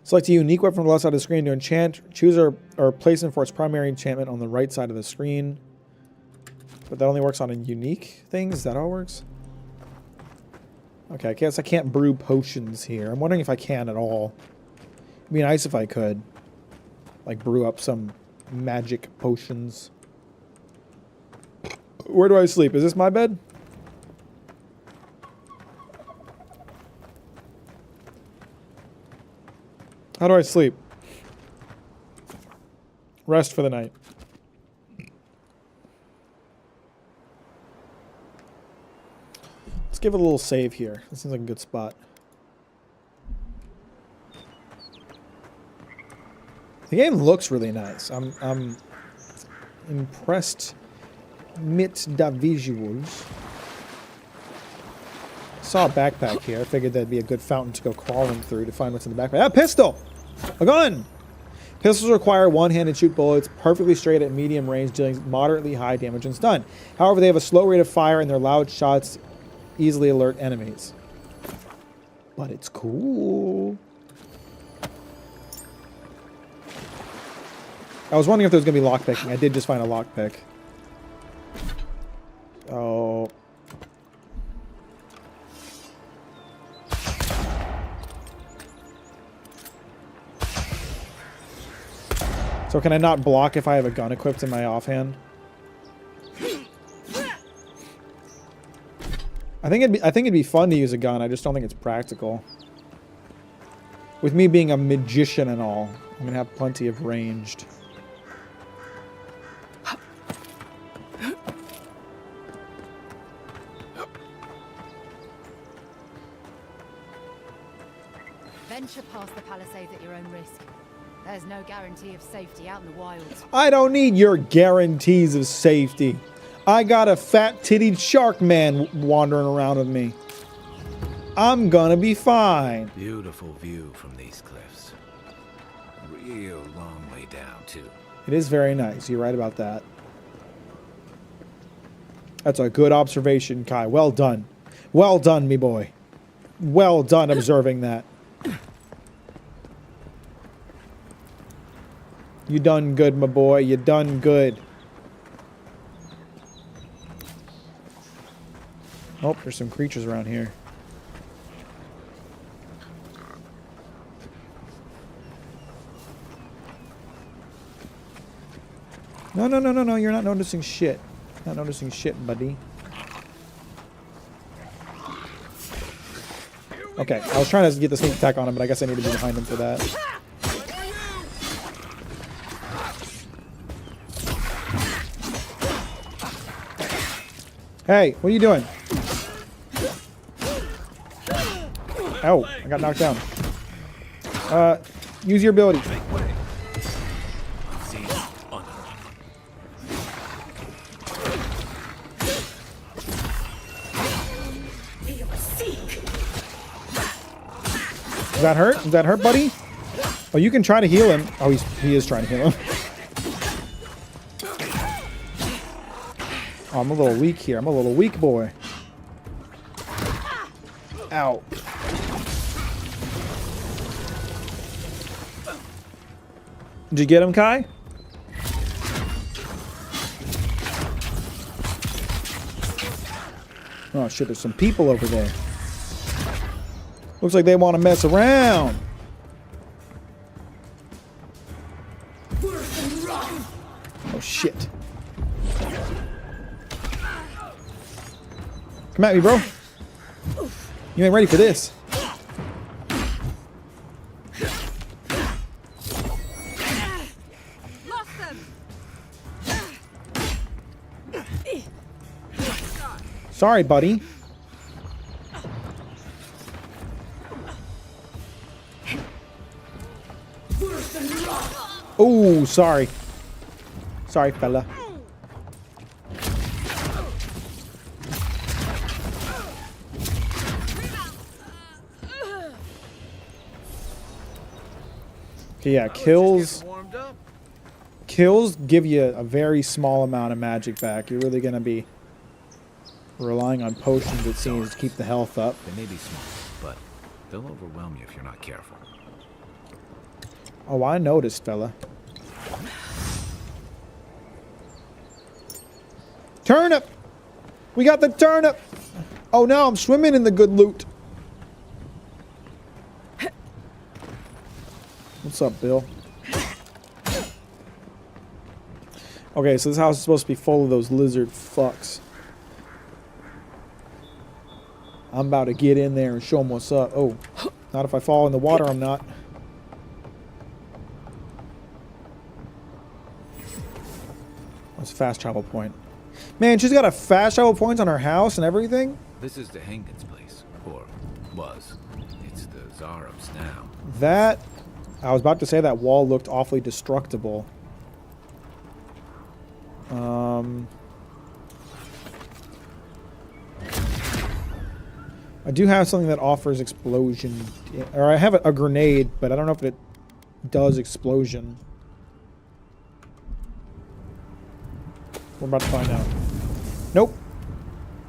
Select a unique weapon from the left side of the screen to enchant. Choose or place it for its primary enchantment on the right side of the screen. But that only works on unique things? Is that how it works? Okay, I guess I can't brew potions here. I'm wondering if I can at all. It'd be nice if I could. Like, brew up some magic potions. Where do I sleep? Is this my bed? How do I sleep? Rest for the night. Let's give it a little save here. This seems like a good spot. The game looks really nice. I'm impressed mit the visuals. Saw a backpack here. I figured that'd be a good fountain to go crawling through to find what's in the backpack. Ah, pistol! A gun! Pistols require one-handed shoot bullets perfectly straight at medium range, dealing moderately high damage when stun. However, they have a slow rate of fire and their loud shots easily alert enemies. But it's cool. I was wondering if there was going to be lockpicking. I did just find a lockpick. Oh. So can I not block if I have a gun equipped in my offhand? I think it'd be fun to use a gun. I just don't think it's practical. With me being a magician and all, I'm going to have plenty of ranged. Venture past the palisades at your own risk. There's no guarantee of safety out in the wilds. I don't need your guarantees of safety. I got a fat-tittied shark man wandering around with me. I'm gonna be fine. Beautiful view from these cliffs. Real long way down, too. It is very nice. You're right about that. That's a good observation, Kai. Well done. Well done, me boy. Well done observing that. You done good, my boy. You done good. Oh, there's some creatures around here. No, no, no, no, no. You're not noticing shit. Not noticing shit, buddy. Okay, I was trying to get the sneak attack on him, but I guess I need to be behind him for that. Hey, what are you doing? Oh, I got knocked down. Use your ability. Does that hurt? Does that hurt, buddy? Oh, you can try to heal him. Oh, he is trying to heal him. Oh, I'm a little weak here. I'm a little weak boy. Ow. Did you get him, Kai? Oh shit, there's some people over there. Looks like they want to mess around. Oh shit. Come at me, bro. You ain't ready for this. Sorry, buddy. Oh, sorry. Sorry, fella. Okay, yeah, kills give you a very small amount of magic back. You're really gonna be relying on potions, it seems, to keep the health up. They may be small, but they'll overwhelm you if you're not careful. Oh, I noticed, fella. Turnip! We got the turnip! Oh, now I'm swimming in the good loot. What's up, Bill? Okay, so this house is supposed to be full of those lizard fucks. I'm about to get in there and show them what's up. Oh, not if I fall in the water, I'm not. That's a fast travel point. Man, she's got a fast travel points on her house and everything? This is the Hengen's place, or was. It's the Zarab's now. That... I was about to say that wall looked awfully destructible. I do have something that offers explosion. Or I have a grenade, but I don't know if it does explosion. We're about to find out. Nope.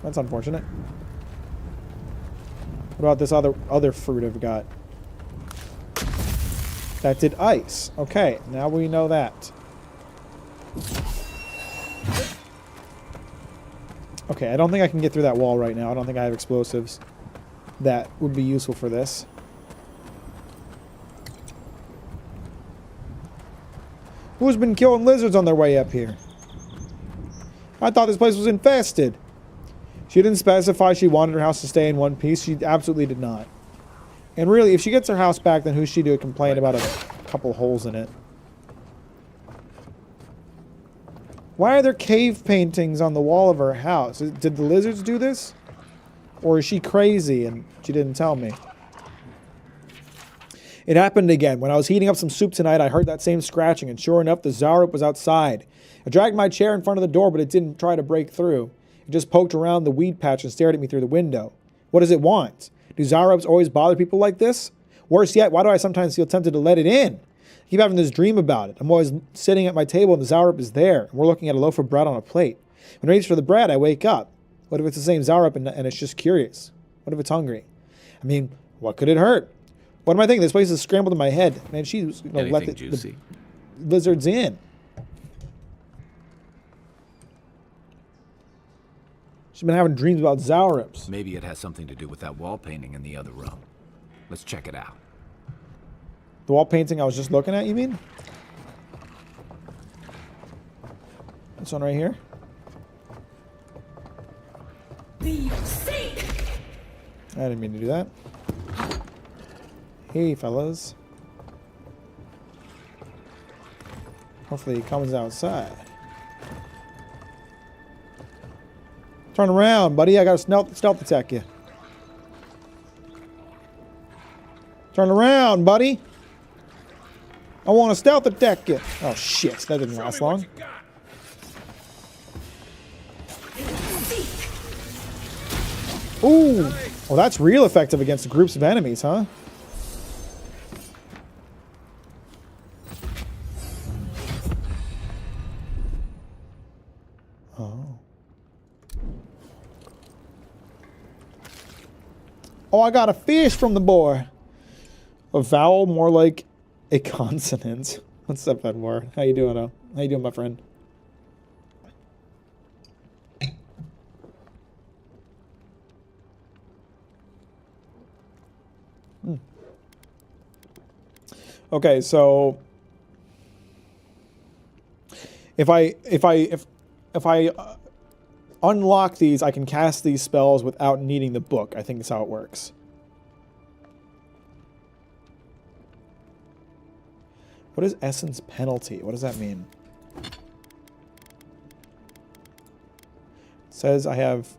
That's unfortunate. What about this other fruit I've got? That did ice. Okay, now we know that. Okay, I don't think I can get through that wall right now. I don't think I have explosives that would be useful for this. Who's been killing lizards on their way up here? I thought this place was infested. She didn't specify she wanted her house to stay in one piece. She absolutely did not. And really, if she gets her house back, then who's she to complain about a couple holes in it? Why are there cave paintings on the wall of her house? Did the lizards do this? Or is she crazy and she didn't tell me? It happened again. When I was heating up some soup tonight, I heard that same scratching, and sure enough, the Zarup was outside. I dragged my chair in front of the door, but it didn't try to break through. It just poked around the weed patch and stared at me through the window. What does it want? Do Zarups always bother people like this? Worse yet, why do I sometimes feel tempted to let it in? I keep having this dream about it. I'm always sitting at my table and the Zarup is there, and we're looking at a loaf of bread on a plate. When I reach for the bread, I wake up. What if it's the same Zarup and it's just curious? What if it's hungry? I mean, what could it hurt? What am I thinking? This place is scrambled in my head. Man, she's let the lizards in. She's been having dreams about Zarups. Maybe it has something to do with that wall painting in the other room. Let's check it out. The wall painting I was just looking at, you mean? This one right here? I didn't mean to do that. Hey, fellas. Hopefully he comes outside. Turn around, buddy. I got to stealth attack you. Turn around, buddy. I want to stealth attack you. Oh, shit. That didn't last long. Ooh. Well, that's real effective against groups of enemies, huh? Oh. Oh, I got a fish from the boy. A vowel, more like a consonant. What's up, Edward? How you doing, How you doing, my friend? Okay, so if I unlock these, I can cast these spells without needing the book. I think that's how it works. What is essence penalty? What does that mean? It says I have...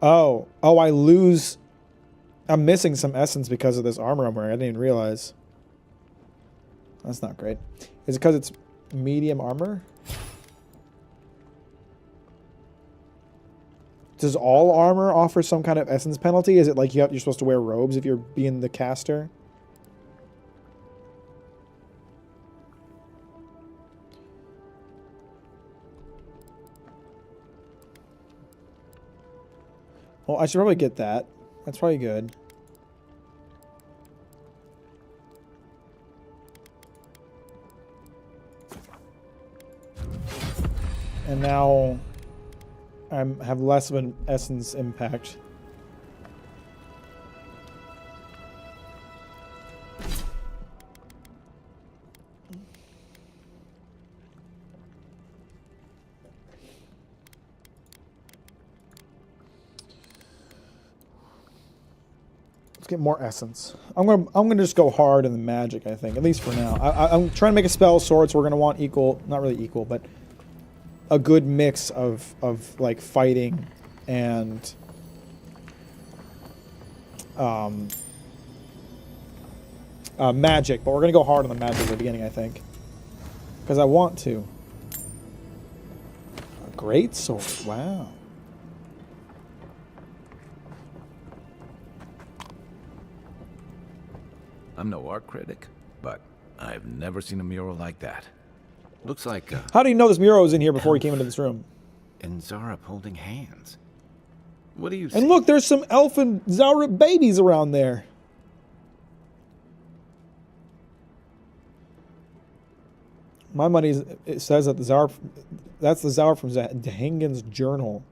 Oh, I lose... I'm missing some essence because of this armor I'm wearing. I didn't even realize. That's not great. Is it because it's medium armor? Does all armor offer some kind of essence penalty? Is it like you're supposed to wear robes if you're being the caster? Well, I should probably get that. That's probably good. And now I have less of an essence impact. Let's get more essence. I'm gonna just go hard in the magic, I think, at least for now. I'm trying to make a spell sword, so we're gonna want equal, not really equal, but a good mix of like fighting and magic. But we're gonna go hard on the magic at the beginning, I think, because I want to. A great sword. Wow. I'm no art critic, but I've never seen a mural like that. Looks like How do you know this mural was in here before he came into this room? And Zarup holding hands. What do you see? And look, there's some elf and Zarup babies around there. My money it says that the Zarup, that's the Zarup from Dehangan's journal.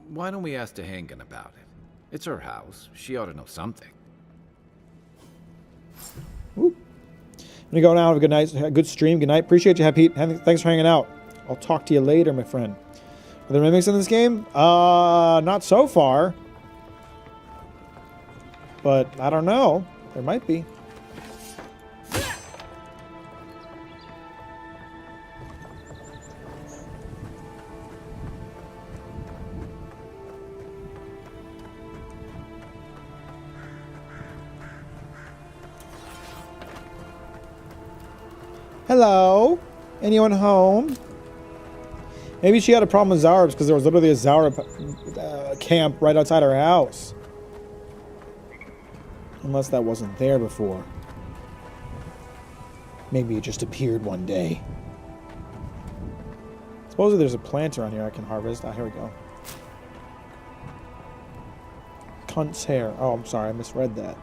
Why don't we ask Dehangan about it? It's her house. She ought to know something. Woo. I'm gonna go now. Have a good night. Have a good stream. Good night. Appreciate you, Pete. Thanks for hanging out. I'll talk to you later, my friend. Are there mimics in this game? Not so far. But I don't know. There might be. Hello? Anyone home? Maybe she had a problem with Zarabs because there was literally a Zarab camp right outside her house. Unless that wasn't there before. Maybe it just appeared one day. Supposedly there's a plant around here I can harvest. Ah, here we go. Cunt's hair. Oh, I'm sorry. I misread that.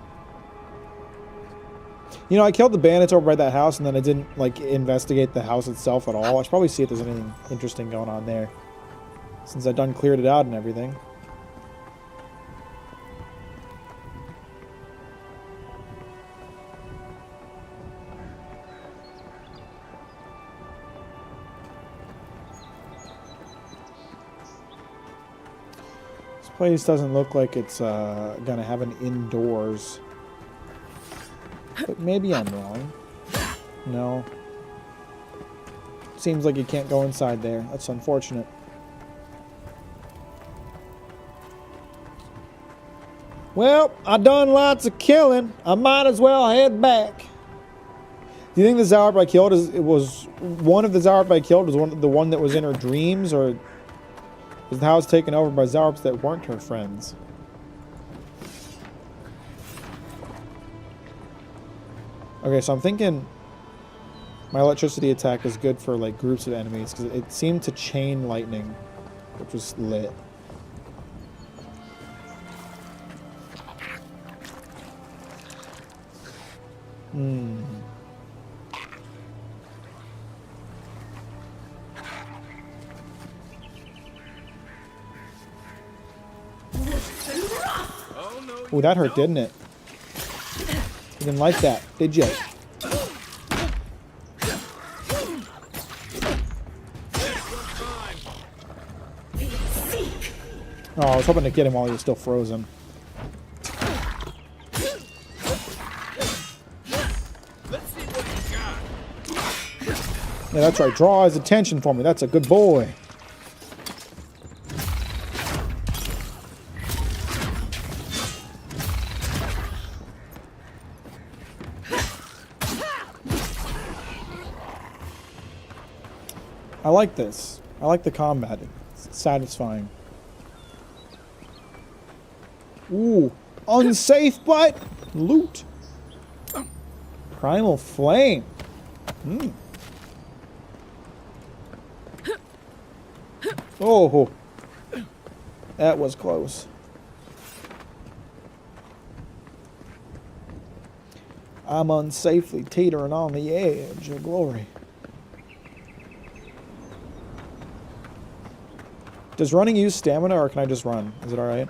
You know, I killed the bandits over by that house, and then I didn't, like, investigate the house itself at all. I should probably see if there's anything interesting going on there. Since I've done cleared it out and everything. This place doesn't look like it's gonna have an indoors. But maybe I'm wrong. No. Seems like you can't go inside there. That's unfortunate. Well, I done lots of killing. I might as well head back. Do you think the Zarab I killed was one of the Zarab I killed was the one that was in her dreams, or was the house taken over by Zarabs that weren't her friends? Okay, so I'm thinking my electricity attack is good for like groups of enemies because it seemed to chain lightning, which was lit. Oh, that hurt, didn't it? You didn't like that, did you? Oh, I was hoping to get him while he was still frozen. Yeah, that's right. Draw his attention for me. That's a good boy. I like this. I like the combat. It's satisfying. Ooh. Unsafe but loot. Primal flame. Oh. That was close. I'm unsafely teetering on the edge of glory. Does running use stamina, or can I just run? Is it alright?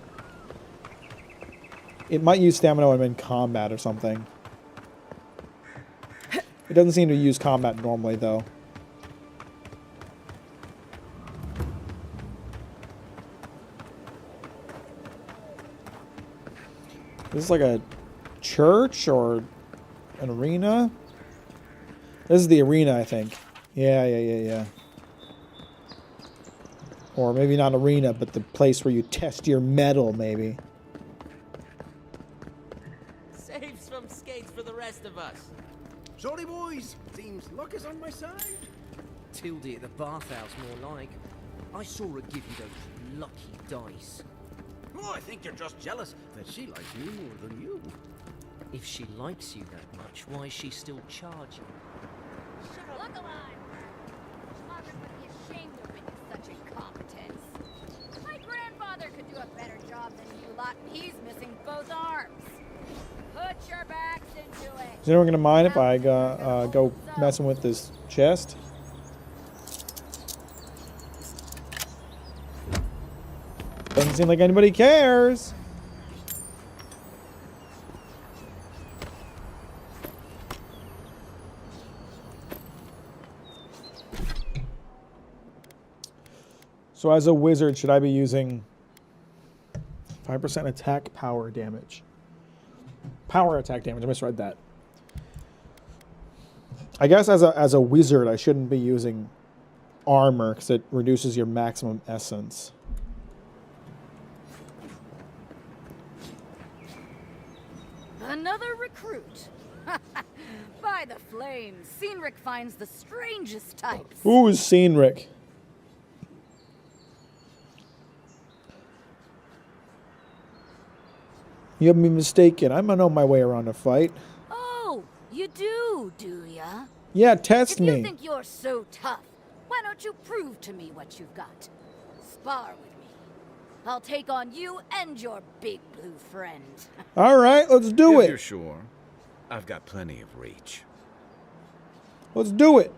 It might use stamina when I'm in combat or something. It doesn't seem to use combat normally, though. This is like a church or an arena? This is the arena, I think. Yeah. Or maybe not arena, but the place where you test your metal, maybe. Save some skates for the rest of us. Sorry, boys. Seems luck is on my side. Tildy at the bathhouse, more like. I saw her give you those lucky dice. Oh, I think you're just jealous that she likes me more than you. If she likes you that much, why is she still charging? Look alive! Father would be ashamed to witness such incompetence. My grandfather could do a better job than you lot, and he's missing both arms. Put your backs into it. Is anyone gonna mind if I go messing with this chest? Doesn't seem like anybody cares. So as a wizard, should I be using 5% attack power damage? Power attack damage. I misread that. I guess as a wizard, I shouldn't be using armor because it reduces your maximum essence. Another recruit. By the flames, Cynric finds the strangest types. Who is Cynric? You have me mistaken. I'm gonna know my way around a fight. Oh, you do ya? Yeah, test If me. you think you're so tough, why don't you prove to me what you've got? Spar with me. I'll take on you and your big blue friend. All right, let's do If you're it. sure, I've got plenty of reach. Let's do it.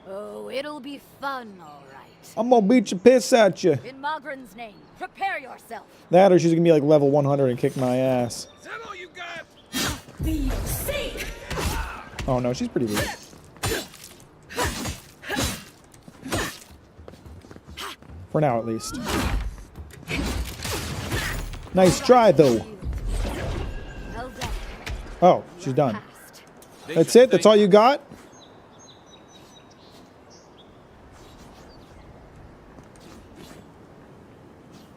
Oh, it'll be fun, all right. I'm gonna beat your piss at you. In Mogren's name, prepare yourself. That or she's gonna be like level 100 and kick my ass. Is that all you got? Be safe. Oh no, she's pretty weak. For now, at least. Nice try, though. Well done. Oh, she's done. Passed. That's it? That's all you got?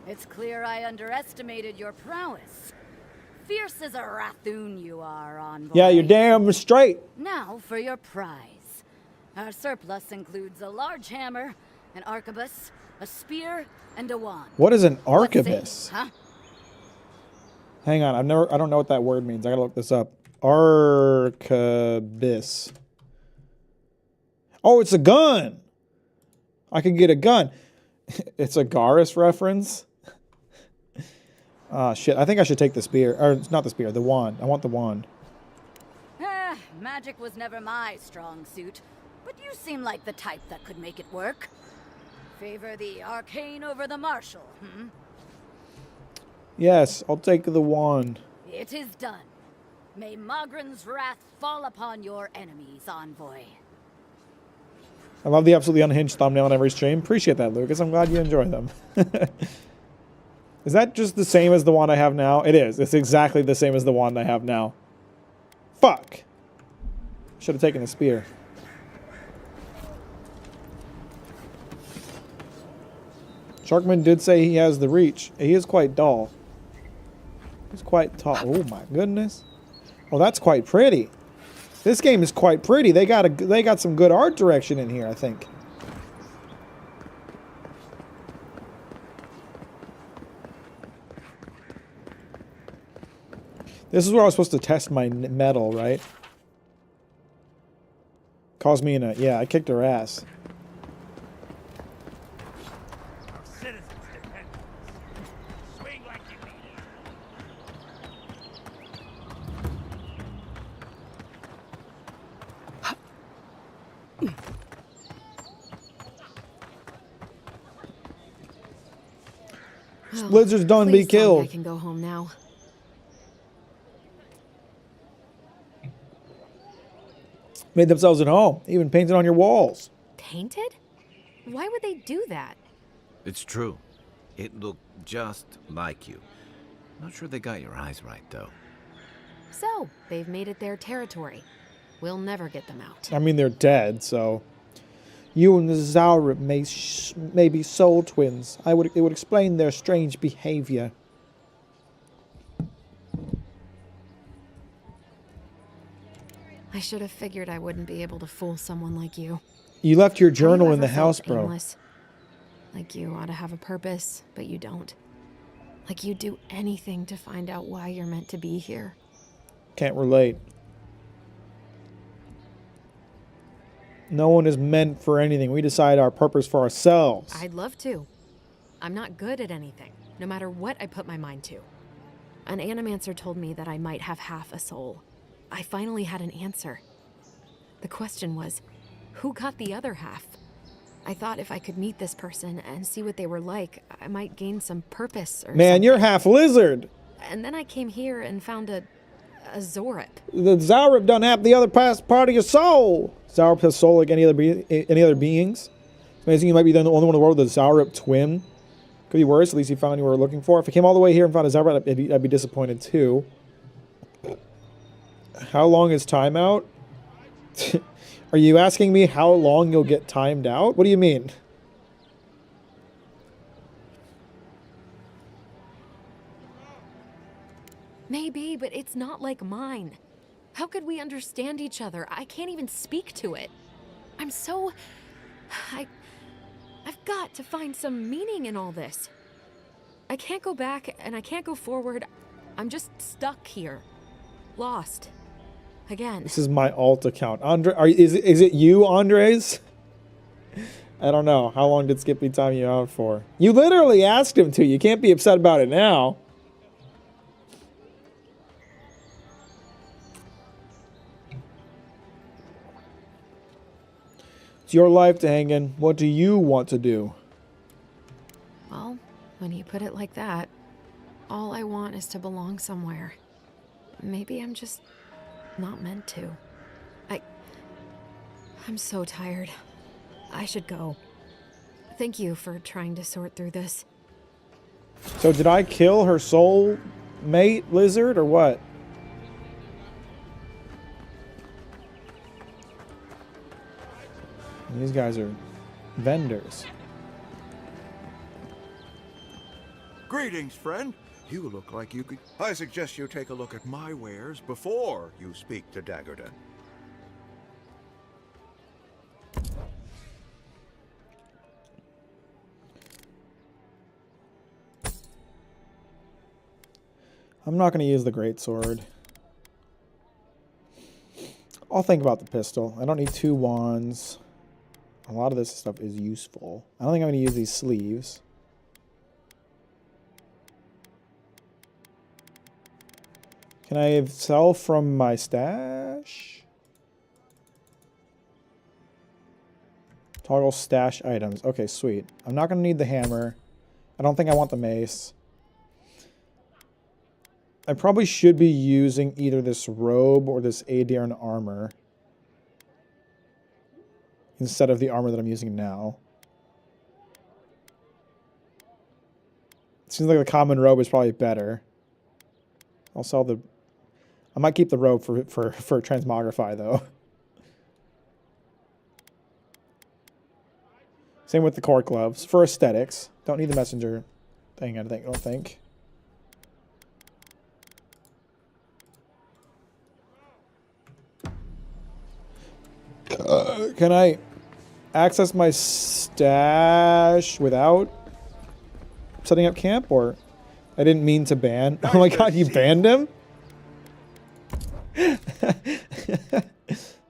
It's clear I underestimated your prowess. Fierce as a Rathoon you are, envoy. Yeah, you're damn straight. Now for your prize. Our surplus includes a large hammer, an arquebus, a spear, and a wand. What is an What say, arquebus? huh? Hang on, I don't know what that word means. I gotta look this up. Arquebus. Oh, it's a gun. I could get a gun. It's a Garrus reference. Ah, shit. I think I should take the spear. Or, it's not the spear, the wand. I want the wand. Magic was never my strong suit, but you seem like the type that could make it work. Favor the arcane over the martial, hmm? Yes, I'll take the wand. It is done. May Mogren's wrath fall upon your enemies, envoy. I love the absolutely unhinged thumbnail on every stream. Appreciate that, Lucas. I'm glad you enjoy them. Is that just the same as the wand I have now? It is. It's exactly the same as the wand I have now. Fuck. Should have taken the spear. Sharkman did say he has the reach. He is quite tall. He's quite tall. Oh my goodness. Oh, that's quite pretty. This game is quite pretty. They got some good art direction in here, I think. This is where I was supposed to test my metal, right? Caused me in a... Yeah, I kicked her ass. Our citizens depend on us. Swing like you mean it. Blizzard's done, be Please tell me killed. I can go home now. Made themselves at home. Even painted on your walls. Painted? Why would they do that? It's true. It looked just like you. Not sure they got your eyes right, though. So, they've made it their territory. We'll never get them out. I mean, they're dead, so... You and the Zaurib may be soul twins. It would explain their strange behavior. I should have figured I wouldn't be able to fool someone like you. You left your Have journal you in the ever house, felt bro. aimless? Like you ought to have a purpose, but you don't. Like you'd do anything to find out why you're meant to be here. Can't relate. No one is meant for anything. We decide our purpose for ourselves. I'd love to. I'm not good at anything, no matter what I put my mind to. An animancer told me that I might have half a soul. I finally had an answer. The question was, who got the other half? I thought if I could meet this person and see what they were like, I might gain some purpose or Man, something. you're half lizard. And then I came here and found a Zorip. The Zaurib done have the other part of your soul. Zaurib has soul like any other beings. It's amazing you might be the only one in the world with a Zaurib twin. Could be worse. At least you found what you were looking for. If you came all the way here and found a Zaurib, I'd be disappointed too. How long is timeout? Are you asking me how long you'll get timed out? What do you mean? Maybe, but it's not like mine. How could we understand each other? I can't even speak to it. I'm so... I've got to find some meaning in all this. I can't go back and I can't go forward. I'm just stuck here. Lost. Again. This is my alt account. Is it you, Andres? I don't know. How long did Skippy time you out for? You literally asked him to. You can't be upset about it now. It's your life to hang in. What do you want to do? Well, when you put it like that, all I want is to belong somewhere. Maybe I'm just not meant to. I'm so tired. I should go. Thank you for trying to sort through this. So did I kill her soul mate lizard or what? These guys are vendors. Greetings, friend. You look like you could... I suggest you take a look at my wares before you speak to Daggerton. I'm not going to use the greatsword. I'll think about the pistol. I don't need 2 wands. A lot of this stuff is useful. I don't think I'm going to use these sleeves. Can I sell from my stash? Toggle stash items. Okay, sweet. I'm not going to need the hammer. I don't think I want the mace. I probably should be using either this robe or this Adirn armor instead of the armor that I'm using now. It seems like the common robe is probably better. I'll sell the... I might keep the robe for transmogrify, though. Same with the court gloves. For aesthetics. Don't need the messenger thing, I don't think. Can I access my stash without setting up camp, or I didn't mean to ban? Oh my god, you banned him?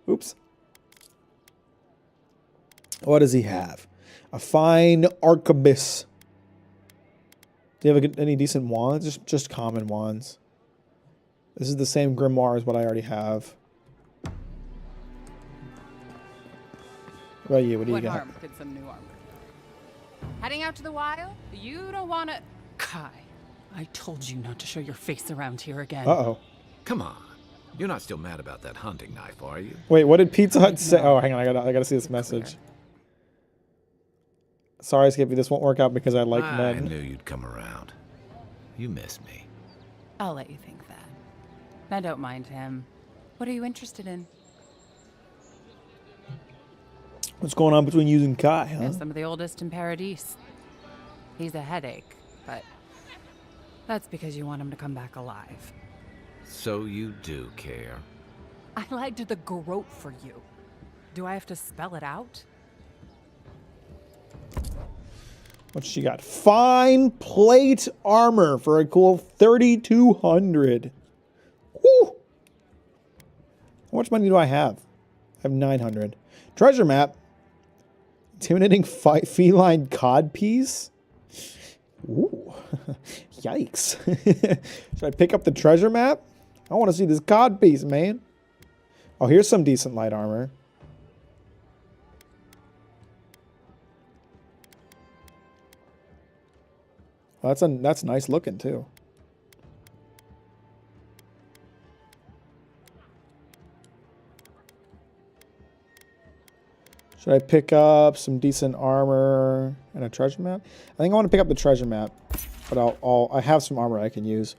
Oops. What does he have? A fine arquebus. Do you have any decent wands? Just common wands. This is the same grimoire as what I already have. What about you? What do you got? What harm could some new armor do? Heading out to the wild? You don't want to... Kai, I told you not to show your face around here again. Uh-oh. Come on. You're not still mad about that hunting knife, are you? Wait, what did Pizza Hut say? Oh, hang on. I gotta see this message. Sorry, Skippy. This won't work out because I like men. I knew you'd come around. You miss me. I'll let you think that. I don't mind him. What are you interested in? What's going on between you and Kai, huh? Yeah, some of the oldest in Paradise. He's a headache, but that's because you want him to come back alive. So you do care. I lied to the Groat for you. Do I have to spell it out? What's she got? Fine plate armor for a cool 3,200. Woo! How much money do I have? I have 900. Treasure map. Intimidating feline codpiece. Ooh. Yikes. Should I pick up the treasure map? I want to see this codpiece, man. Oh, here's some decent light armor. Well, that's nice looking too. Should I pick up some decent armor and a treasure map? I think I want to pick up the treasure map, but I have some armor I can use.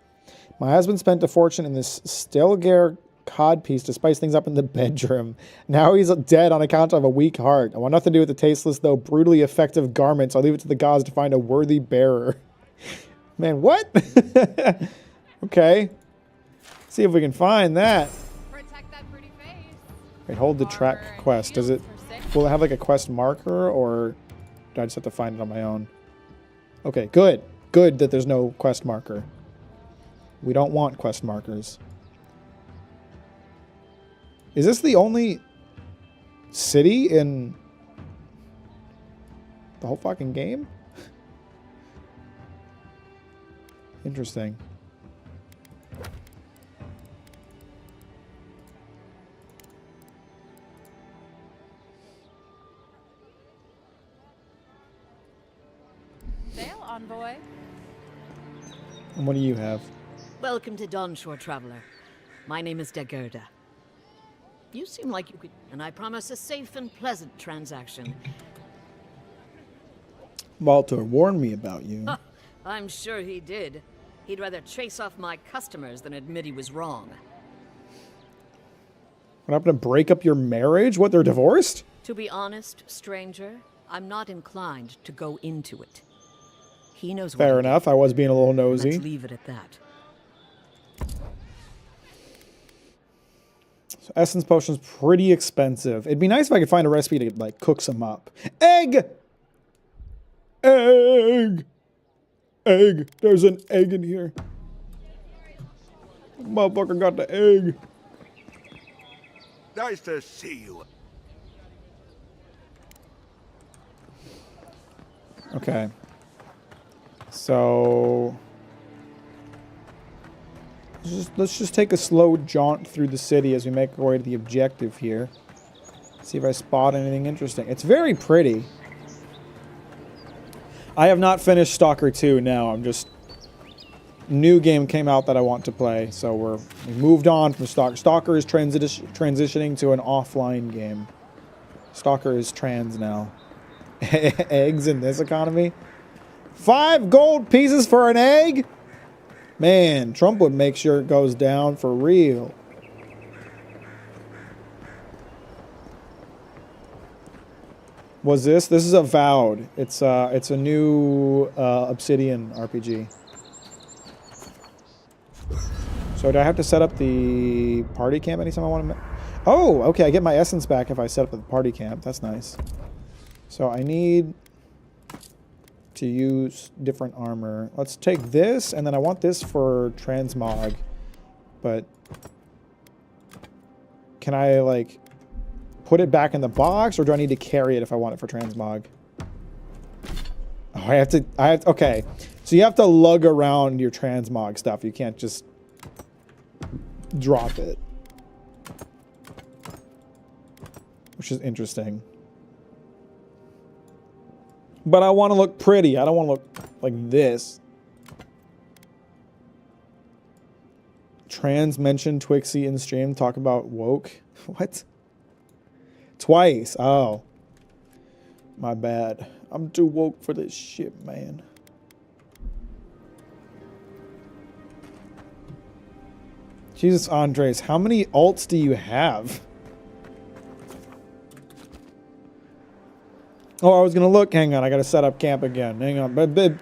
My husband spent a fortune in this Stelgare codpiece to spice things up in the bedroom. Now he's dead on account of a weak heart. I want nothing to do with the tasteless, though brutally effective garments. I'll leave it to the gods to find a worthy bearer. Man, what? Okay. See if we can find that. Protect that pretty face. Wait, hold the track quest. Does it... Will it have like a quest marker, or do I just have to find it on my own? Okay, good. Good that there's no quest marker. We don't want quest markers. Is this the only city in the whole fucking game? Interesting. Sail, envoy. And what do you have? Welcome to Dawnshore, traveler. My name is Dagerda. You seem like you could, and I promise a safe and pleasant transaction. Walter warned me about you. I'm sure he did. He'd rather chase off my customers than admit he was wrong. What happened to break up your marriage? What, they're divorced? To be honest, stranger, I'm not inclined to go into it. He knows what Fair he did. enough. I was being a little nosy. Let's leave it at that. So essence potion's pretty expensive. It'd be nice if I could find a recipe to like cook some up. Egg! Egg! Egg! There's an egg in here. Motherfucker got the egg. Nice to see you. Okay. So let's just take a slow jaunt through the city as we make our way to the objective here. See if I spot anything interesting. It's very pretty. I have not finished Stalker 2 now. I'm just... New game came out that I want to play, so we moved on from Stalker. Stalker is transitioning to an offline game. Stalker is trans now. Eggs in this economy? 5 gold pieces for an egg? Man, Trump would make sure it goes down for real. Was this? This is Avowed. It's a new obsidian RPG. So do I have to set up the party camp anytime I want to? Oh, okay. I get my essence back if I set up the party camp. That's nice. So I need to use different armor. Let's take this, and then I want this for transmog. But can I like put it back in the box, or do I need to carry it if I want it for transmog? Oh, I have to. Okay. So you have to lug around your transmog stuff. You can't just drop it, which is interesting. But I want to look pretty. I don't want to look like this. Trans mentioned Twixie in stream. Talk about woke. What? Twice. Oh. My bad. I'm too woke for this shit, man. Jesus, Andres, how many alts do you have? Oh, I was going to look. Hang on. I got to set up camp again. Hang on.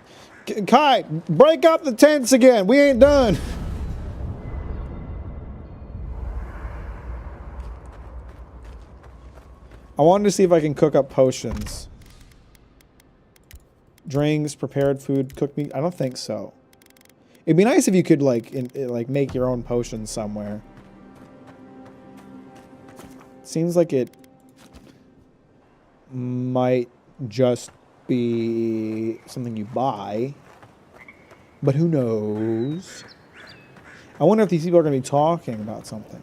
Kai, break up the tents again. We ain't done. I wanted to see if I can cook up potions. Drinks, prepared food, cooked meat. I don't think so. It'd be nice if you could like make your own potions somewhere. Seems like it might just be something you buy, but who knows? I wonder if these people are going to be talking about something.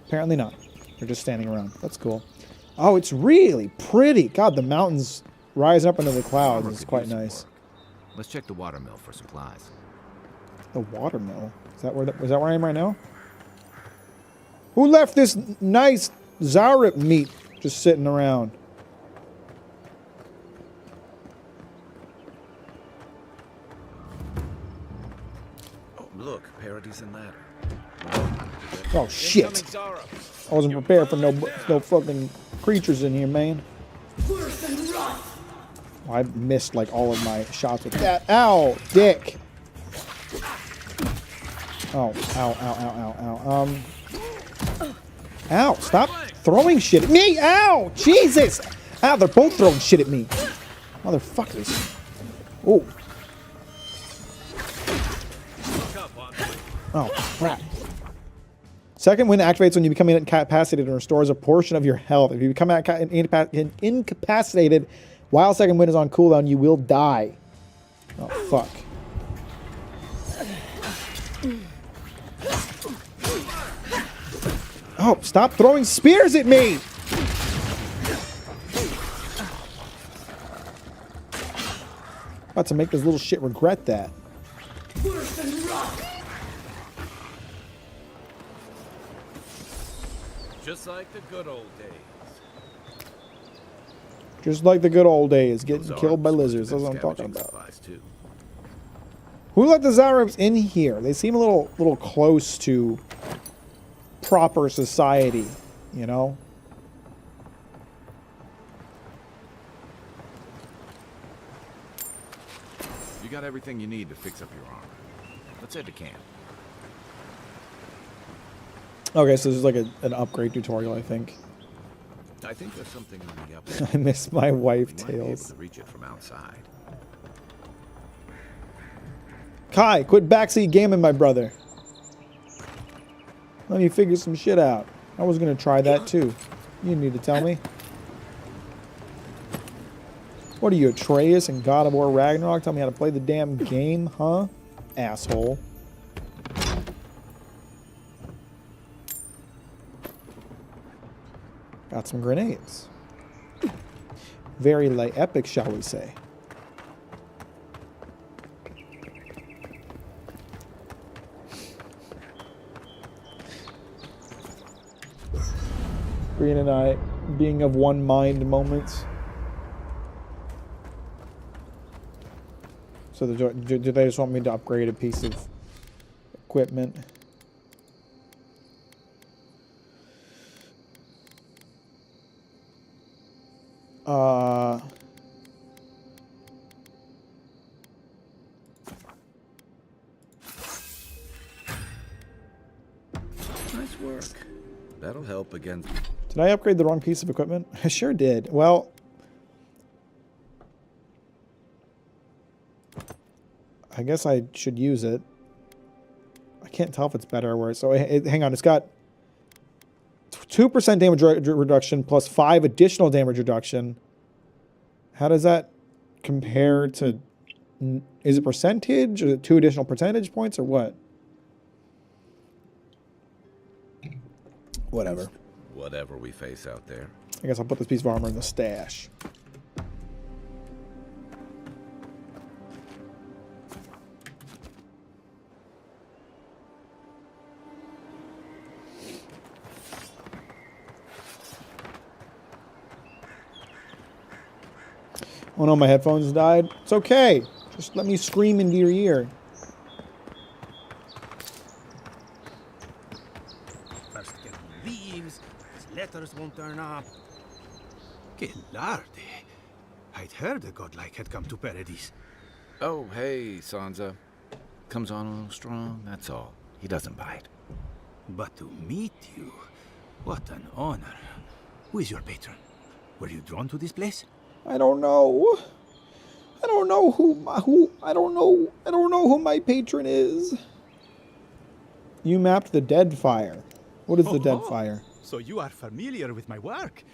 Apparently not. They're just standing around. That's cool. Oh, it's really pretty. God, the mountains rising up into the clouds is quite nice. Let's check the watermill for supplies. The watermill? Is that where I am right now? Who left this nice Zarip meat just sitting around? Oh, look, Parody's and Ladder. Oh shit! I wasn't prepared for no fucking creatures in here, man. I missed like all of my shots with that. Ow, dick. Oh, ow, ow, ow, ow, ow. Ow, stop throwing shit at me. Ow, Jesus. Ow, they're both throwing shit at me. Motherfuckers. Oh. Oh, crap. Second wind activates when you become incapacitated and restores a portion of your health. If you become incapacitated while second wind is on cooldown, you will die. Oh, fuck. Oh, stop throwing spears at me! About to make this little shit regret that. Just like the good old days. Just like the good old days, getting killed by lizards. That's what I'm talking about. Who let the Zarabs in here? They seem a little close to proper society, you know? You got everything you need to fix up your armor. Let's head to camp. Okay, so this is like an upgrade tutorial, I think. I think there's something on the upside. I miss my wife, We might be able Tails. to reach it from outside. Kai, quit backseat gaming, my brother. Let me figure some shit out. I was gonna try that too. You need to tell me. What are you, Atreus and God of War Ragnarok? Tell me how to play the damn game, huh? Asshole. Got some grenades. Very light epic, shall we say. Green and I being of one mind moments. So do they just want me to upgrade a piece of equipment? Nice work. That'll help against... Did I upgrade the wrong piece of equipment? I sure did. Well, I guess I should use it. I can't tell if it's better or worse. So hang on, it's got 2% damage reduction plus 5 additional damage reduction. How does that compare to... Is it percentage? Or 2 additional percentage points or what? Whatever. Whatever we face out there. I guess I'll put this piece of armor in the stash. Oh no, my headphones died. It's okay. Just let me scream into your ear. First get leaves, his letters won't turn up. Que larde. I'd heard a godlike had come to Paradise. Oh, hey, Sansa. Comes on a little strong, that's all. He doesn't bite. But to meet you, what an honor. Who is your patron? Were you drawn to this place? I don't know. I don't know I don't know who my patron is. You mapped the Deadfire. What is the Deadfire? So you are familiar with my work.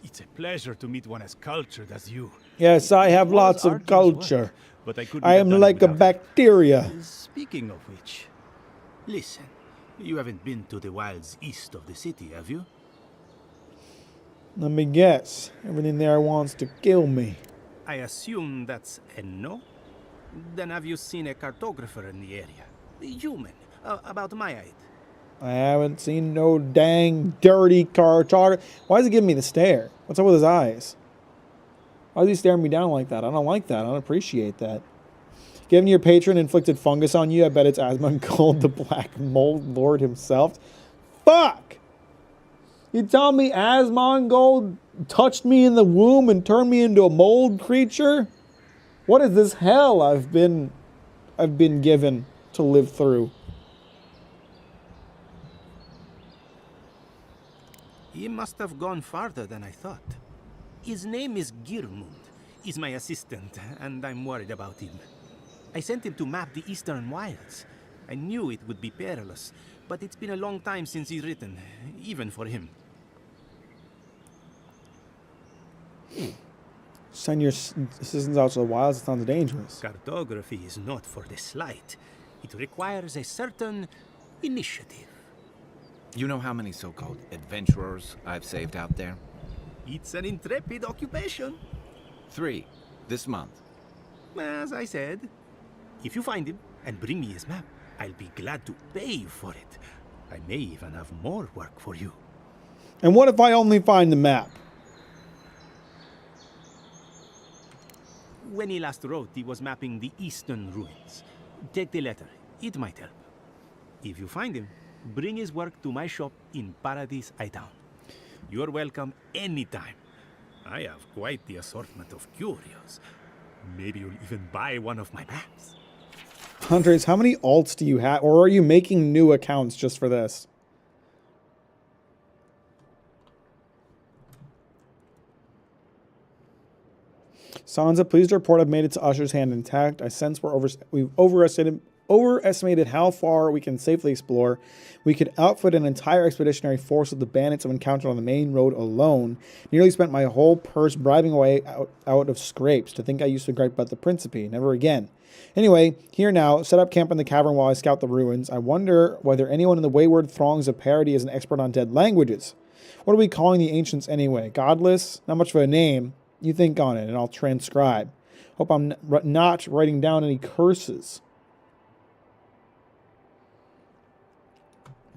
It's a pleasure to meet one as cultured as you. Yes, I have lots of culture. But I am like a bacteria. Speaking of which, listen. You haven't been to the wilds east of the city, have you? Let me guess. Everything there wants to kill me. I assume that's a no? Then have you seen a cartographer in the area? A human, about my height. I haven't seen no dang dirty cartographer. Why is he giving me the stare? What's up with his eyes? Why is he staring me down like that? I don't like that. I don't appreciate that. Given your patron inflicted fungus on you, I bet it's Asmongold, the Black Mold Lord himself. fuck? You tell me Asmongold touched me in the womb and turned me into a mold creature? What is this hell I've been given to live through? He must have gone farther than I thought. His name is Girmund. He's my assistant, and I'm worried about him. I sent him to map the Eastern Wilds. I knew it would be perilous, but it's been a long time since he's written, even for him. Send your assistants out to the wilds. It sounds dangerous. Cartography is not for the slight. It requires a certain initiative. You know how many so-called adventurers I've saved out there? It's an intrepid occupation. 3 this month. As I said, if you find him and bring me his map, I'll be glad to pay you for it. I may even have more work for you. And what if I only find the map? When he last wrote, he was mapping the eastern ruins. Take the letter. It might help. If you find him, bring his work to my shop in Paradise Town. You're welcome anytime. I have quite the assortment of curios. Maybe you'll even buy one of my maps. Andres, how many alts do you have? Or are you making new accounts just for this? Sansa, please report I've made it to Usher's hand intact. I sense we've overestimated how far we can safely explore. We could outfit an entire expeditionary force of the bandits I've encountered on the main road alone. Nearly spent my whole purse bribing away out of scrapes. To think I used to gripe about the Principe. Never again. Anyway, here now, set up camp in the cavern while I scout the ruins. I wonder whether anyone in the wayward throngs of Parody is an expert on dead languages. What are we calling the ancients anyway? Godless? Not much of a name. You think on it, and I'll transcribe. Hope I'm not writing down any curses.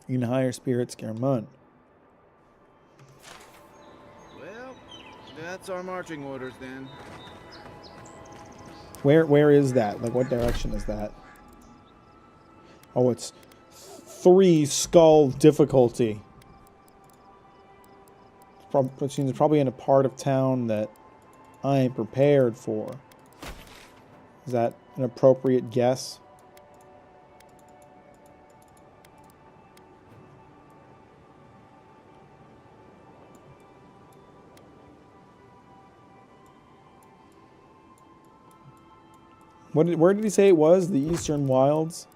In higher spirits, Germun. Well, that's our marching orders then. Where is that? Like, what direction is that? Oh, it's 3 skull difficulty. Which means it's probably in a part of town that I ain't prepared for. Is that an appropriate guess? Where did he say it was? The Eastern Wilds?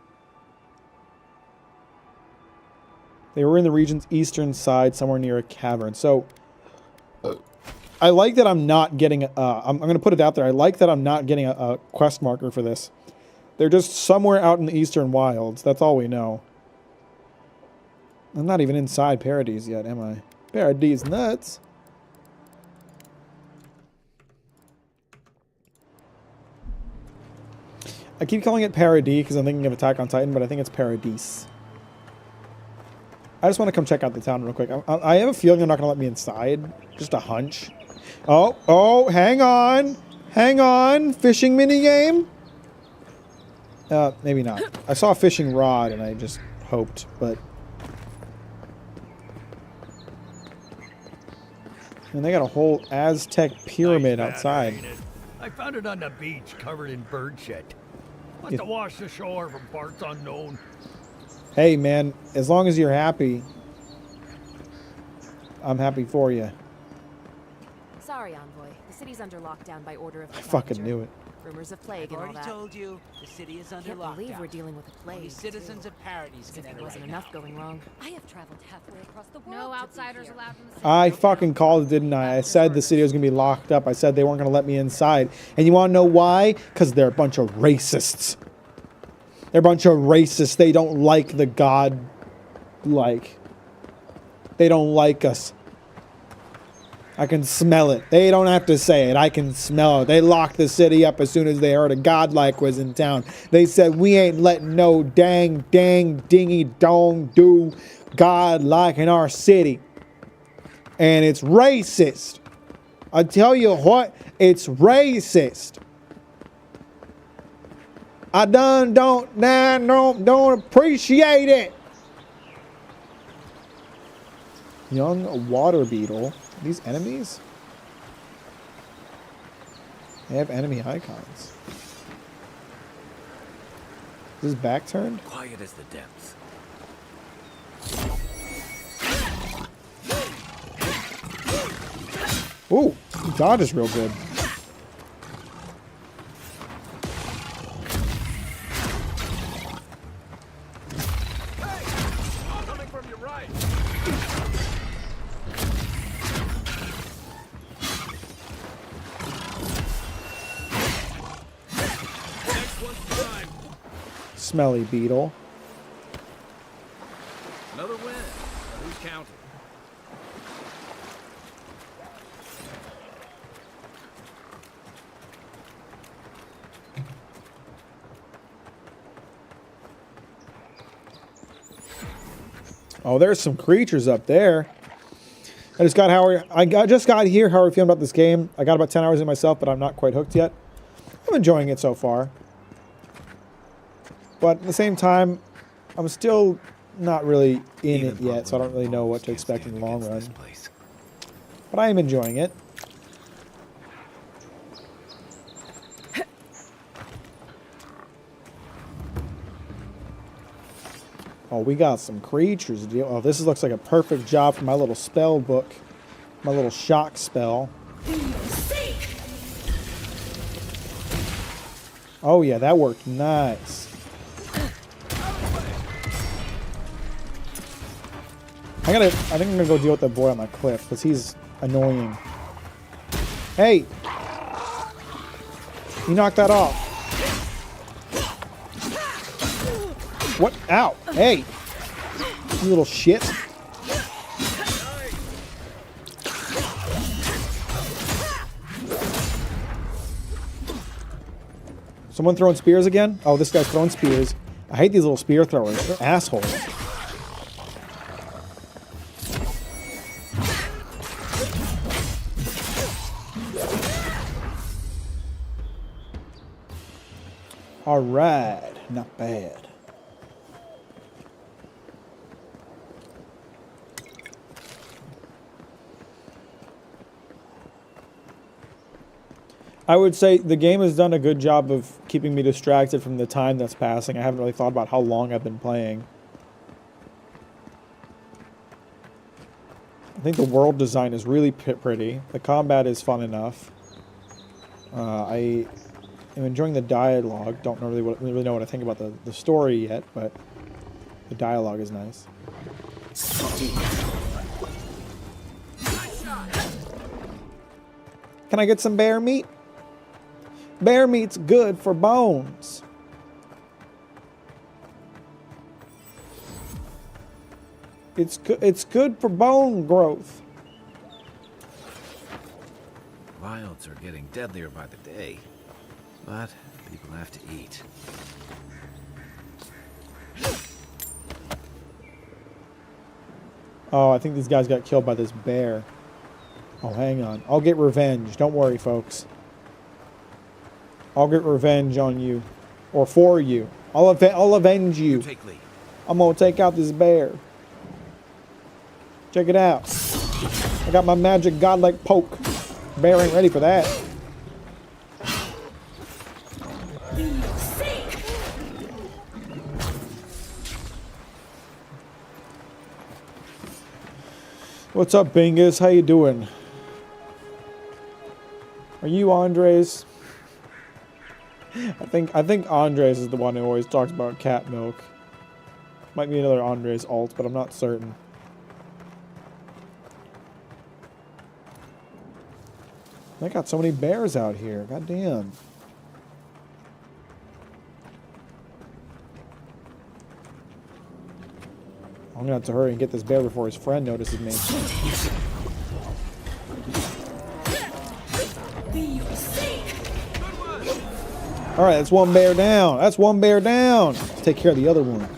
They were in the region's eastern side, somewhere near a cavern. So, I like that I'm not getting... I'm going to put it out there. I like that I'm not getting a quest marker for this. They're just somewhere out in the Eastern Wilds. That's all we know. I'm not even inside Paradise yet, am I? Paradise nuts. I keep calling it Paradis because I'm thinking of Attack on Titan, but I think it's Paradise. I just want to come check out the town real quick. I have a feeling they're not going to let me inside. Just a hunch. Oh, hang on. Hang on. Fishing minigame? Maybe not. I saw a fishing rod and I just hoped, but... And they got a whole Aztec pyramid outside. I found it on the beach covered in bird shit. Must have washed ashore from parts unknown. Hey, man, as long as you're happy, I'm happy for you. Sorry, Envoy. The city's under lockdown by order of the I fucking manager. knew it. Rumors of plague and all that. told you the city is under Can't lockdown. believe we're dealing with a plague. Only citizens of Paradise can If enter there wasn't right enough now. going wrong. I have traveled halfway across the world. No to be outsiders here. allowed from the city. I fucking called it, didn't I? I said the city was going to be locked up. I said they weren't going to let me inside. And you want to know why? Because they're a bunch of racists. They're a bunch of racists. They don't like the god, they don't like us. I can smell it. They don't have to say it. I can smell it. They locked the city up as soon as they heard a godlike was in town. They said, we ain't letting no dang, dingy, dong, do godlike in our city. And it's racist. I tell you what, it's racist. I don't appreciate it. Young water beetle. Are these enemies? They have enemy icons. Is his back turned? Quiet as the depths. Ooh, dodge is real good. Coming from your right. Next one's time. Smelly beetle. Another win. Who's counting? Oh, there's some creatures up there. I just got just got here. How are you feeling about this game? I got about 10 hours in myself, but I'm not quite hooked yet. I'm enjoying it so far. But at the same time, I'm still not really in it yet, so I don't really know what to expect in the long run. But I am enjoying it. Oh, we got some creatures to deal. Oh, this looks like a perfect job for my little spell book. My little shock spell. Oh yeah, that worked nice. I think I'm gonna go deal with that boy on the cliff because he's annoying. Hey! You knocked that off. What? Ow! Hey! You little shit. Someone throwing spears again? Oh, this guy's throwing spears. I hate these little spear throwers. They're assholes. Alright. Not bad. I would say the game has done a good job of keeping me distracted from the time that's passing. I haven't really thought about how long I've been playing. I think the world design is really pretty. The combat is fun enough. I am enjoying the dialogue. Don't really know what I think about the story yet, but the dialogue is nice. Can I get some bear meat? Bear meat's good for bones. It's good for bone growth. Wilds are getting deadlier by the day, but people have to eat. Oh, I think these guys got killed by this bear. Oh, hang on. I'll get revenge. Don't worry, folks. I'll get revenge on you. Or for you. I'll avenge you. I'm gonna take out this bear. Check it out. I got my magic godlike poke. Bear ain't ready for that. What's up, Bingus? How you doing? Are you Andres? I think Andres is the one who always talks about cat milk. Might be another Andres alt, but I'm not certain. I got so many bears out here. God damn. I'm gonna have to hurry and get this bear before his friend notices me. Alright, that's one bear down. That's one bear down. Let's take care of the other one.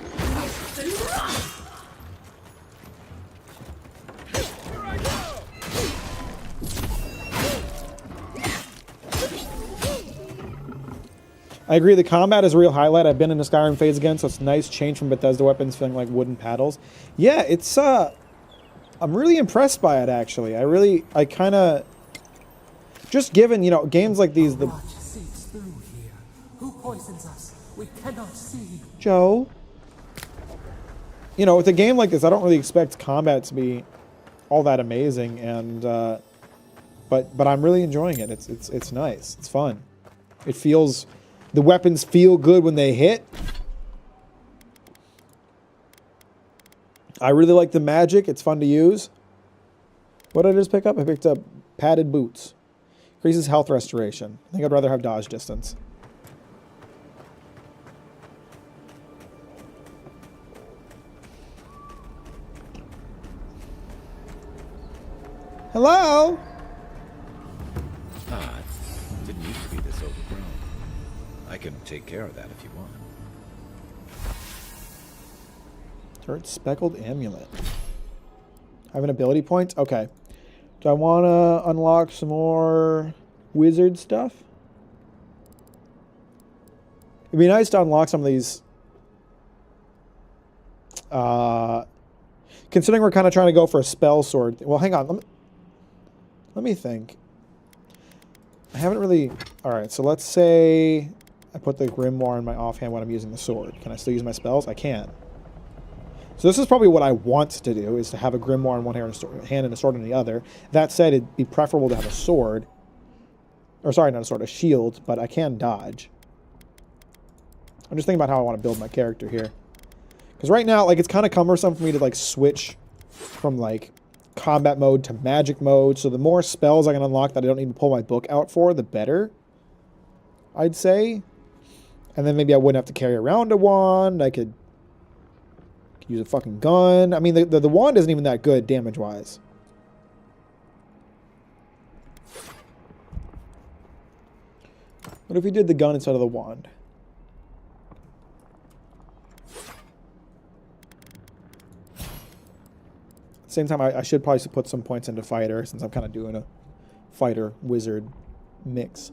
I agree, the combat is a real highlight. I've been in the Skyrim phase again, so it's a nice change from Bethesda weapons feeling like wooden paddles. Yeah, it's I'm really impressed by it, actually. I kind of, just given, you know, games like these, the Watch seeps through here. Who poisons us? We cannot see. Joe, you know, with a game like this, I don't really expect combat to be all that amazing, and but I'm really enjoying it. It's nice. It's fun. It feels, the weapons feel good when they hit. I really like the magic. It's fun to use. What did I just pick up? I picked up padded boots. Increases health restoration. I think I'd rather have dodge distance. Hello? Ah, it didn't used to be this overgrown. I can take care of that if you want. Turret speckled amulet. I have an ability point? Okay. Do I want to unlock some more wizard stuff? It'd be nice to unlock some of these. Considering we're kind of trying to go for a spell sword. Well, hang on. Let me think. I haven't really... Alright, so let's say I put the grimoire in my offhand when I'm using the sword. Can I still use my spells? I can. So this is probably what I want to do, is to have a grimoire in one hand and a sword in the other. That said, it'd be preferable to have a sword. Or sorry, not a sword, a shield, but I can dodge. I'm just thinking about how I want to build my character here. Because right now, like, it's kind of cumbersome for me to, like, switch from, like, combat mode to magic mode. So the more spells I can unlock that I don't need to pull my book out for, the better, I'd say. And then maybe I wouldn't have to carry around a wand. I could use a fucking gun. I mean, the wand isn't even that good damage-wise. What if we did the gun instead of the wand? At the same time, I should probably put some points into fighter, since I'm kind of doing a fighter-wizard mix.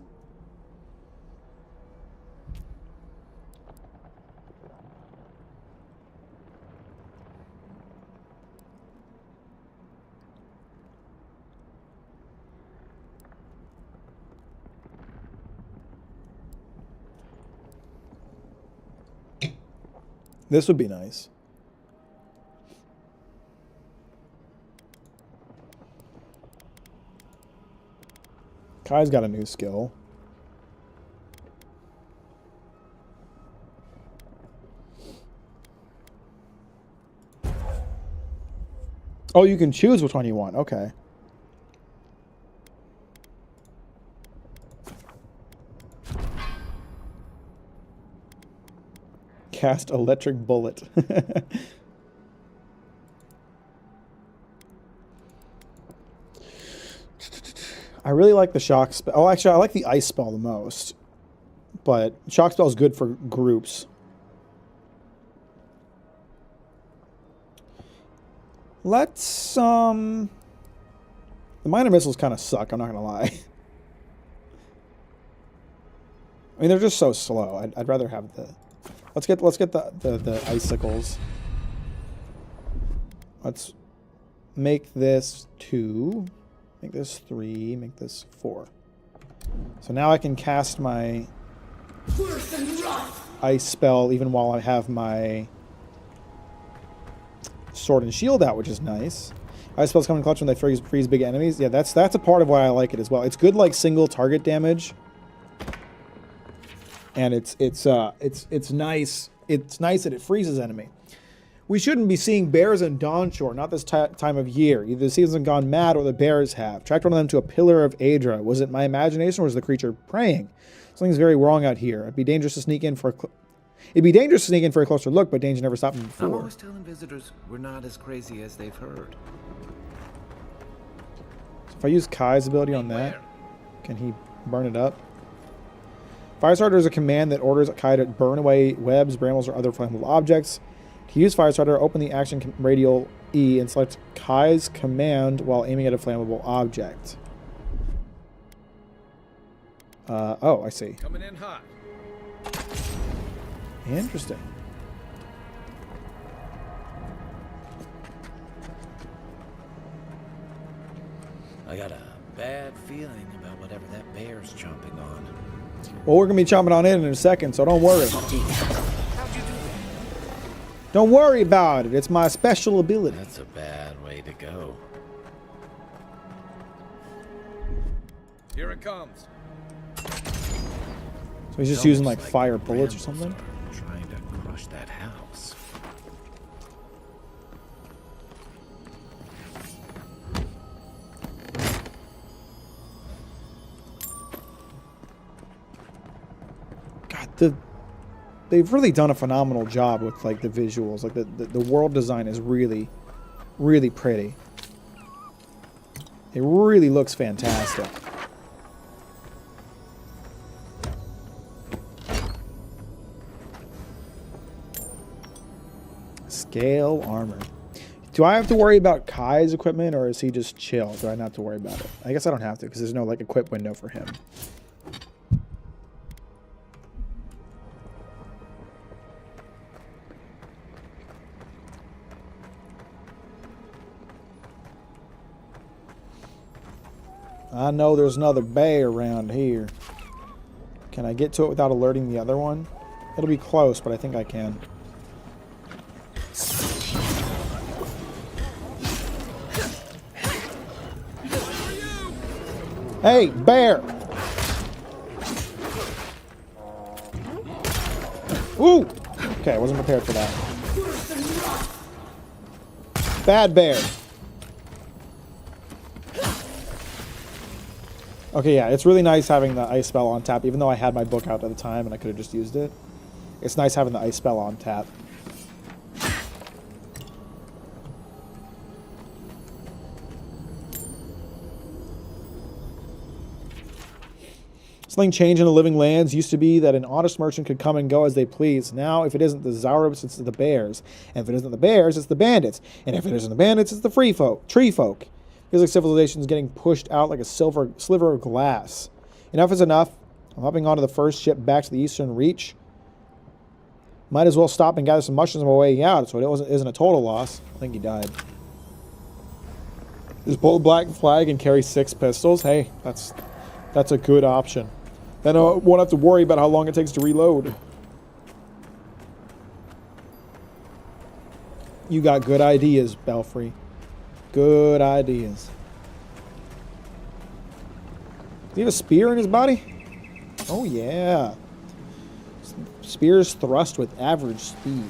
This would be nice. Kai's got a new skill. Oh, you can choose which one you want. Okay. Cast electric bullet. I really like the shock spell. Oh, actually, I like the ice spell the most. But shock spell is good for groups. Let's, the minor missiles kind of suck, I'm not going to lie. I mean, they're just so slow. I'd rather have the... Let's get the icicles. Let's make this 2, make this 3, make this 4. So now I can cast my ice spell even while I have my sword and shield out, which is nice. Ice spells come in clutch when they freeze big enemies. Yeah, that's a part of why I like it as well. It's good like single target damage. And it's nice. It's nice that it freezes enemy. We shouldn't be seeing bears in Dawnshore, not this time of year. Either the season's gone mad or the bears have. Tracked one of them to a pillar of Adra. Was it my imagination or was the creature praying? Something's very wrong out here. It'd be dangerous to sneak in for a closer look, but danger never stopped me before. I'm always telling visitors we're not as crazy as they've heard. So if I use Kai's ability on that, can he burn it up? Firestarter is a command that orders Kai to burn away webs, brambles, or other flammable objects. To use Firestarter, open the action radial E and select Kai's command while aiming at a flammable object. Oh, I see. Coming in hot. Interesting. I got a bad feeling about whatever that bear's chomping on. Well, we're gonna be chomping on it in a second, so don't worry. Don't worry about it. It's my special ability. That's a bad way to go. Here it comes. So he's just using like fire bullets or something? Trying to crush that house. God, they've really done a phenomenal job with like the visuals. Like the world design is really, really pretty. It really looks fantastic. Scale armor. Do I have to worry about Kai's equipment, or is he just chill? Do I not have to worry about it? I guess I don't have to, because there's no like equip window for him. I know there's another bay around here. Can I get to it without alerting the other one? It'll be close, but I think I can. Hey, bear! Ooh! Okay, I wasn't prepared for that. Bad bear. Okay, yeah, it's really nice having the ice spell on tap, even though I had my book out at the time and I could have just used it. It's nice having the ice spell on tap. Something changed in the living lands. Used to be that an honest merchant could come and go as they please. Now, if it isn't the Zaurubs, it's the bears. And if it isn't the bears, it's the bandits. And if it isn't the bandits, it's the tree folk. Feels like civilization is getting pushed out like a sliver of glass. Enough is enough. I'm hopping onto the first ship back to the Eastern Reach. Might as well stop and gather some mushrooms on my way out, so it isn't a total loss. I think he died. Just pull a black flag and carry 6 pistols. Hey, that's a good option. Then I won't have to worry about how long it takes to reload. You got good ideas, Belfry. Good ideas. Does he have a spear in his body? Oh, yeah. Spears thrust with average speed.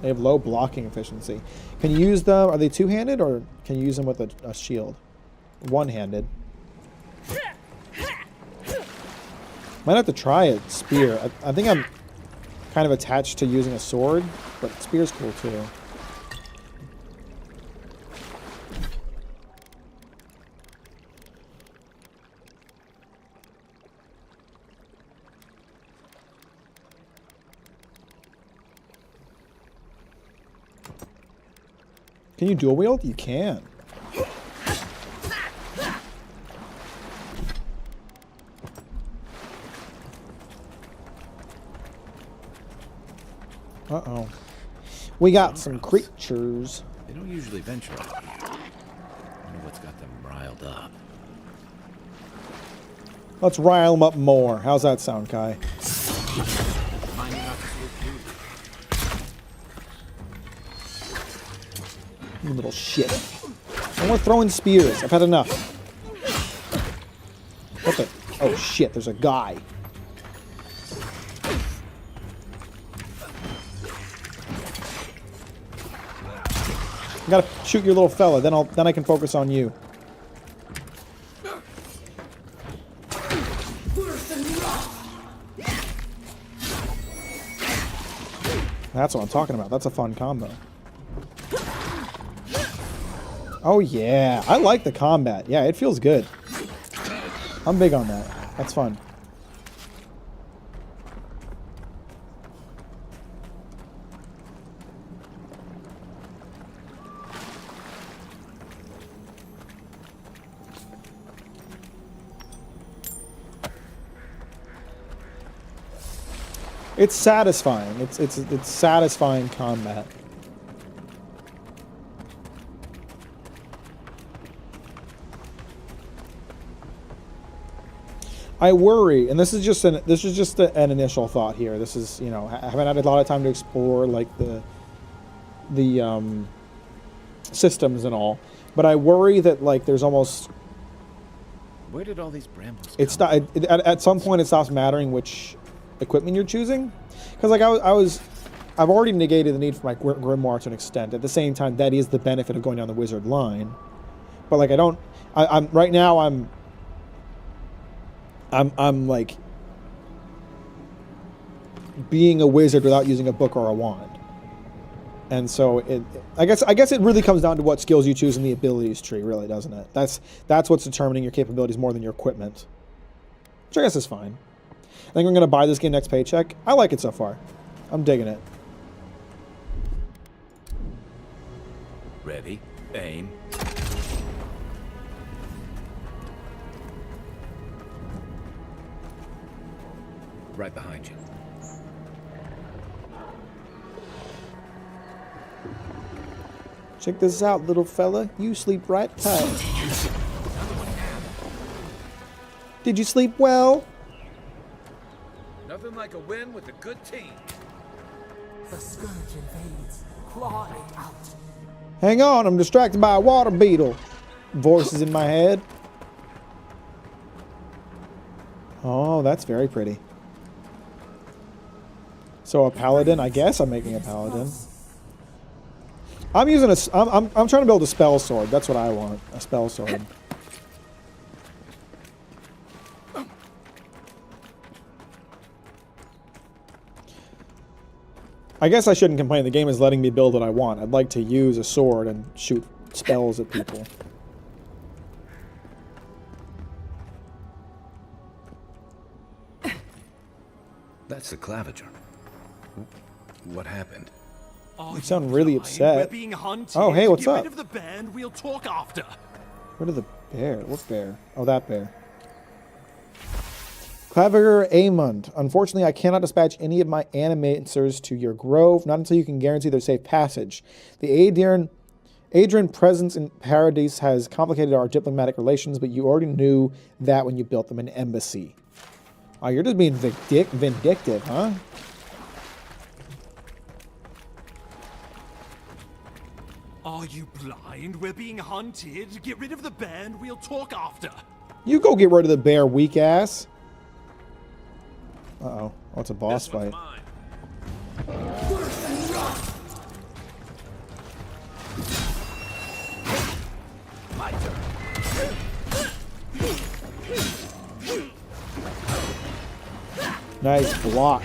They have low blocking efficiency. Can you use them? Are they two-handed, or can you use them with a shield? One-handed. Might have to try a spear. I think I'm kind of attached to using a sword, but spear's cool too. Can you dual wield? You can. Uh-oh. We got some creatures. They don't usually venture out here. I wonder what's got them riled up. Let's rile them up more. How's that sound, Kai? You little shit. And we're throwing spears. I've had enough. What the? Oh shit, there's a guy. I gotta shoot your little fella, then I can focus on you. That's what I'm talking about. That's a fun combo. Oh yeah, I like the combat. Yeah, it feels good. I'm big on that. That's fun. It's satisfying. It's satisfying combat. I worry, and this is just an initial thought here. This is, you know, I haven't had a lot of time to explore like the systems and all, but I worry that like there's almost Where did all these brambles come it's not at some point it stops mattering which equipment you're choosing, because like I've already negated the need for my grimoire to an extent. At the same time, that is the benefit of going down the wizard line, but like I'm right now I'm like being a wizard without using a book or a wand. And so I guess it really comes down to what skills you choose in the abilities tree, really, doesn't it? That's what's determining your capabilities more than your equipment. Which I guess is fine. I think I'm going to buy this game next paycheck. I like it so far. I'm digging it. Ready, aim. Right behind you. Check this out, little fella. You sleep right tight. Did you sleep well? Nothing like a win with a good team. The scourge invades, clawing out. Hang on, I'm distracted by a water beetle. Voices in my head. Oh, that's very pretty. So a paladin, I guess I'm making a paladin. I'm using I'm trying to build a spell sword. That's what I want, a spell sword. I guess I shouldn't complain. The game is letting me build what I want. I'd like to use a sword and shoot spells at people. That's the claviger. What happened? You sound really upset. We're being hunted. Oh, hey, what's Get up? rid of the band. We'll talk after. Where did the bear? What bear? Oh, that bear. Claviger Amund. Unfortunately, I cannot dispatch any of my animators to your grove, not until you can guarantee their safe passage. The Adrian presence in Paradise has complicated our diplomatic relations, but you already knew that when you built them an embassy. Oh, you're just being vindictive, huh? Are you blind? We're being hunted. Get rid of the band. We'll talk after. You go get rid of the bear, weak ass. Uh-oh. Oh, it's a boss fight. My turn. Nice block.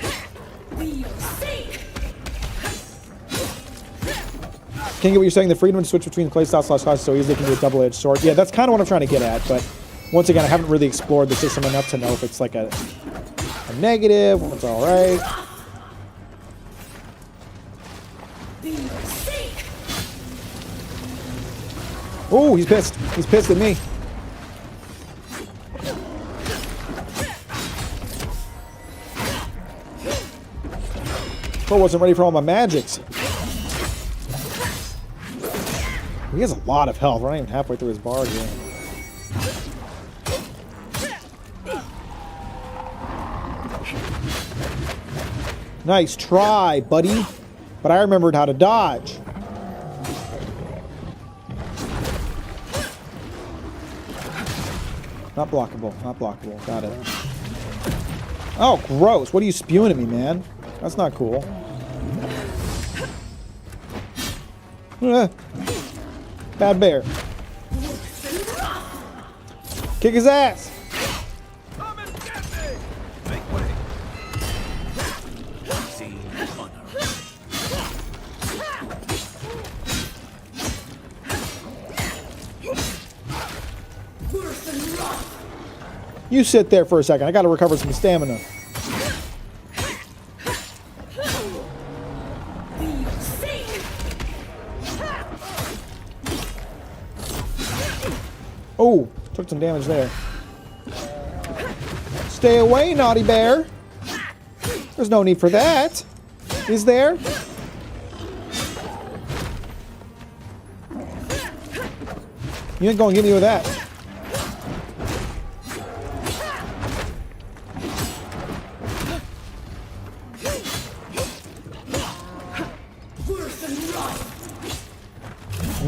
Can't get what you're saying. The freedom to switch between playstyle classes so easily can be a double-edged sword. Yeah, that's kind of what I'm trying to get at, but once again, I haven't really explored the system enough to know if it's like a negative, or it's alright. Oh, he's pissed. He's pissed at me. I wasn't ready for all my magics. He has a lot of health. We're not even halfway through his bar here. Nice try, buddy. But I remembered how to dodge. Not blockable. Not blockable. Got it. Oh, gross. What are you spewing at me, man? That's not cool. Bad bear. Kick his ass. Come and get me. Make way. See honor. You sit there for a second. I got to recover some stamina. Oh, took some damage there. Stay away, naughty bear. There's no need for that. Is there? You ain't gonna get me with that.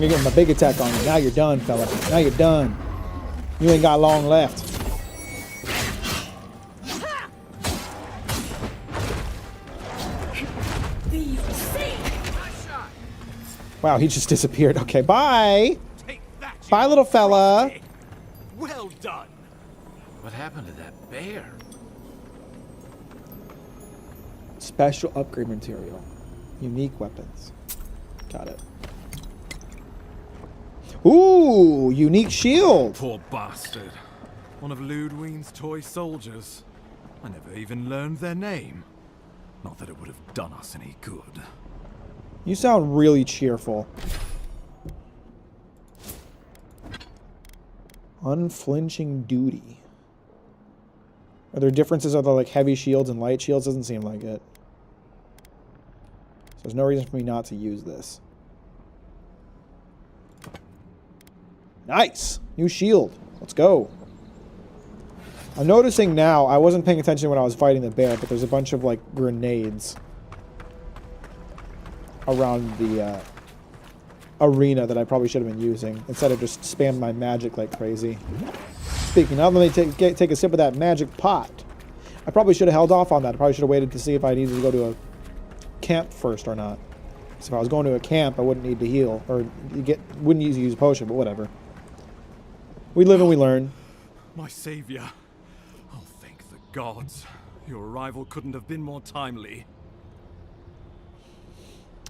gonna get my big attack on you. Now you're done, fella. Now you're done. You ain't got long left. Wow, he just disappeared. Okay, bye. Bye, little fella. Well done. What happened to that bear? Special upgrade material. Unique weapons. Got it. Ooh, unique shield. Poor bastard. One of Ludwine's toy soldiers. I never even learned their name. Not that it would have done us any good. You sound really cheerful. Unflinching duty. Are there differences? Are there like heavy shields and light shields? Doesn't seem like it. So there's no reason for me not to use this. Nice! New shield. Let's go. I'm noticing now, I wasn't paying attention when I was fighting the bear, but there's a bunch of like grenades around the arena that I probably should have been using instead of just spam my magic like crazy. Speaking of, let me take a sip of that magic pot. I probably should have held off on that. I probably should have waited to see if I needed to go to a camp first or not. So if I was going to a camp, I wouldn't need to heal or wouldn't use a potion, but whatever. We live and we learn. My savior. Oh, thank the gods. Your arrival couldn't have been more timely.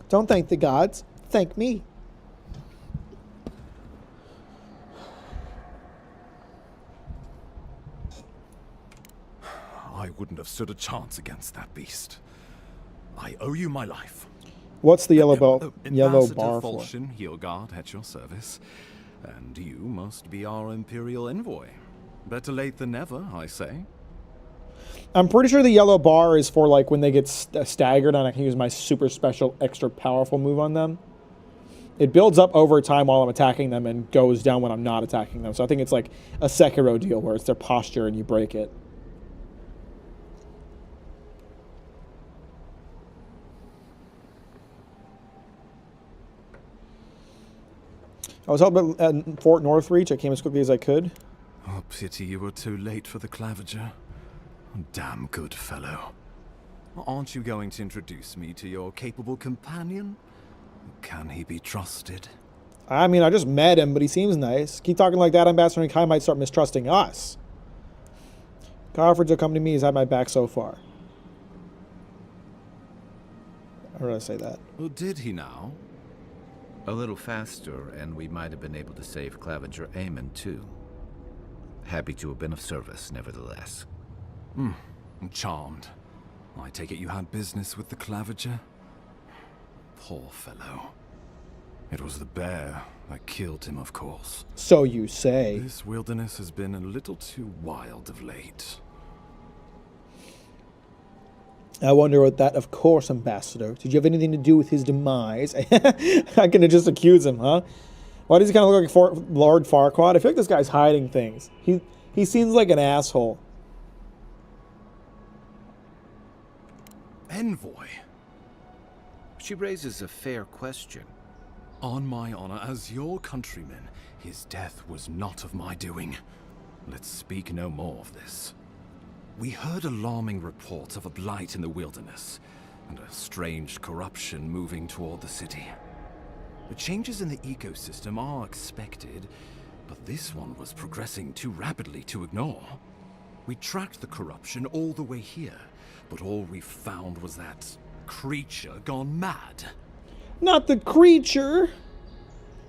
Don't thank the gods. Thank me. I wouldn't have stood a chance against that beast. I owe you my life. What's the yellow bar for? Fulshin, Hilgard, at your service. And you must be our Imperial envoy. Better late than never, I say. I'm pretty sure the yellow bar is for like when they get staggered and I can use my super special extra powerful move on them. It builds up over time while I'm attacking them and goes down when I'm not attacking them. So I think it's like a Sekiro deal where it's their posture and you break it. I was helping at Fort Northreach. I came as quickly as I could. Oh, pity you were too late for the Clavager. Damn good fellow. Aren't you going to introduce me to your capable companion? Can he be trusted? I mean, I just met him, but he seems nice. Keep talking like that, Ambassador, and Kai might start mistrusting us. Kai offered to accompany me. He's had my back so far. How did I say that? Oh, did he now? A little faster, and we might have been able to save Clavager Aemon, too. Happy to have been of service, nevertheless. I'm charmed. I take it you had business with the Clavager? Poor fellow. It was the bear that killed him, of course. So you say. This wilderness has been a little too wild of late. I wonder what that, of course, Ambassador. Did you have anything to do with his demise? I can just accuse him, huh? Why does he kind of look like Lord Farquaad? I feel like this guy's hiding things. He seems like an asshole. Envoy? She raises a fair question. On my honor as your countryman, his death was not of my doing. Let's speak no more of this. We heard alarming reports of a blight in the wilderness, and a strange corruption moving toward the city. The changes in the ecosystem are expected, but this one was progressing too rapidly to ignore. We tracked the corruption all the way here, but all we found was that creature gone mad. Not the creature!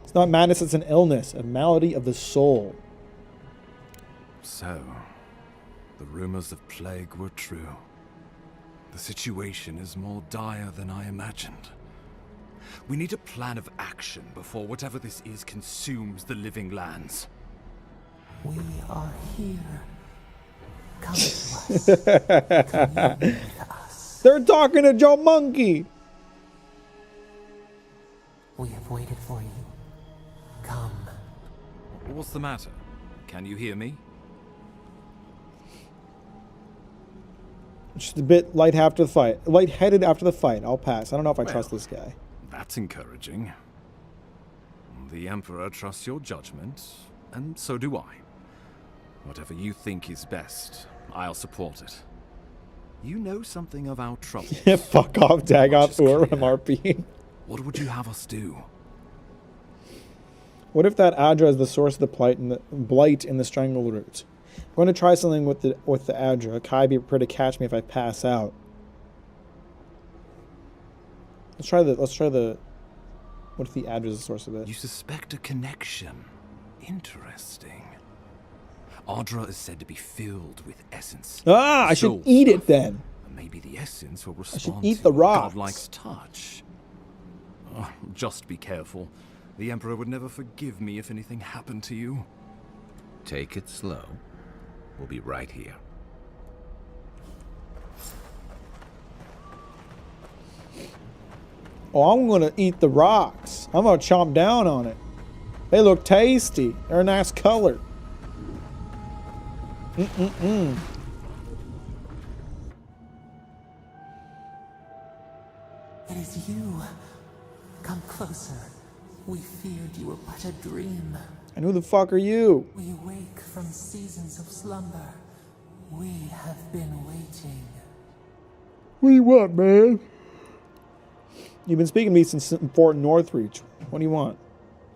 It's not madness, it's an illness, a malady of the soul. So, the rumors of plague were true. The situation is more dire than I imagined. We need a plan of action before whatever this is consumes the living lands. We are here. Come to us. Commune with us. They're talking to Joe Monkey. We have waited for you. Come. What's the matter? Can you hear me? Just a bit lightheaded after the fight. I'll pass. I don't know if I trust this guy. That's encouraging. The Emperor trusts your judgment, and so do I. Whatever you think is best, I'll support it. You know something of our troubles. Fuck off, Dagoth or MRP. What would you have us do? What if that Adra is the source of the blight in the strangle root? I'm going to try something with the Adra. Kai, be prepared to catch me if I pass out. Let's try the. What if the Adra is the source of it? You suspect a connection. Interesting. Adra is said to be filled with essence. Ah, I should eat it then. Maybe the essence will respond I should eat to the rocks. Godlike's touch. Oh, just be careful. The Emperor would never forgive me if anything happened to you. Take it slow. We'll be right here. Oh, I'm gonna eat the rocks. I'm gonna chomp down on it. They look tasty. They're a nice color. Mm-mm-mm. It is you. Come closer. We feared you were but a dream. And who the fuck are you? We wake from seasons of slumber. We have been waiting. What do you want, man? You've been speaking to me since Fort Northreach. What do you want?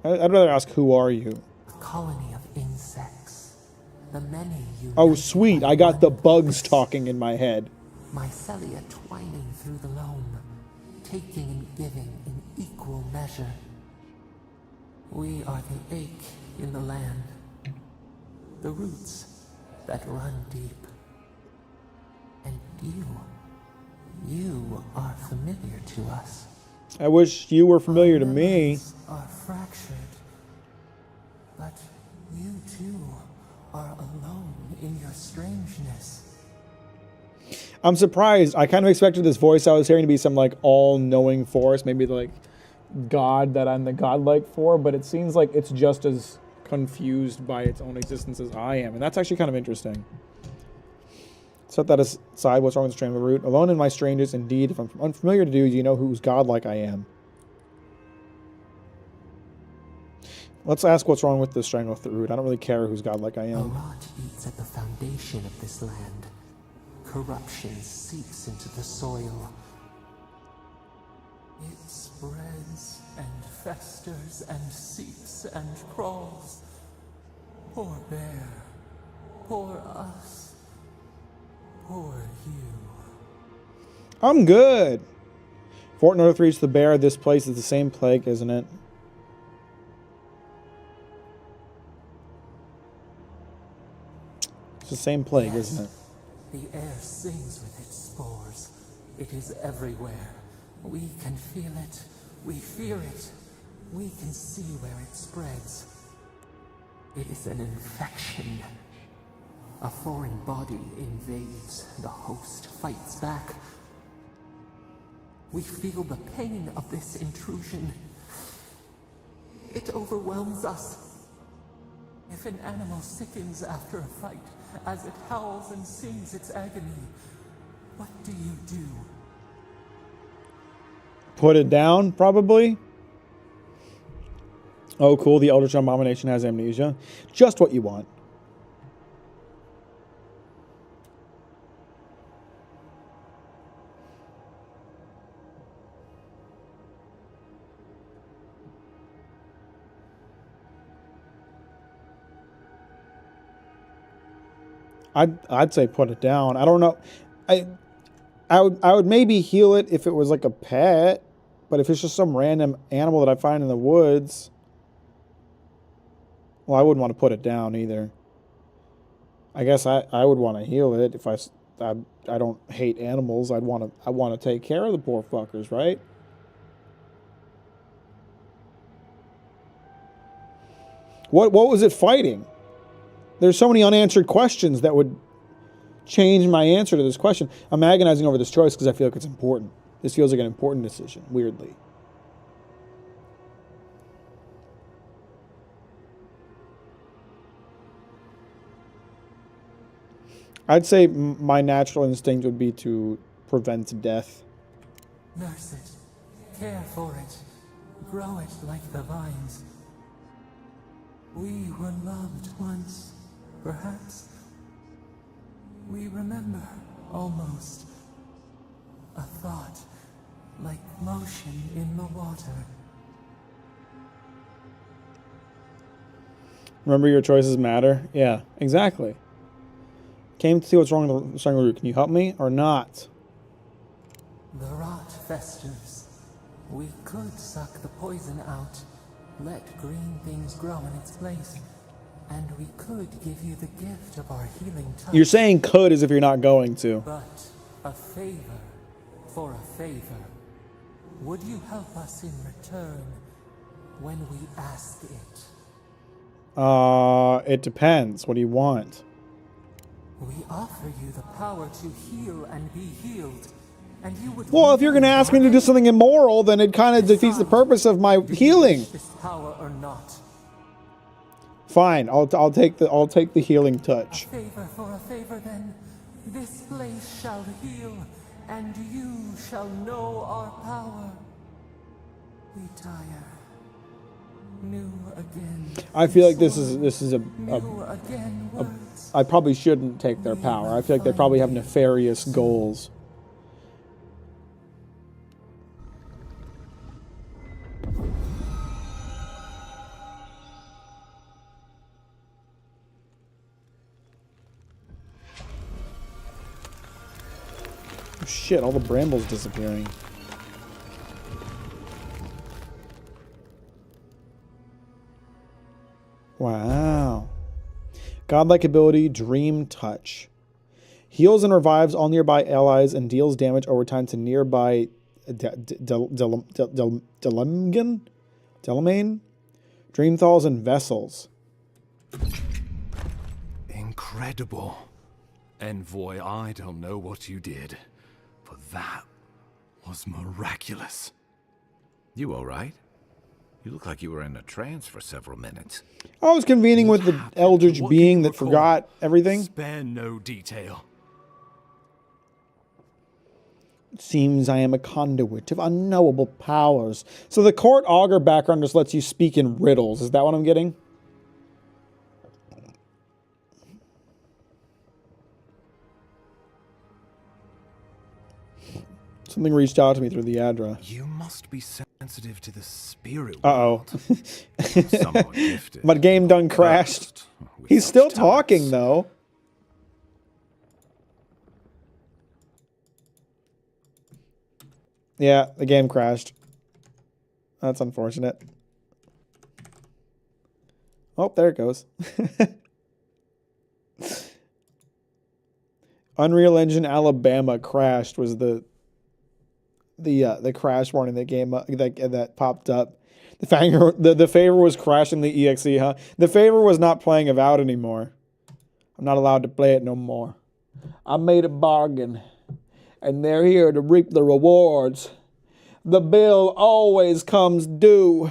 I'd rather ask, who are you? A colony of insects. The many you. Oh, sweet. I got the bugs talking in my head. Mycelia twining through the loam, taking and giving in equal measure. We are the ache in the land, the roots that run deep. And you are familiar to us. I wish you were familiar to me. Are fractured, but you too are alone in your strangeness. I'm surprised. I kind of expected this voice I was hearing to be some like all-knowing force, maybe like God that I'm the godlike for, but it seems like it's just as confused by its own existence as I am, and that's actually kind of interesting. Set that aside. What's wrong with the strangle root? Alone in my strangeness, indeed. If I'm unfamiliar to you know whose godlike I am. Let's ask what's wrong with the strangle root. I don't really care whose godlike I am. A rot eats at the foundation of this land. Corruption seeps into the soil. It spreads and festers and seeps and crawls. Poor bear. Poor us. Poor you. I'm good. Fort Northreach, the bear. This place is the same plague, isn't it? It's the same plague, yes. isn't it? The air sings with its spores. It is everywhere. We can feel it. We fear it. We can see where it spreads. It is an infection. A foreign body invades. The host fights back. We feel the pain of this intrusion. It overwhelms us. If an animal sickens after a fight, as it howls and sings its agony, what do you do? Put it down, probably. Oh, cool. The Eldritch Abomination has amnesia. Just what you want. I'd say put it down. I don't know. I would maybe heal it if it was like a pet, but if it's just some random animal that I find in the woods, well, I wouldn't want to put it down either. I guess I would want to heal it if I don't hate animals. I want to take care of the poor fuckers, right? What was it fighting? There's so many unanswered questions that would change my answer to this question. I'm agonizing over this choice because I feel like it's important. This feels like an important decision, weirdly. I'd say my natural instinct would be to prevent death. Nurse it. Care for it. Grow it like the vines. We were loved once, perhaps. We remember, almost. A thought, like motion in the water. Remember your choices matter? Yeah, exactly. Came to see what's wrong with the root. Can you help me or not? The rot festers. We could suck the poison out, let green things grow in its place, and we could give you the gift of our healing touch. You're saying could as if you're not going to. But a favor for a favor. Would you help us in return when we ask it? It depends. What do you want? We offer you the power to heal and be healed, and you would. Well, if you're going to ask me to do something immoral, then it kind of defeats the purpose of my healing. This power or not? Fine, I'll take the healing touch. A favor for a favor, then. This place shall heal, and you shall know our power. We tire. New again. I feel like this is I probably shouldn't take their power. I feel like they probably have nefarious goals. Oh, shit, all the brambles disappearing. Wow. Godlike ability, Dream Touch. Heals and revives all nearby allies and deals damage over time to nearby Delamane, Dreamthalls, and Vessels. Incredible. Envoy, I don't know what you did, but that was miraculous. You all right? You look like you were in a trance for several minutes. I was convening with the eldritch being that forgot everything. Spare no detail. It seems I am a conduit of unknowable powers. So the court augur background just lets you speak in riddles. Is that what I'm getting? Something reached out to me through the Adra. You must be sensitive to the spirit Uh-oh. Somewhat gifted. My game done crashed. He's still talking, though. Yeah, the game crashed. That's unfortunate. Oh, there it goes. Unreal Engine Alabama crashed was the crash warning that popped up. The favor was crashing the EXE, huh? The favor was not playing Avowed anymore. I'm not allowed to play it no more. I made a bargain, and they're here to reap the rewards. The bill always comes due.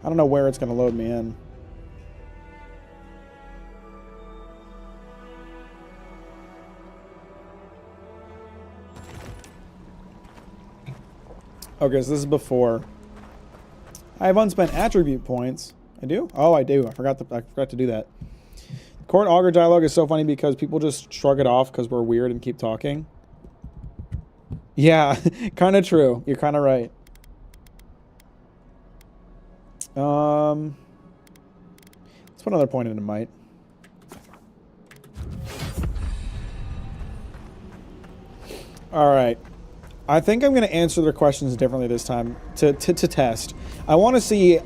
I don't know where it's going to load me in. Okay, so this is before. I have unspent attribute points. I do? Oh, I do. I forgot to do that. Court augur dialogue is so funny because people just shrug it off because we're weird and keep talking. Yeah, kind of true. You're kind of right. Let's put another point into might. All right. I think I'm going to answer their questions differently this time to test. I want to see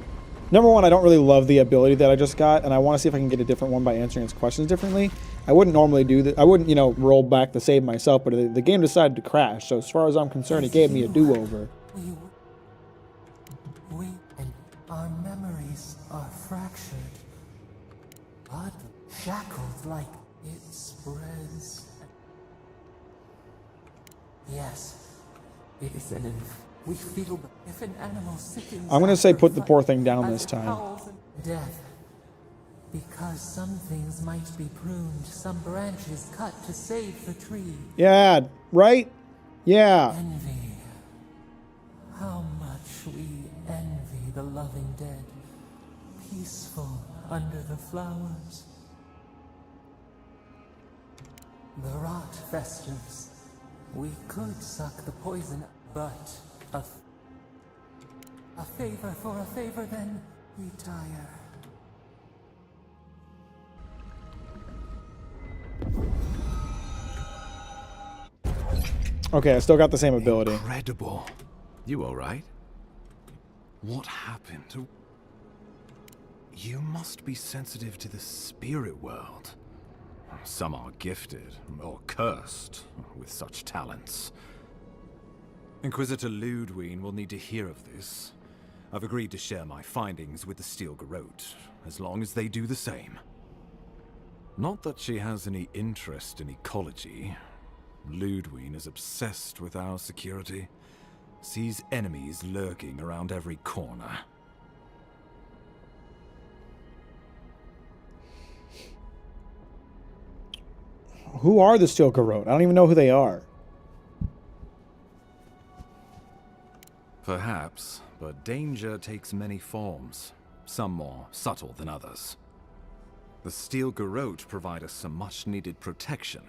Number one, I don't really love the ability that I just got, and I want to see if I can get a different one by answering its questions differently. I wouldn't normally do that. I wouldn't, you know, roll back to save myself, but the game decided to crash. So as far as I'm concerned, it gave me a do-over. We and our memories are fractured, but shackled like it spreads. Yes, it is an we feel if an animal sickens. I'm gonna say put the poor thing down this time. Death. Because some things might be pruned, some branches cut to save the tree. Yeah, right? Yeah. Envy. How much we envy the loving dead, peaceful under the flowers. The rot festers. We could suck the poison, but a favor for a favor, then retire. Okay, I still got the same ability. Incredible. You all right? What happened? You must be sensitive to the spirit world. Some are gifted, or cursed, with such talents. Inquisitor Ludwig will need to hear of this. I've agreed to share my findings with the Steel Garrote, as long as they do the same. Not that she has any interest in ecology. Ludwig is obsessed with our security, sees enemies lurking around every corner. Who are the Steel Garrote? I don't even know who they are. Perhaps, but danger takes many forms, some more subtle than others. The Steel Garrote provide us some much-needed protection,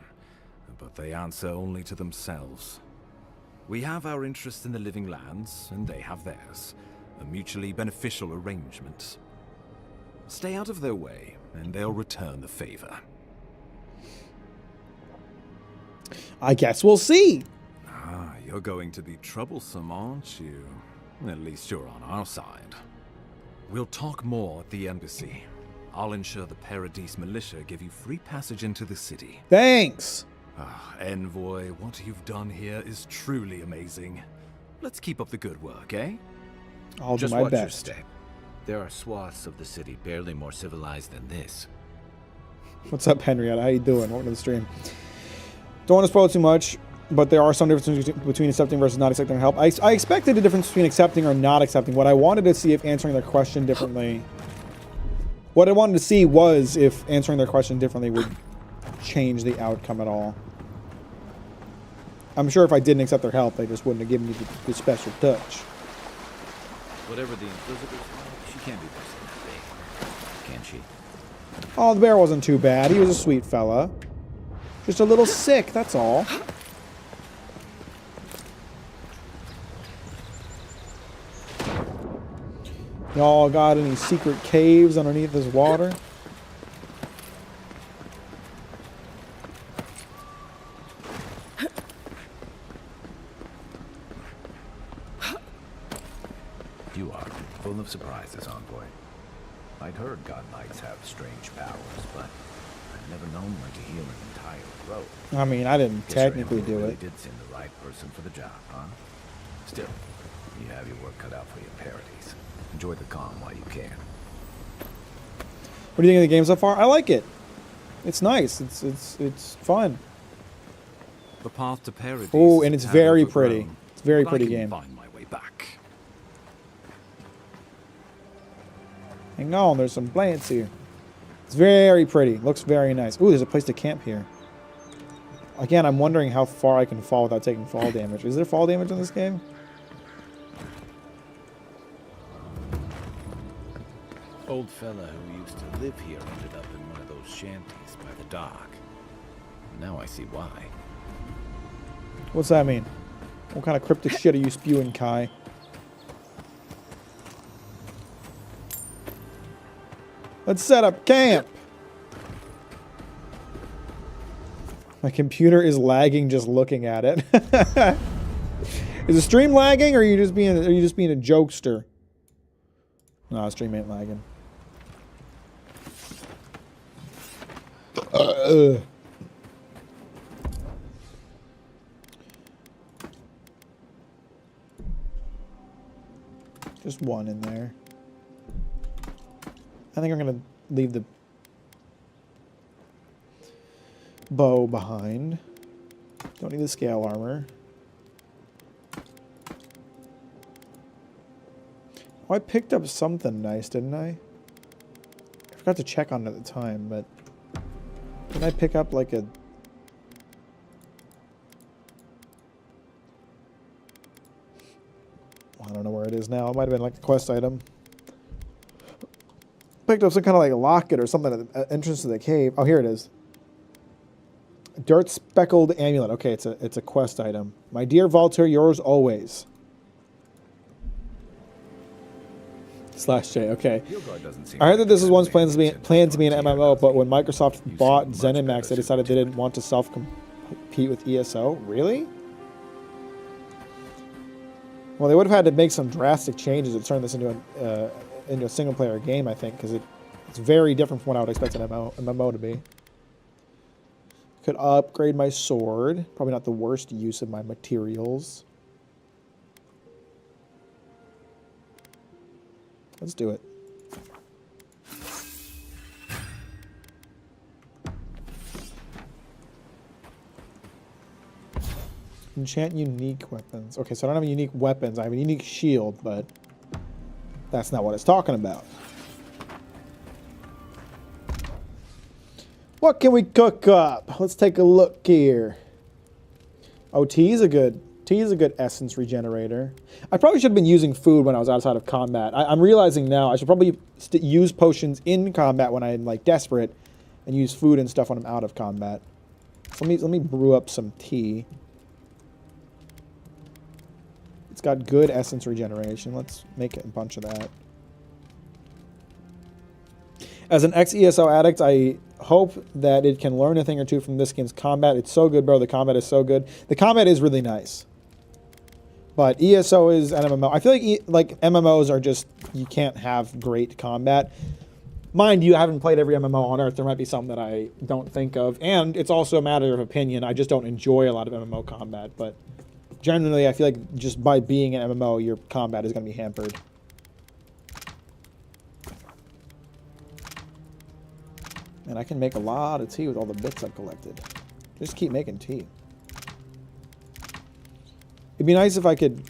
but they answer only to themselves. We have our interest in the living lands, and they have theirs, a mutually beneficial arrangement. Stay out of their way, and they'll return the favor. I guess we'll see. Ah, you're going to be troublesome, aren't you? At least you're on our side. We'll talk more at the embassy. I'll ensure the Paradise militia give you free passage into the city. Thanks. Ah, Envoy, what you've done here is truly amazing. Let's keep up the good work, eh? I'll Just do my watch your best. step. There are swaths of the city barely more civilized than this. What's up, Henrietta? How you doing? Welcome to the stream. Don't want to spoil too much, but there are some differences between accepting versus not accepting help. I expected a difference between accepting or not accepting. What I wanted to see if answering their question differently... What I wanted to see was if answering their question differently would change the outcome at all. I'm sure if I didn't accept their help, they just wouldn't have given me the special touch. Whatever the Inquisitor's like, she can't be worse than that big. Can she? Oh, the bear wasn't too bad. He was a sweet fella. Just a little sick, that's all. Y'all got any secret caves underneath this water? You are full of surprises, Envoy. I'd heard God Knights have strange powers, but I've never known one to heal an entire grove. I mean, I didn't Guess your technically Emperor do really it. did send the right person for the job, huh? Still, you have your work cut out for your Paradise. Enjoy the calm while you can. What do you think of the game so far? I like it. It's nice. It's fun. The path to Paradise. Oh, and it's is very overgrown, pretty. It's a very but pretty I can game. find my way back. Hang on, there's some plants here. It's very pretty. Looks very nice. Ooh, there's a place to camp here. Again, I'm wondering how far I can fall without taking fall damage. Is there fall damage in this game? Old fella who used to live here ended up in one of those shanties by the dock. Now I see why. What's that mean? What kind of cryptic shit are you spewing, Kai? Let's set up camp. My computer is lagging just looking at it. Is the stream lagging, or are you just being a jokester? No, stream ain't lagging. Just one in there. I think I'm gonna leave the bow behind. Don't need the scale armor. Oh, I picked up something nice, didn't I? I forgot to check on it at the time, but did I pick up like a... I don't know where it is now. It might have been like a quest item. Picked up some kind of like locket or something at the entrance to the cave. Oh, here it is. Dirt speckled amulet. Okay, it's a quest item. My dear Valter, yours always. /J. Okay. I heard that this was once planned to be an MMO, but when Microsoft bought ZeniMax, they decided they didn't want to self-compete with ESO. Really? Well, they would have had to make some drastic changes to turn this into a single-player game, I think, because it's very different from what I would expect an MMO to be. Could upgrade my sword. Probably not the worst use of my materials. Let's do it. Enchant unique weapons. Okay, so I don't have unique weapons. I have a unique shield, but that's not what it's talking about. What can we cook up? Let's take a look here. Oh, tea is a good essence regenerator. I probably should have been using food when I was outside of combat. I'm realizing now I should probably use potions in combat when I'm like desperate, and use food and stuff when I'm out of combat. So let me brew up some tea. It's got good essence regeneration. Let's make a bunch of that. As an ex-ESO addict, I hope that it can learn a thing or two from this game's combat. It's so good, bro. The combat is so good. The combat is really nice. But ESO is an MMO. I feel like MMOs are just, you can't have great combat. Mind you, I haven't played every MMO on Earth. There might be some that I don't think of. And it's also a matter of opinion. I just don't enjoy a lot of MMO combat. But generally, I feel like just by being an MMO, your combat is going to be hampered. And I can make a lot of tea with all the bits I've collected. Just keep making tea. It'd be nice if I could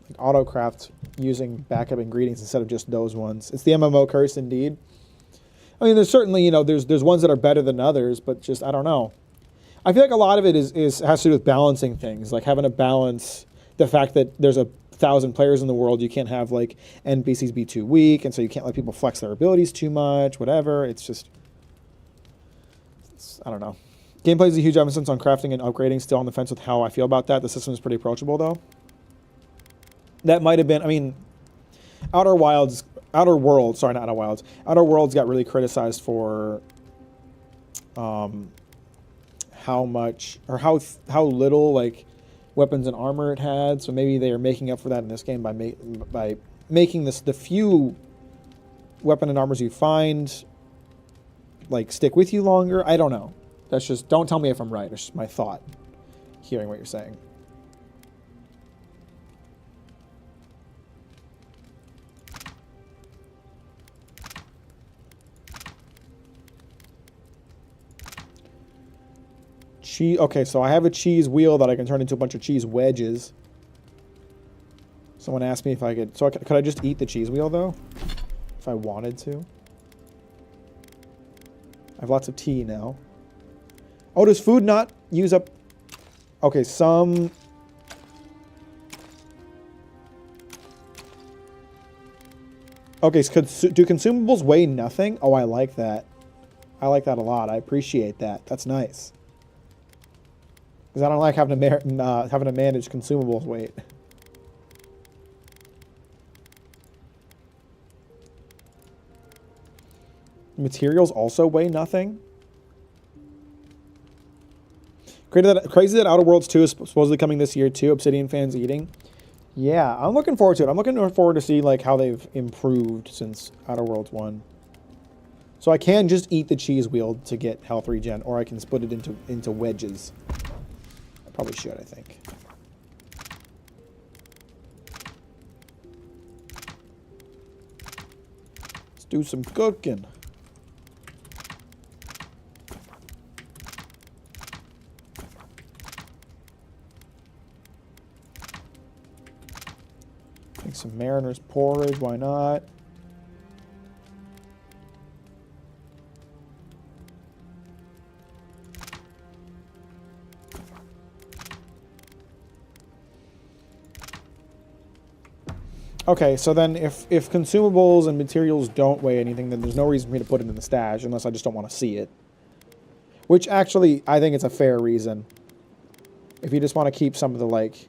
like, auto-craft using backup ingredients instead of just those ones. It's the MMO curse indeed. I mean, there's certainly, you know, there's ones that are better than others, but just, I don't know. I feel like a lot of it has to do with balancing things, like having to balance the fact that there's 1,000 players in the world. You can't have like NPCs be too weak, and so you can't let people flex their abilities too much, whatever. It's just, I don't know. Gameplay is a huge emphasis on crafting and upgrading. Still on the fence with how I feel about that. The system is pretty approachable though. That might have been, I mean, Outer Worlds got really criticized for how much or how little like weapons and armor it had. So maybe they are making up for that in this game by making this the few weapon and armors you find like stick with you longer. I don't know. That's just, don't tell me if I'm right. It's just my thought hearing what you're saying. Cheese. Okay, so I have a cheese wheel that I can turn into a bunch of cheese wedges. Someone asked me if I could. So could I just eat the cheese wheel though, if I wanted to? I have lots of tea now. Oh, does food not use up? Okay, some. Okay, so do consumables weigh nothing? Oh, I like that. I like that a lot. I appreciate that. That's nice. Because I don't like having to manage consumables weight. Materials also weigh nothing? Crazy that Outer Worlds 2 is supposedly coming this year too. Obsidian fans eating. Yeah, I'm looking forward to it. I'm looking forward to see like how they've improved since Outer Worlds 1. So I can just eat the cheese wheel to get health regen, or I can split it into wedges. I probably should, I think. Let's do some cooking. Make some mariner's porridge, why not? Okay, so then if consumables and materials don't weigh anything, then there's no reason for me to put it in the stash unless I just don't want to see it. Which actually, I think it's a fair reason. If you just want to keep some of the like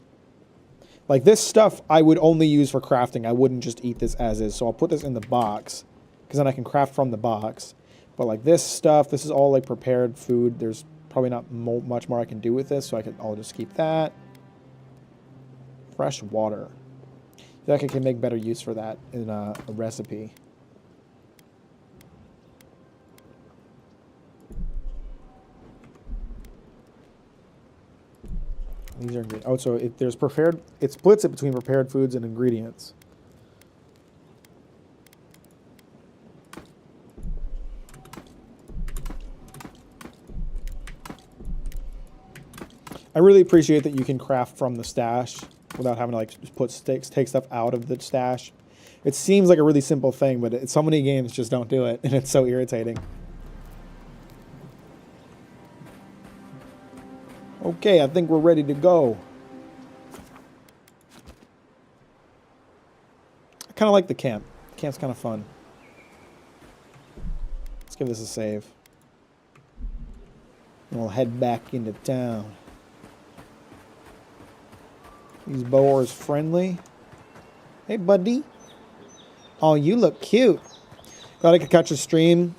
this stuff I would only use for crafting. I wouldn't just eat this as is. So I'll put this in the box because then I can craft from the box. But like this stuff, this is all like prepared food. There's probably not much more I can do with this, so I'll just keep that. Fresh water. I feel like I can make better use for that in a recipe. These are ingredients. Oh, so there's prepared. It splits it between prepared foods and ingredients. I really appreciate that you can craft from the stash without having to like take stuff out of the stash. It seems like a really simple thing, but so many games just don't do it, and it's so irritating. Okay, I think we're ready to go. I kind of like the camp. The camp's kind of fun. Let's give this a save. And we'll head back into town. These boars friendly. Hey, buddy. Oh, you look cute. Glad I could catch a stream,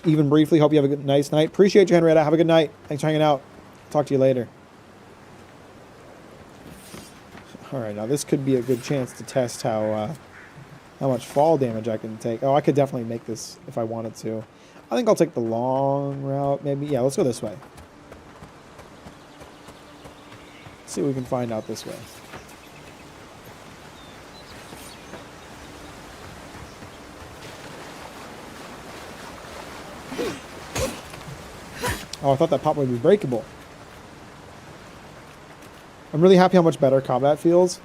even briefly. Hope you have a nice night. Appreciate you, Henrietta. Have a good night. Thanks for hanging out. Talk to you later. All right, now this could be a good chance to test how much fall damage I can take. Oh, I could definitely make this if I wanted to. I think I'll take the long route, maybe. Yeah, let's go this way. Let's see what we can find out this way. Oh, I thought that pop would be breakable. I'm really happy how much better combat feels.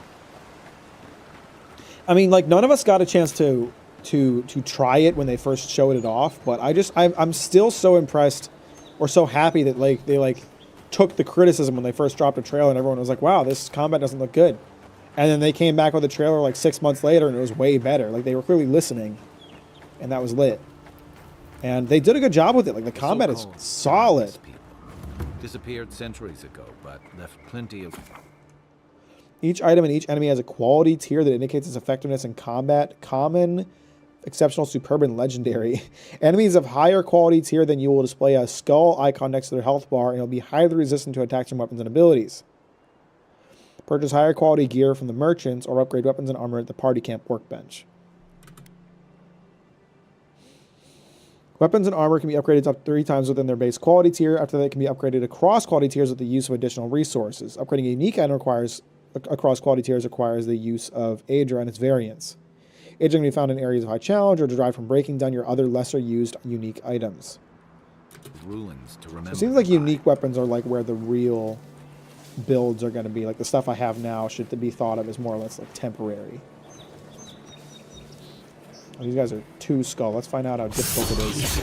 I mean, like, none of us got a chance to try it when they first showed it off, but I'm still so impressed or so happy that like they took the criticism when they first dropped a trailer and everyone was like, wow, this combat doesn't look good. And then they came back with a trailer like 6 months later and it was way better. Like, they were clearly listening, and that was lit. And they did a good job with it. Like, the combat is solid. Disappeared centuries ago, but left plenty of... Each item and each enemy has a quality tier that indicates its effectiveness in combat. Common, exceptional, superb, and legendary. Enemies of higher quality tier than you will display a skull icon next to their health bar, and it'll be highly resistant to attacks from weapons and abilities. Purchase higher quality gear from the merchants or upgrade weapons and armor at the party camp workbench. Weapons and armor can be upgraded up to 3 times within their base quality tier. After that, it can be upgraded across quality tiers with the use of additional resources. Upgrading a unique item across quality tiers requires the use of Aedra and its variants. Aedra can be found in areas of high challenge or derived from breaking down your other lesser used unique items. Ruins to remember. So it seems like unique weapons are like where the real builds are going to be. Like, the stuff I have now should be thought of as more or less like temporary. Oh, these guys are 2 skull. Let's find out how difficult it is.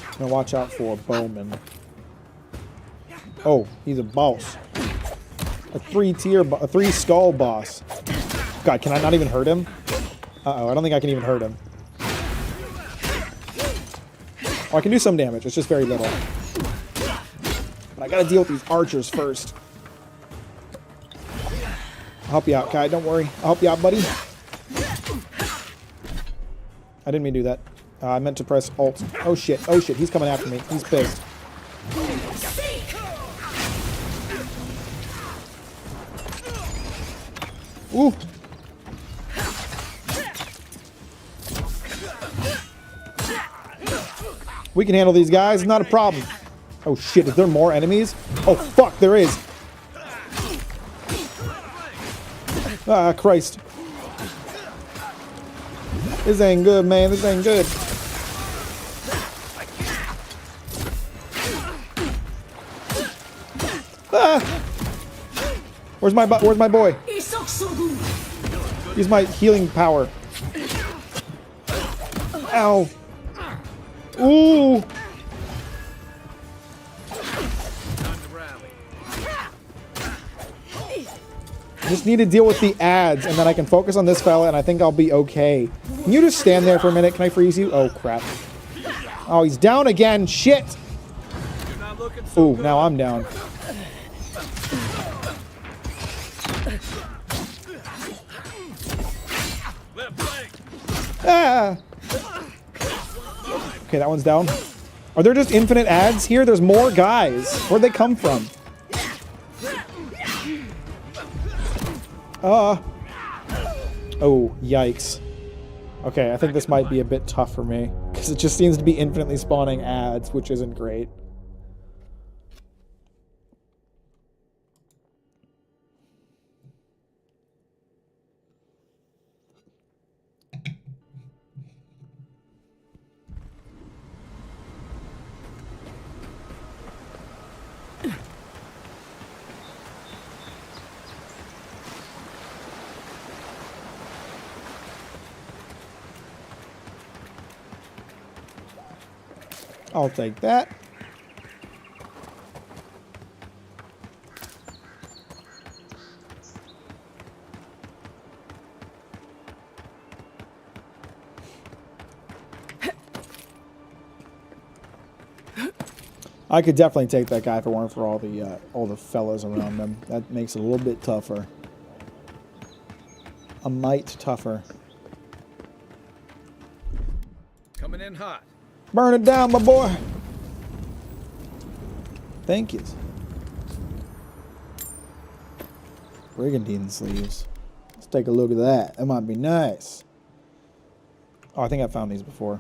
I'm gonna watch out for Bowman. Oh, he's a boss. A 3 skull boss. God, can I not even hurt him? Uh-oh, I don't think I can even hurt him. Oh, I can do some damage. It's just very little. But I gotta deal with these archers first. I'll help you out, Kai. Don't worry. I'll help you out, buddy. I didn't mean to do that. I meant to press Alt. Oh, shit. Oh, shit. He's coming after me. He's pissed. Ooh. We can handle these guys, not a problem. Oh shit, is there more enemies? Oh fuck, there is. Ah, Christ. This ain't good, man. This ain't good. Ah! Where's my boy? Use my healing power. Ow. Ooh. Just need to deal with the ads, and then I can focus on this fella, and I think I'll be okay. Can you just stand there for a minute? Can I freeze you? Oh, crap. Oh, he's down again. Shit. Ooh, now I'm down. Ah. Okay, that one's down. Are there just infinite ads here? There's more guys. Where'd they come from? Oh, yikes. Okay, I think this might be a bit tough for me, because it just seems to be infinitely spawning ads, which isn't great. I'll take that. I could definitely take that guy if it weren't for all the fellas around him. That makes it a little bit tougher. A mite tougher. Coming in hot. Burn it down, my boy. Thank you. Brigandine sleeves. Let's take a look at that. That might be nice. Oh, I think I found these before.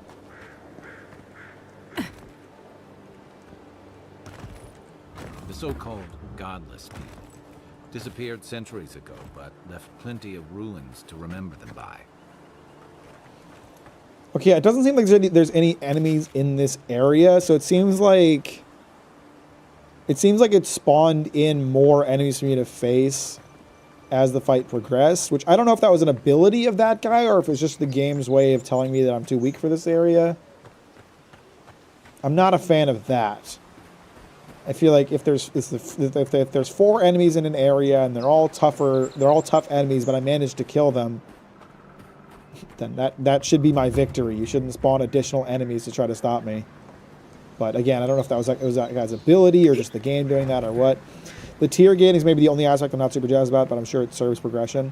The so-called godless people disappeared centuries ago, but left plenty of ruins to remember them by. Okay, it doesn't seem like there's any enemies in this area, so it seems like it spawned in more enemies for me to face as the fight progressed, which I don't know if that was an ability of that guy or if it's just the game's way of telling me that I'm too weak for this area. I'm not a fan of that. I feel like if there's 4 enemies in an area and they're all tough enemies, but I managed to kill them, then that should be my victory. You shouldn't spawn additional enemies to try to stop me. But again, I don't know if that was that guy's ability or just the game doing that or what. The tier gain is maybe the only aspect I'm not super jazzed about, but I'm sure it serves progression.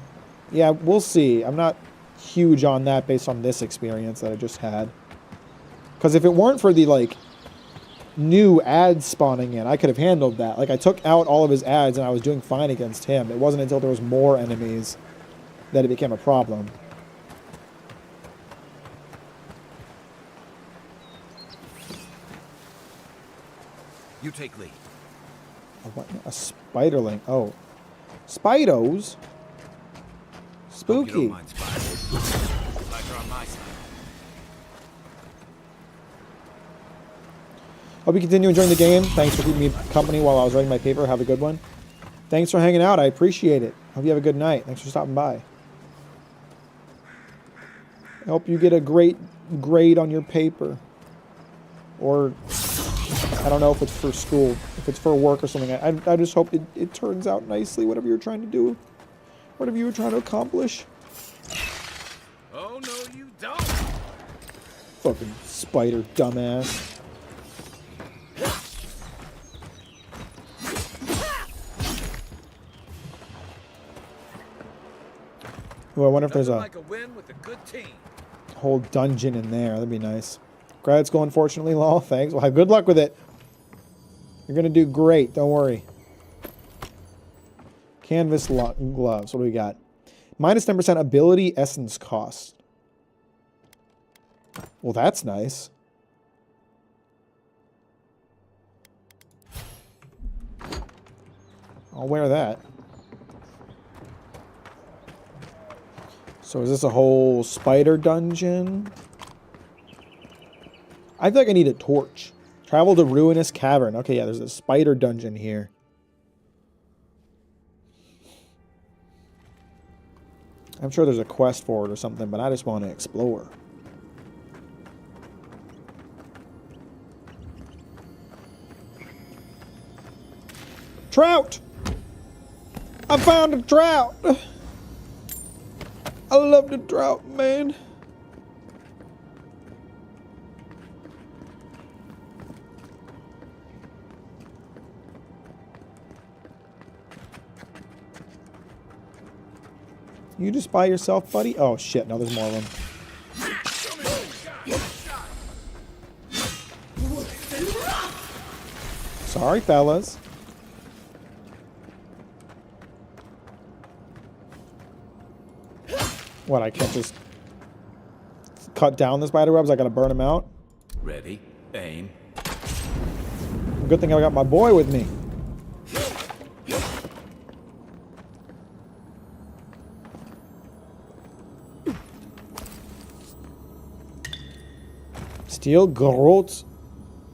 Yeah, we'll see. I'm not huge on that based on this experience that I just had. Because if it weren't for the new ads spawning in, I could have handled that. I took out all of his ads and I was doing fine against him. It wasn't until there was more enemies that it became a problem. You take lead. A spiderling. Oh. Spidos? Spooky. Hope you don't mind spiders. Like they're on my side. Hope you continue enjoying the game. Thanks for keeping me company while I was writing my paper. Have a good one. Thanks for hanging out. I appreciate it. Hope you have a good night. Thanks for stopping by. I hope you get a great grade on your paper. Or, I don't know if it's for school. If it's for work or something. I just hope it turns out nicely, whatever you're trying to do. Whatever you were trying to accomplish. Oh, no, you don't. Fucking spider dumbass. Ooh, I wonder if there's a win with a good team. whole dungeon in there. That'd be nice. Grad school, unfortunately, lol. Thanks. Well, have good luck with it. You're going to do great. Don't worry. Canvas gloves. What do we got? Minus 10% ability essence cost. Well, that's nice. I'll wear that. So is this a whole spider dungeon? I feel like I need a torch. Travel to Ruinous Cavern. Okay, yeah, there's a spider dungeon here. I'm sure there's a quest for it or something, but I just want to explore. Trout! I found a trout! I love the trout, man. You just by yourself, buddy? Oh shit, no, there's more of them. Sorry, fellas. What, I can't just cut down the spider webs? I gotta burn them out? Ready, aim. Good thing I got my boy with me. Steel Garot's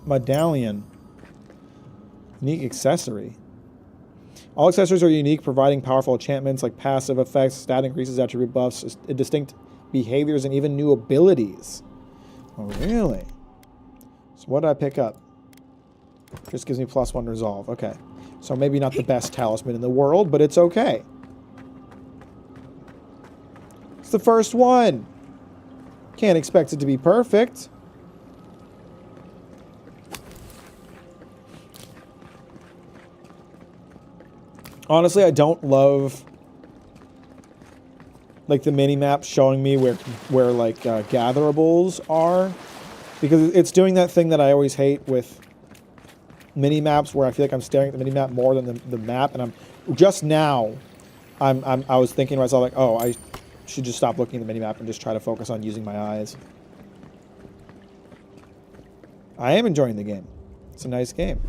medallion. Unique accessory. All accessories are unique, providing powerful enchantments like passive effects, stat increases, attribute buffs, distinct behaviors, and even new abilities. Oh, really? So what did I pick up? Just gives me +1 resolve. Okay. So maybe not the best talisman in the world, but it's okay. It's the first one. Can't expect it to be perfect. Honestly, I don't love like the mini map showing me where like gatherables are, because it's doing that thing that I always hate with mini maps, where I feel like I'm staring at the mini map more than the map, and I was thinking to myself like, oh, I should just stop looking at the mini map and just try to focus on using my eyes. I am enjoying the game. It's a nice game.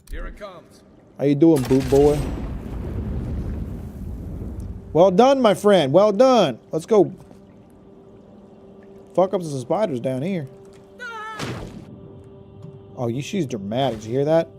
Here it comes. How you doing, boot boy? Well done, my friend. Well done. Let's go fuck up some spiders down here. Oh, she's dramatic. Did you hear that?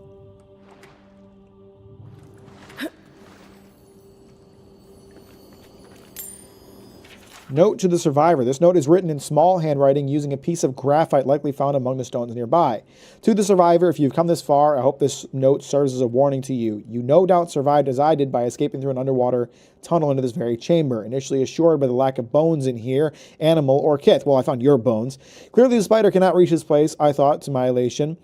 Note to the survivor. This note is written in small handwriting using a piece of graphite likely found among the stones nearby. To the survivor, if you've come this far, I hope this note serves as a warning to you. You no doubt survived as I did by escaping through an underwater tunnel into this very chamber, initially assured by the lack of bones in here, animal or kith. Well, I found your bones. Clearly the spider cannot reach this place, I thought, to my elation.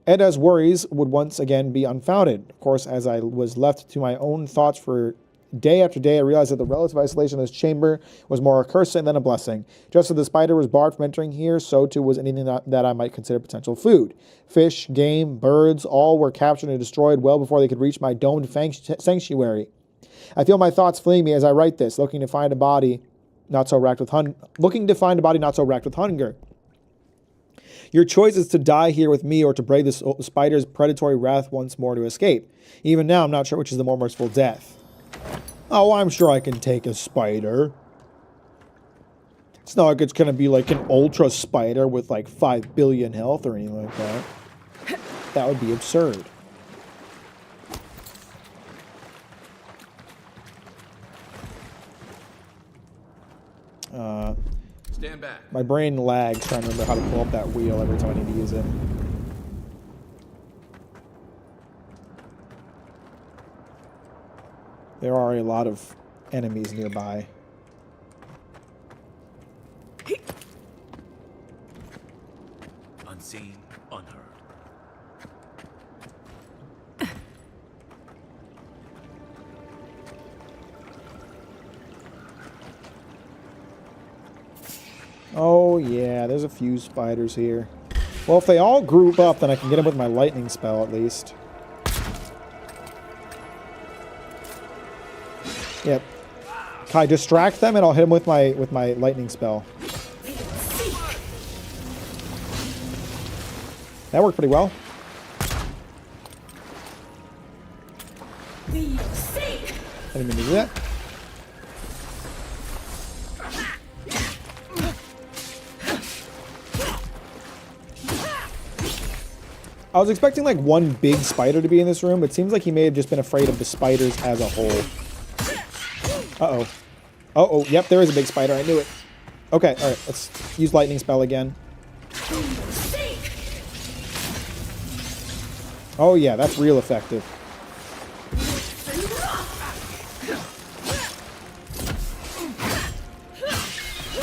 Edda's worries would once again be unfounded. Of course, as I was left to my own thoughts for day after day, I realized that the relative isolation of this chamber was more a curse than a blessing. Just as the spider was barred from entering here, so too was anything that I might consider potential food. Fish, game, birds, all were captured and destroyed well before they could reach my domed sanctuary. I feel my thoughts fleeing me as I write this, looking to find a body not so racked with hunger. Your choice is to die here with me or to brave this spider's predatory wrath once more to escape. Even now, I'm not sure which is the more merciful death. Oh, I'm sure I can take a spider. It's not like it's going to be like an ultra spider with like 5 billion health or anything like that. That would be absurd. Stand back. My brain lags trying to remember how to pull up that wheel every time I need to use it. There are a lot of enemies nearby. Unseen, unheard. Oh yeah, there's a few spiders here. Well, if they all group up, then I can get them with my lightning spell at least. Yep. Kai, distract them and I'll hit them with my lightning spell. That worked pretty well. I didn't mean to do that. I was expecting like one big spider to be in this room, but it seems like he may have just been afraid of the spiders as a whole. Uh-oh. Uh-oh, yep, there is a big spider. I knew it. Okay, alright, let's use lightning spell again. Oh yeah, that's real effective.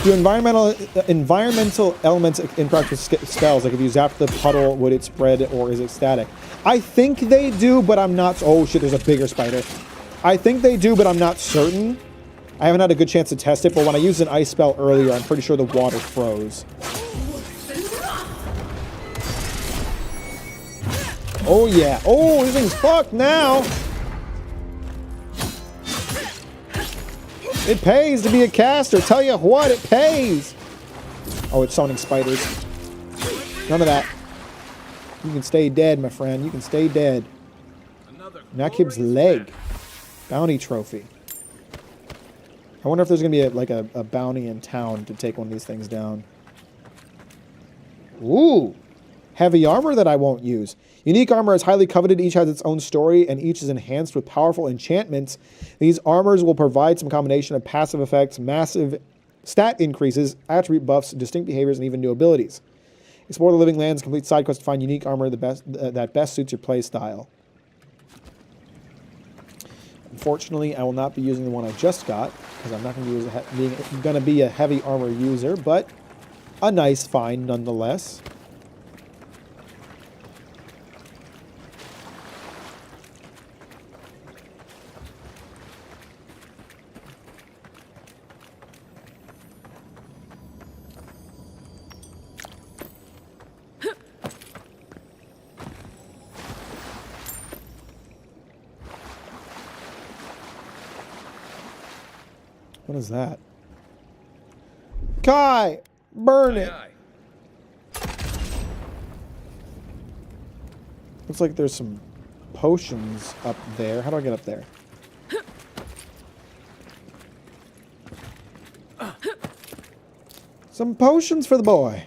Do environmental elements interact with spells? Like if you zap the puddle, would it spread or is it static? I think they do, but I'm not... Oh shit, there's a bigger spider. I think they do, but I'm not certain. I haven't had a good chance to test it, but when I used an ice spell earlier, I'm pretty sure the water froze. Oh yeah. Oh, this thing's fucked now. It pays to be a caster. Tell you what, it pays. Oh, it's summoning spiders. None of that. You can stay dead, my friend. You can stay dead. Nakib's leg. Bounty trophy. I wonder if there's going to be a bounty in town to take one of these things down. Ooh. Heavy armor that I won't use. Unique armor is highly coveted. Each has its own story, and each is enhanced with powerful enchantments. These armors will provide some combination of passive effects, massive stat increases, attribute buffs, distinct behaviors, and even new abilities. Explore the living lands, complete side quests to find unique armor that best suits your play style. Unfortunately, I will not be using the one I just got, because I'm not going to be a heavy armor user, but a nice find nonetheless. What is that? Kai! Burn it! Looks like there's some potions up there. How do I get up there? Some potions for the boy.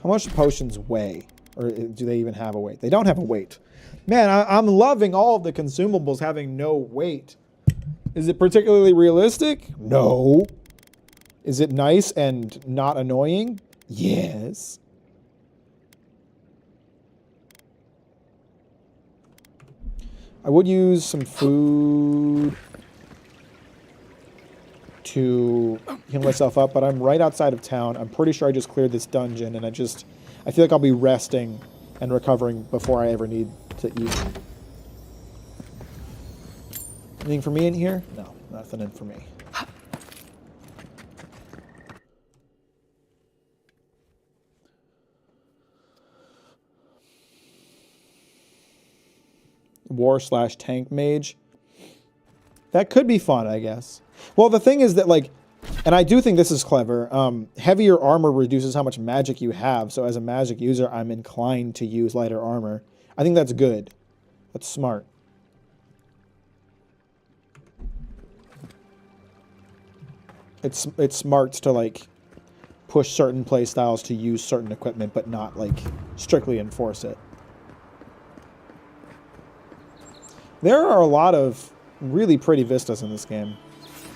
How much do potions weigh? Or do they even have a weight? They don't have a weight. Man, I'm loving all of the consumables having no weight. Is it particularly realistic? No. Is it nice and not annoying? Yes. I would use some food to heal myself up, but I'm right outside of town. I'm pretty sure I just cleared this dungeon, and I feel like I'll be resting and recovering before I ever need to eat. Anything for me in here? No, nothing in for me. War/tank mage. That could be fun, I guess. Well, the thing is that, like, and I do think this is clever, heavier armor reduces how much magic you have, so as a magic user, I'm inclined to use lighter armor. I think that's good. That's smart. It's smart to, like, push certain play styles to use certain equipment, but not, like, strictly enforce it. There are a lot of really pretty vistas in this game.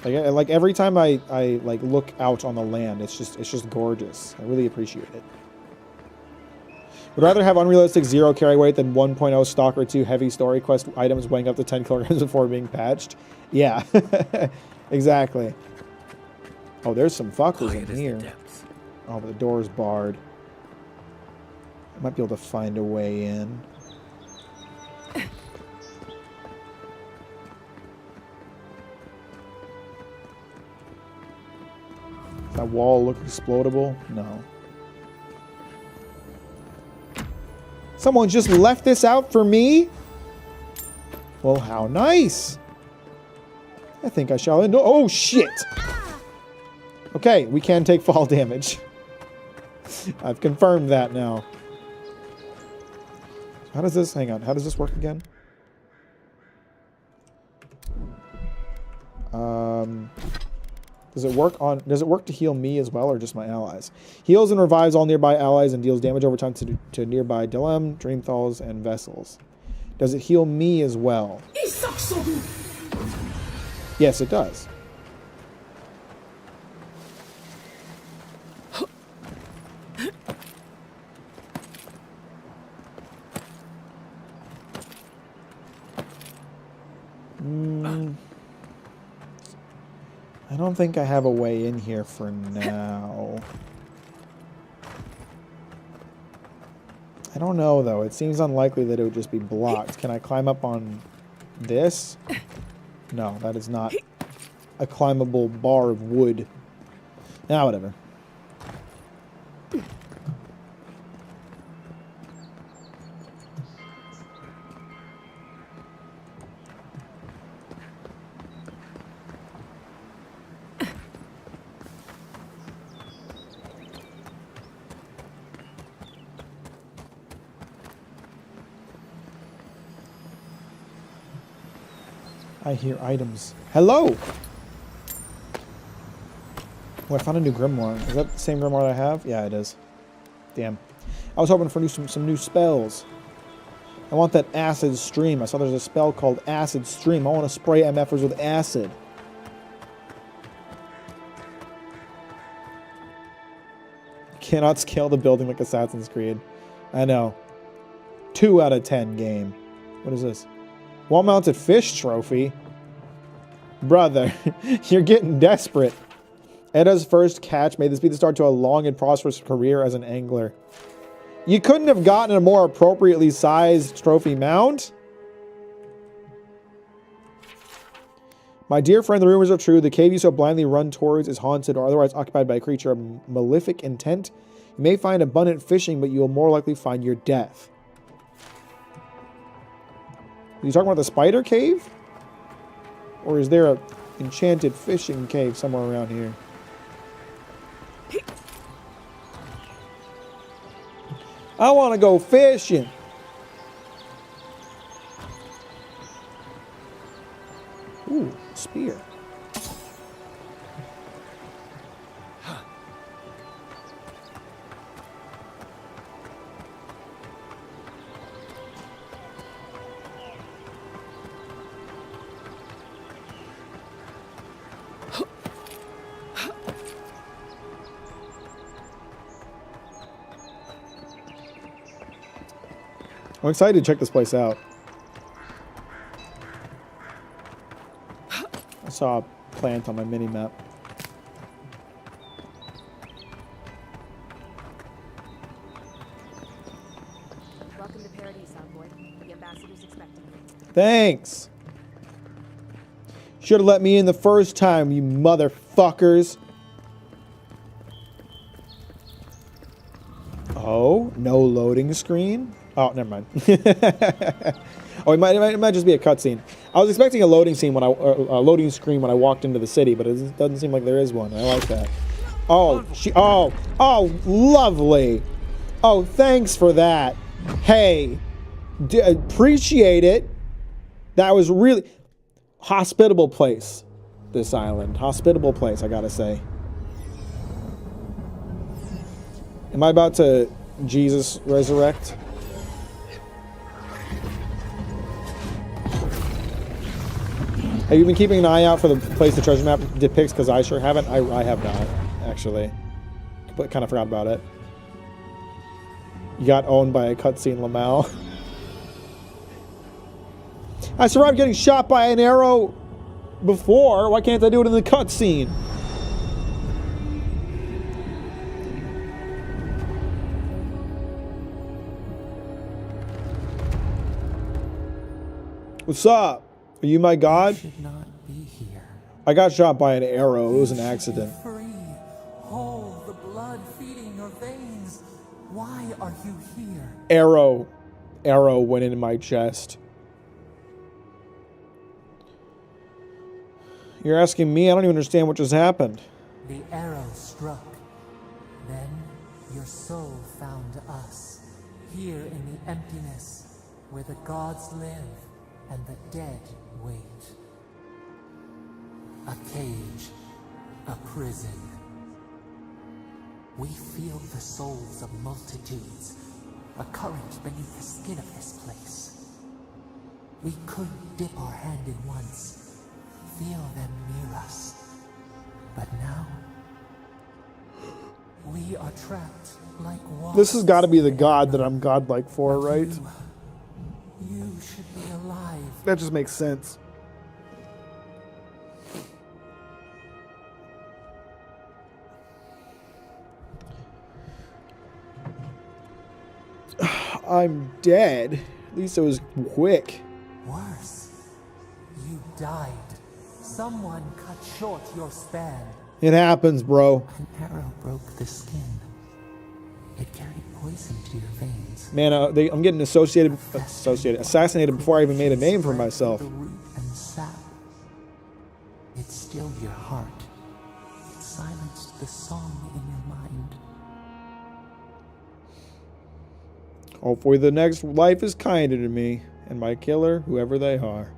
Like every time I like look out on the land, it's just gorgeous. I really appreciate it. Would rather have unrealistic 0 carry weight than 1.0 Stalker 2 heavy story quest items weighing up to 10 kilograms before being patched. Yeah, exactly. Oh, there's some fuckers in here. Oh, but the door's barred. I might be able to find a way in. Does that wall look explodable? No. Someone just left this out for me? Well, how nice. I think I shall end. Oh, shit! Okay, we can take fall damage. I've confirmed that now. How does this... Hang on. How does this work again? Does it work to heal me as well, or just my allies? Heals and revives all nearby allies and deals damage over time to nearby Dilem, Dreamthalls, and Vessels. Does it heal me as well? Yes, it does. I don't think I have a way in here for now. I don't know, though. It seems unlikely that it would just be blocked. Can I climb up on this? No, that is not a climbable bar of wood. Nah, whatever. I hear items. Hello! Oh, I found a new grimoire. Is that the same grimoire I have? Yeah, it is. Damn. I was hoping for some new spells. I want that acid stream. I saw there's a spell called acid stream. I want to spray MFers with acid. Cannot scale the building like Assassin's Creed. I know. 2 out of 10 game. What is this? Wall-mounted fish trophy? Brother, you're getting desperate. Edda's first catch made this be the start to a long and prosperous career as an angler. You couldn't have gotten a more appropriately sized trophy mount? My dear friend, the rumors are true. The cave you so blindly run towards is haunted or otherwise occupied by a creature of malefic intent. You may find abundant fishing, but you will more likely find your death. Are you talking about the spider cave? Or is there a enchanted fishing cave somewhere around here? I want to go fishing. Ooh, spear. I'm excited to check this place out. I saw a plant on my mini-map. Welcome to Paradise, Envoy. The ambassador's expecting you. Thanks! Should have let me in the first time, you motherfuckers. Oh, no loading screen? Oh, never mind. Oh, it might just be a cutscene. I was expecting a loading scene when a loading screen when I walked into the city, but it doesn't seem like there is one. I like that. Oh, oh, lovely. Oh, thanks for that. Hey, appreciate it. That was really hospitable place. This island, hospitable place. I gotta say. Am I about to Jesus resurrect? Have you been keeping an eye out for the place the treasure map depicts? Because I sure haven't. I have not, actually. But kind of forgot about it. You got owned by a cutscene, Lamau. I survived getting shot by an arrow before. Why can't I do it in the cutscene? What's up? Are you my god? Should not be here. I got shot by an arrow. It was an accident. Free, whole, the blood feeding your veins. Why are you here? Arrow went in my chest. You're asking me? I don't even understand what just happened. The arrow struck. Then your soul found us, here in the emptiness, where the gods live and the dead wait. A cage, a prison. We feel the souls of multitudes, a current beneath the skin of this place. We could dip our hand in once, feel them near us. But now, we are trapped like wasps. This has got to be the god that I'm godlike for, right? You should be alive. That just makes sense. I'm dead. At least it was quick. Worse, you died. Someone cut short your span. It happens, bro. An arrow broke the skin. It carried poison to your veins. Man, I'm getting assassinated before I even made a name for myself. The root and sap. It stilled your heart. It silenced the song in your mind. Hopefully the next life is kinder to me and my killer, whoever they are.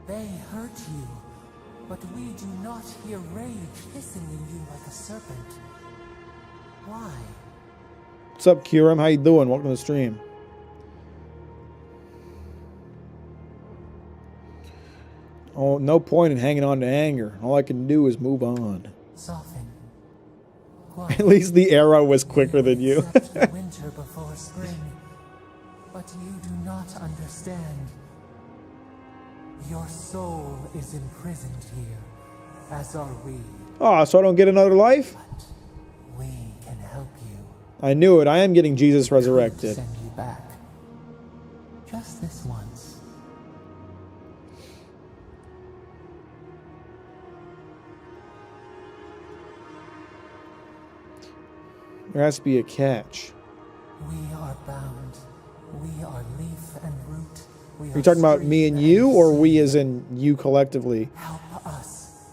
They hurt you, but we do not hear rage hissing in you like a serpent. Why? What's up, Kiram? How you doing? Welcome to the stream. Oh, no point in hanging on to anger. All I can do is move on. Soften. At least the arrow was quicker than you. The winter before spring, but you do not understand. Your soul is imprisoned here, as are we. Oh, so I don't get another life? But we can help you. I knew it. I am getting Jesus resurrected. Send you back. Just this once. There has to be a catch. We are bound. We are leaf and root. Are you talking about me and you, or we as in you collectively? Help us.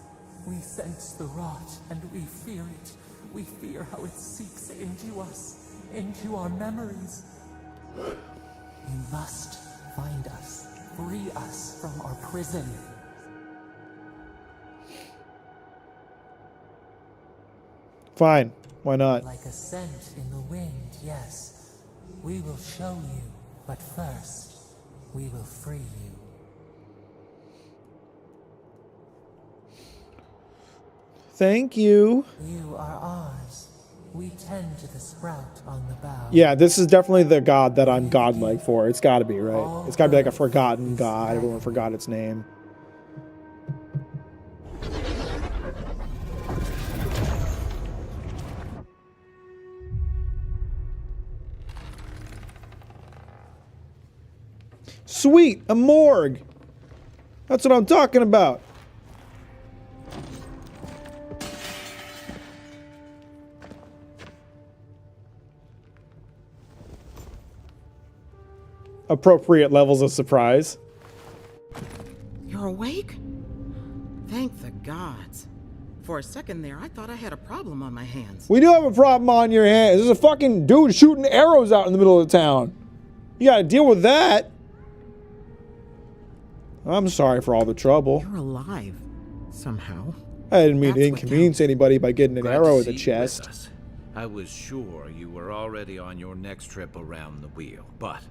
We sense the rot, and we fear it. We fear how it seeks into us, into our memories. You must find us, free us from our prison. Fine. Why not? Like a scent in the wind, yes. We will show you, but first, we will free you. Thank you. You are ours. We tend to the sprout on the bough. Yeah, this is definitely the god that I'm godlike for. It's got to be, right? It's got to be like a forgotten god. Everyone forgot its name. Sweet, a morgue. That's what I'm talking about. Appropriate levels of surprise. You're awake? Thank the gods. For a second there, I thought I had a problem on my hands. We do have a problem on your hands. There's a fucking dude shooting arrows out in the middle of the town. You gotta deal with that. I'm sorry for all the trouble. You're alive, somehow. I didn't mean to inconvenience anybody by getting an arrow in the chest. I was sure you were already on your next trip around the wheel, but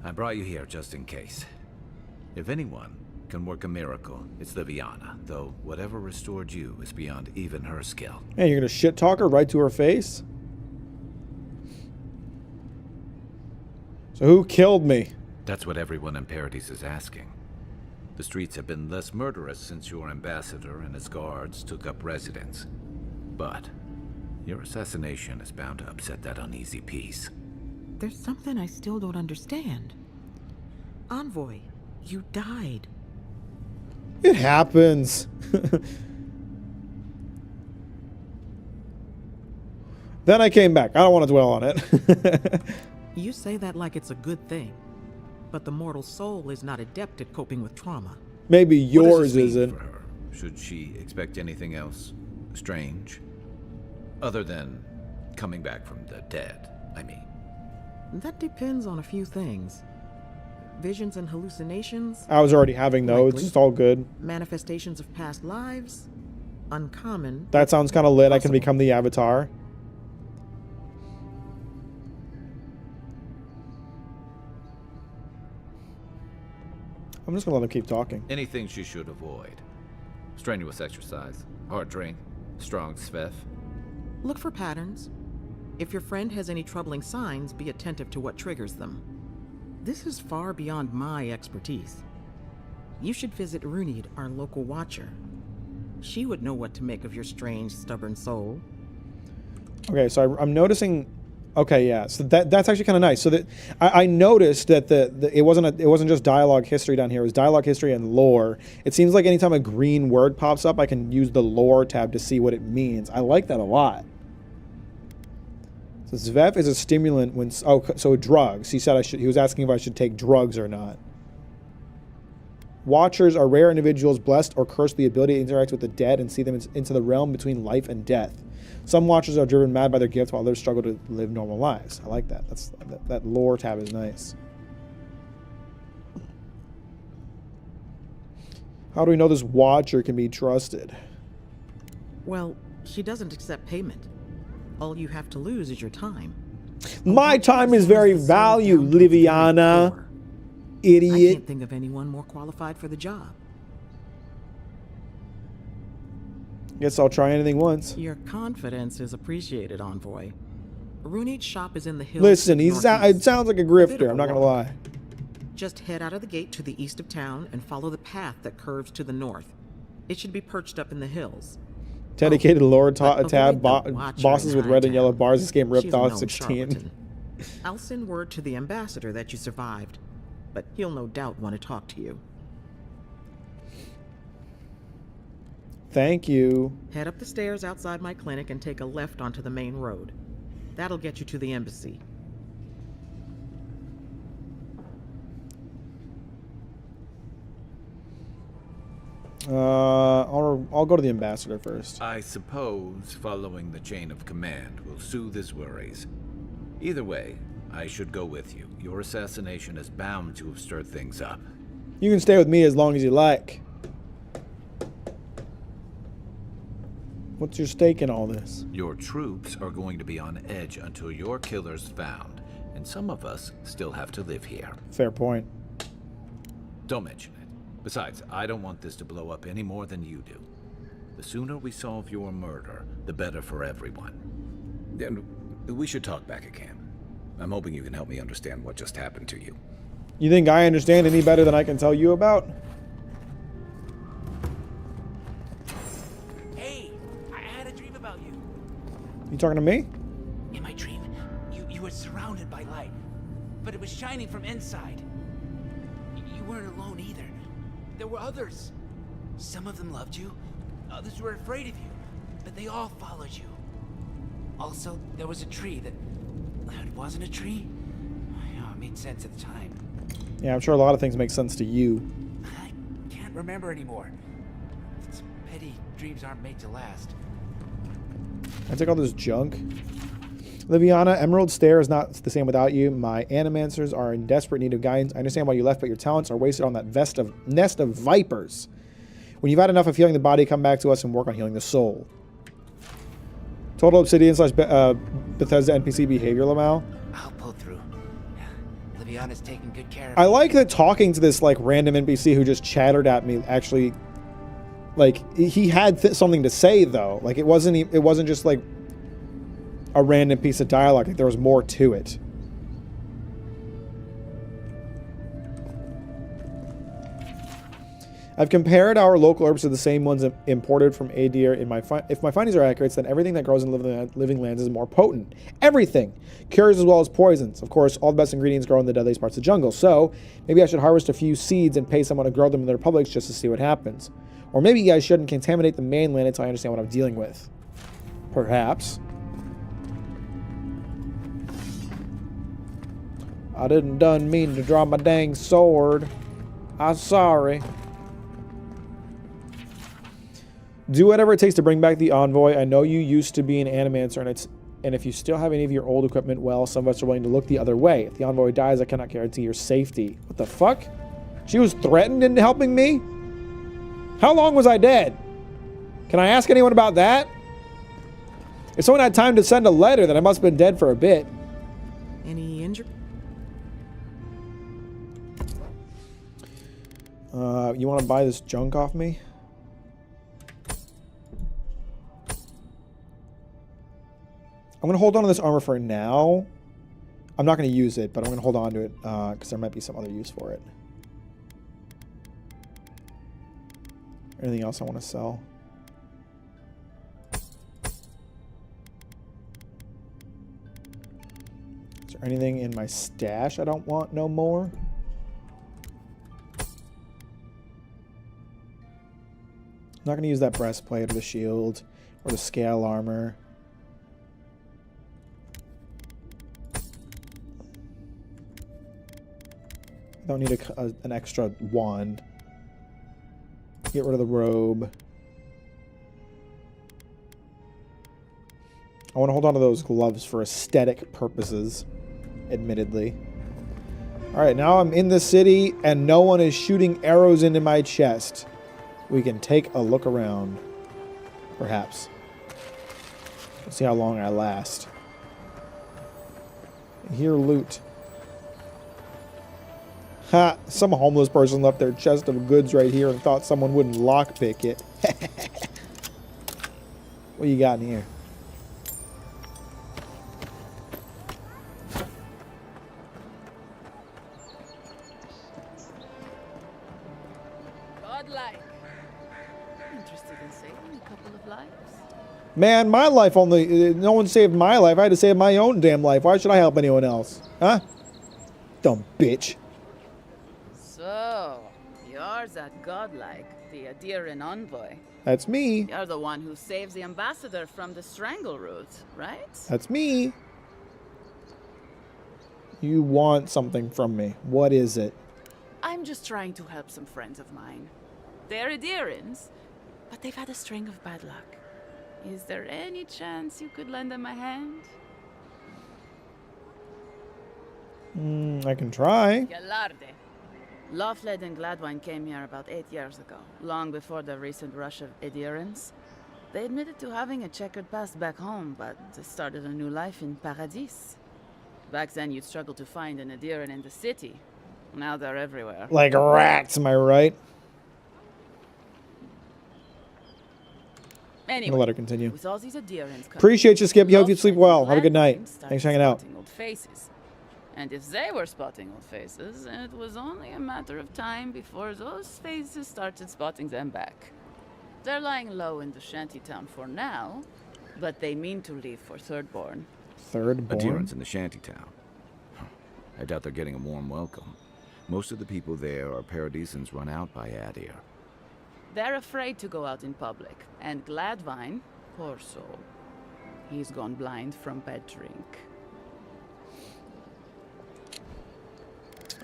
I brought you here just in case. If anyone can work a miracle, it's Liviana, though whatever restored you is beyond even her skill. Hey, you're gonna shit talk her right to her face? So who killed me? That's what everyone in Paradise is asking. The streets have been less murderous since your ambassador and his guards took up residence. But your assassination is bound to upset that uneasy peace. There's something I still don't understand. Envoy, you died. It happens. Then I came back. I don't want to dwell on it. You say that like it's a good thing. But the mortal soul is not adept at coping with trauma. Maybe yours isn't. Should she expect anything else strange? Other than coming back from the dead, I mean. That depends on a few things. Visions and hallucinations. I was already having those. Likely. It's all good. Manifestations of past lives. Uncommon. That sounds kind of lit. I can become the Avatar. I'm just gonna let him keep talking. Anything she should avoid. Strenuous exercise, hard drink, strong sveff. Look for patterns. If your friend has any troubling signs, be attentive to what triggers them. This is far beyond my expertise. You should visit Runid, our local watcher. She would know what to make of your strange, stubborn soul. Okay, so I'm noticing. Okay, yeah. So that's actually kind of nice. So that I noticed that it wasn't just dialogue history down here. It was dialogue history and lore. It seems like anytime a green word pops up, I can use the lore tab to see what it means. I like that a lot. So Svev is a stimulant when so drugs. He said he was asking if I should take drugs or not. Watchers are rare individuals blessed or cursed with the ability to interact with the dead and see them into the realm between life and death. Some watchers are driven mad by their gifts while others struggle to live normal lives. I like that. That lore tab is nice. How do we know this watcher can be trusted? Well, she doesn't accept payment. All you have to lose is your time. My time is very valued, Liviana. Idiot. I can't think of anyone more qualified for the job. Guess I'll try anything once. Your confidence is appreciated, Envoy. Runid's shop is in the hills. Listen, it sounds like a grifter, I'm not gonna lie. Just head out of the gate to the east of town and follow the path that curves to the north. It should be perched up in the hills. Dedicated lore tab, bosses with red and yellow bars. This game ripped off 16. I'll send word to the ambassador that you survived, but he'll no doubt want to talk to you. Thank you. Head up the stairs outside my clinic and take a left onto the main road. That'll get you to the embassy. I'll go to the ambassador first. I suppose following the chain of command will soothe his worries. Either way, I should go with you. Your assassination is bound to have stirred things up. You can stay with me as long as you like. What's your stake in all this? Your troops are going to be on edge until your killer's found, and some of us still have to live here. Fair point. Don't mention it. Besides, I don't want this to blow up any more than you do. The sooner we solve your murder, the better for everyone. And we should talk back at camp. I'm hoping you can help me understand what just happened to you. You think I understand any better than I can tell you about? Hey, I had a dream about you. You talking to me? In my dream, you were surrounded by light, but it was shining from inside. You weren't alone either. There were others. Some of them loved you, others were afraid of you, but they all followed you. Also, there was a tree that it wasn't a tree. It made sense at the time. Yeah, I'm sure a lot of things make sense to you. I can't remember anymore. It's a pity dreams aren't made to last. I take all this junk. Liviana, Emerald Stair is not the same without you. My animancers are in desperate need of guidance. I understand why you left, but your talents are wasted on that nest of vipers. When you've had enough of healing the body, come back to us and work on healing the soul. Total obsidian / Bethesda NPC behavior, Lamal. I'll pull through. Liviana's taking good care of I like that talking to this like random NPC who just chattered at me actually, like he had something to say though. Like it wasn't just like a random piece of dialogue. Like there was more to it. I've compared our local herbs to the same ones imported from Adir. If my findings are accurate, then everything that grows in living lands is more potent. Everything. Cures as well as poisons. Of course, all the best ingredients grow in the deadliest parts of the jungle. So, maybe I should harvest a few seeds and pay someone to grow them in the republics just to see what happens. Or maybe I shouldn't contaminate the mainland until I understand what I'm dealing with. Perhaps. I didn't mean to draw my dang sword. I'm sorry. Do whatever it takes to bring back the envoy. I know you used to be an animancer, and if you still have any of your old equipment, well, some of us are willing to look the other way. If the envoy dies, I cannot guarantee your safety. What the fuck? She was threatened into helping me? How long was I dead? Can I ask anyone about that? If someone had time to send a letter, then I must have been dead for a bit. Any injury? You want to buy this junk off me? I'm going to hold on to this armor for now. I'm not going to use it, but I'm going to hold on to it because there might be some other use for it. Anything else I want to sell? Is there anything in my stash I don't want no more? I'm not going to use that breastplate or the shield or the scale armor. I don't need an extra wand. Get rid of the robe. I want to hold on to those gloves for aesthetic purposes, admittedly. Alright, now I'm in the city and no one is shooting arrows into my chest. We can take a look around. Perhaps. Let's see how long I last. I hear loot. Ha! Some homeless person left their chest of goods right here and thought someone wouldn't lockpick it. What you got in here? Godlike. Interested in saving a couple of lives? Man, my life only... no one saved my life. I had to save my own damn life. Why should I help anyone else? Huh? Dumb bitch. So, you're that godlike, the Adiran envoy. That's me. You're the one who saves the ambassador from the strangle root, right? That's me. You want something from me. What is it? I'm just trying to help some friends of mine. They're Adirans, but they've had a string of bad luck. Is there any chance you could lend them a hand? I can try. Galarde. Lofled and Gladwine came here about 8 years ago, long before the recent rush of Adirans. They admitted to having a checkered past back home, but they started a new life in Paradis. Back then, you'd struggle to find an Adiran in the city. Now they're everywhere. Like rats, am I right? Anyway, I'm gonna let her continue. with all these Adirans Appreciate you, Skip. You hope you sleep well. Have a good night. Thanks for hanging out. Old faces. And if they were spotting old faces, it was only a matter of time before those faces started spotting them back. They're lying low in the shantytown for now, but they mean to leave for Thirdborn. Thirdborn? Adherents in the shantytown. I doubt they're getting a warm welcome. Most of the people there are Paradisans run out by Adir. They're afraid to go out in public, and Gladwine, poor soul, he's gone blind from bad drink.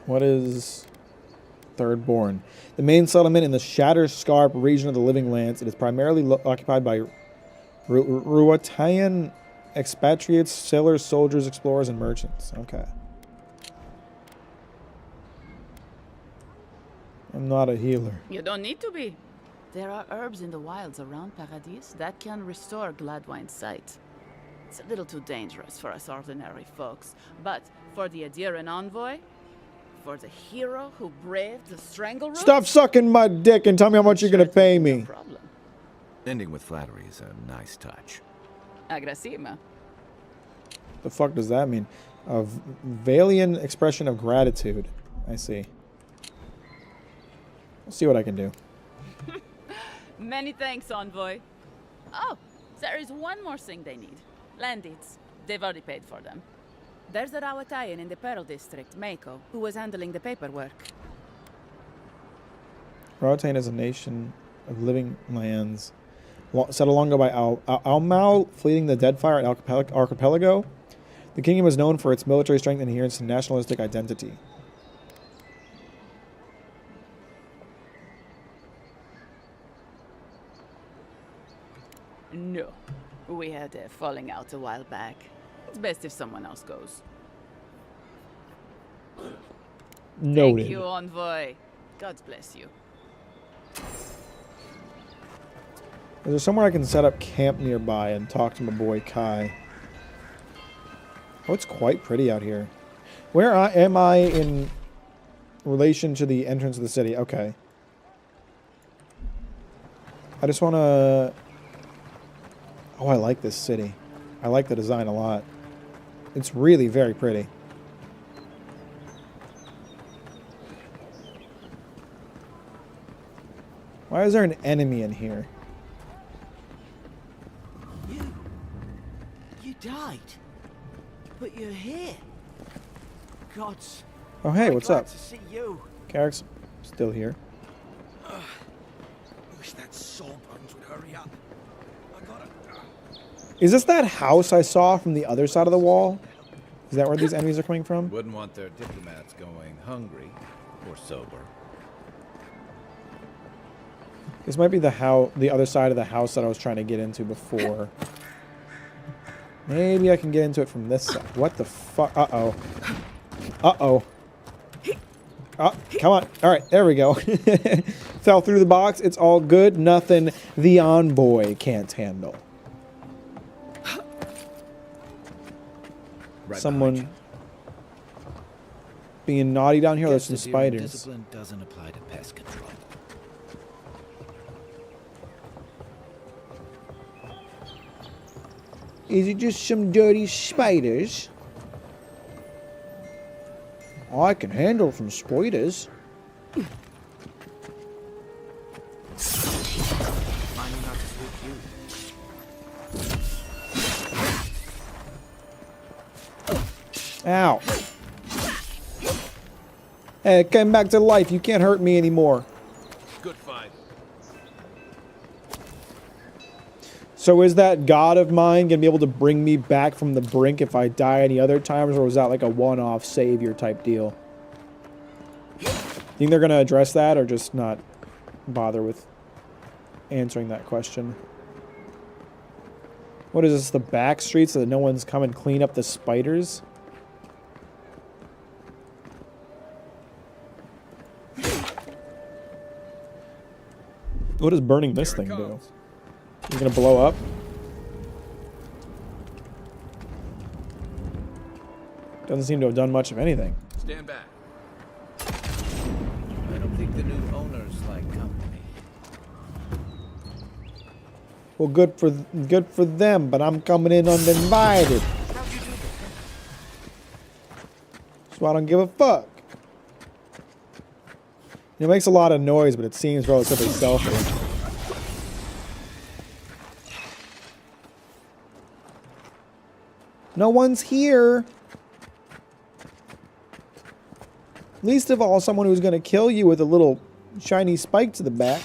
What is Thirdborn? The main settlement in the Shatterscarp region of the Living Lands. It is primarily occupied by Ruatayan expatriates, sailors, soldiers, explorers, and merchants. Okay. I'm not a healer. You don't need to be. There are herbs in the wilds around Paradis that can restore Gladwine's sight. It's a little too dangerous for us ordinary folks, but for the Adiran envoy, for the hero who braved the strangle root, Stop sucking my dick and tell me how much you're going to pay me. Ending with flattery is a nice touch. Agrasima. The fuck does that mean? A Valiant expression of gratitude. I see. Let's see what I can do. Many thanks, envoy. Oh, there is one more thing they need. Land deeds. They've already paid for them. There's a Rawatayan in the Pearl District, Mako, who was handling the paperwork. Rawatayan is a nation of living lands settled long ago by Almal, fleeing the Deadfire archipelago. The kingdom is known for its military strength and adherence to nationalistic identity. No. We had a falling out a while back. It's best if someone else goes. Noted. Thank you, Envoy. God bless you. Is there somewhere I can set up camp nearby and talk to my boy Kai? Oh, it's quite pretty out here. Where am I in relation to the entrance of the city? Okay. I just want to... Oh, I like this city. I like the design a lot. It's really very pretty. Why is there an enemy in here? You died. But you're here. Gods. Oh, hey, I'm what's glad up? to see you. Carrick's still here. Wish that sawbones would hurry up. I gotta... Is this that house I saw from the other side of the wall? Is that where these enemies are coming from? Wouldn't want their diplomats going hungry or sober. This might be the other side of the house that I was trying to get into before. Maybe I can get into it from this side. What the fuck? Uh-oh. Uh-oh. Oh, come on. All right, there we go. Fell through the box. It's all good. Nothing the envoy can't handle. Right Someone being naughty down here. There's some spiders. Discipline doesn't apply to pest control. Is it just some dirty spiders? I can handle some spiders. Ow. Hey, it came back to life. You can't hurt me anymore. Good fight. So is that god of mine going to be able to bring me back from the brink if I die any other times, or was that like a one-off savior type deal? Think they're going to address that, or just not bother with answering that question? What is this, the back street so that no one's come and clean up the spiders? What does burning this thing do? Is it gonna blow up? Doesn't seem to have done much of anything. Stand back. I don't think the new owners like company. Well, good for them, but I'm coming in uninvited. So I don't give a fuck. It makes a lot of noise, but it seems relatively selfish. No one's here. Least of all, someone who's going to kill you with a little shiny spike to the back.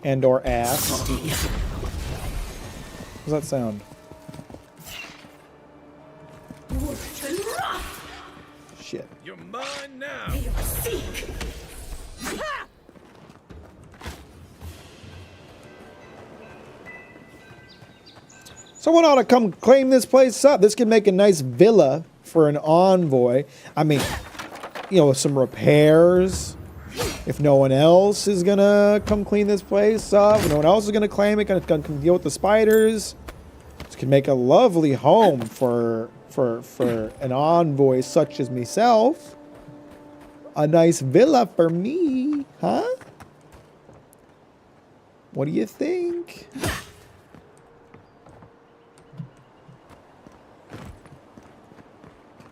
And or ass. What's that sound? Shit. You're mine now. Someone ought to come claim this place up. This could make a nice villa for an envoy. I mean, you know, with some repairs. If no one else is gonna come clean this place up, if no one else is gonna claim it, gonna come deal with the spiders. This could make a lovely home for an envoy such as myself. A nice villa for me, huh? What do you think?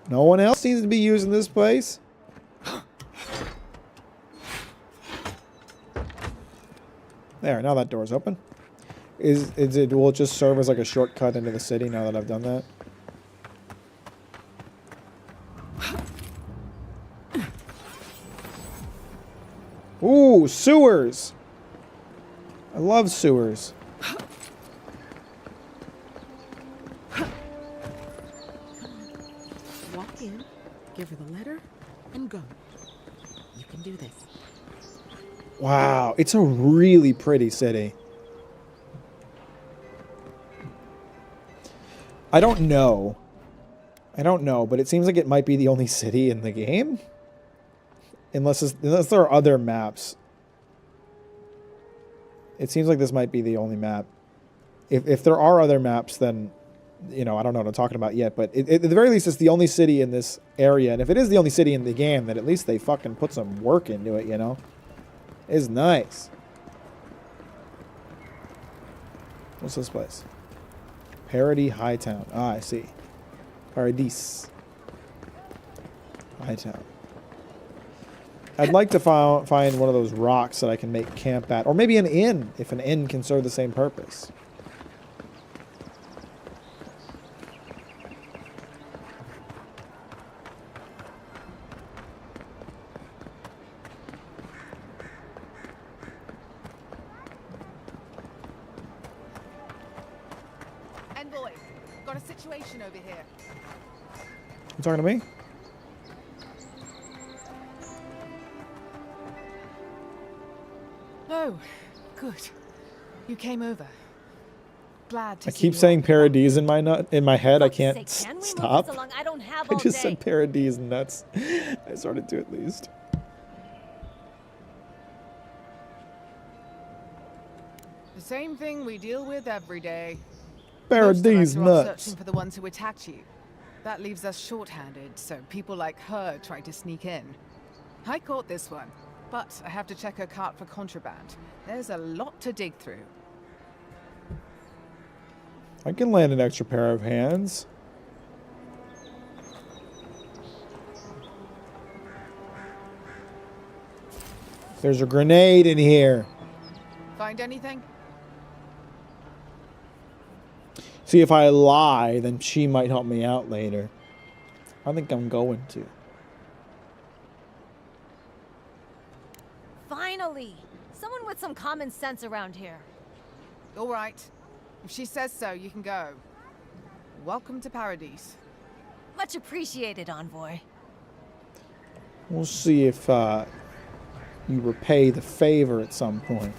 No one else seems to be using this place. There, now that door's open. Will it just serve as like a shortcut into the city now that I've done that? Ooh, sewers! I love sewers. Walk in, give her the letter, and go. You can do this. Wow, it's a really pretty city. I don't know, but it seems like it might be the only city in the game. Unless there are other maps. It seems like this might be the only map. If there are other maps, then, you know, I don't know what I'm talking about yet. But at the very least, it's the only city in this area. And if it is the only city in the game, then at least they fucking put some work into it, you know? It's nice. What's this place? Parody Hightown. Ah, I see. Paradise. Hightown. I'd like to find one of those rocks that I can make camp at. Or maybe an inn, if an inn can serve the same purpose. Envoy, got a situation over here. You talking to me? Oh, good. You came over. Glad to I see keep you saying all. paradise in my head. I can't Can we move stop. this along? I don't have I all just day. said paradise and that's I started to at least. The same thing we deal with every day. Paradise Most of us are off nuts. searching for the ones who attacked you. That leaves us short-handed, so people like her try to sneak in. I caught this one, but I have to check her cart for contraband. There's a lot to dig through. I can land an extra pair of hands. There's a grenade in here. Find anything? See, if I lie, then she might help me out later. I think I'm going to. Finally! Someone with some common sense around here. All right. If she says so, you can go. Welcome to Paradise. Much appreciated, Envoy. We'll see if you repay the favor at some point.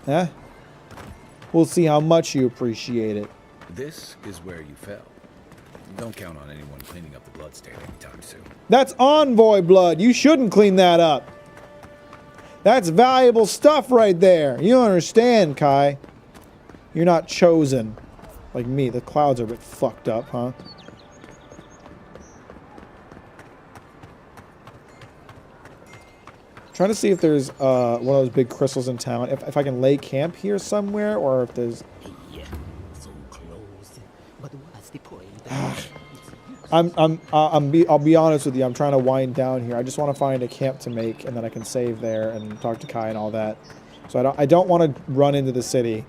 Huh? We'll see how much you appreciate it. This is where you fell. Don't count on anyone cleaning up the bloodstain anytime soon. That's Envoy blood. You shouldn't clean that up. That's valuable stuff right there. You don't understand, Kai. You're not chosen. Like me. The clouds are a bit fucked up, huh? Trying to see if there's one of those big crystals in town. If I can lay camp here somewhere, or if there's... Yeah, so close. But what's the point? I'll be honest with you. I'm trying to wind down here. I just want to find a camp to make, and then I can save there and talk to Kai and all that. So I don't want to run into the city,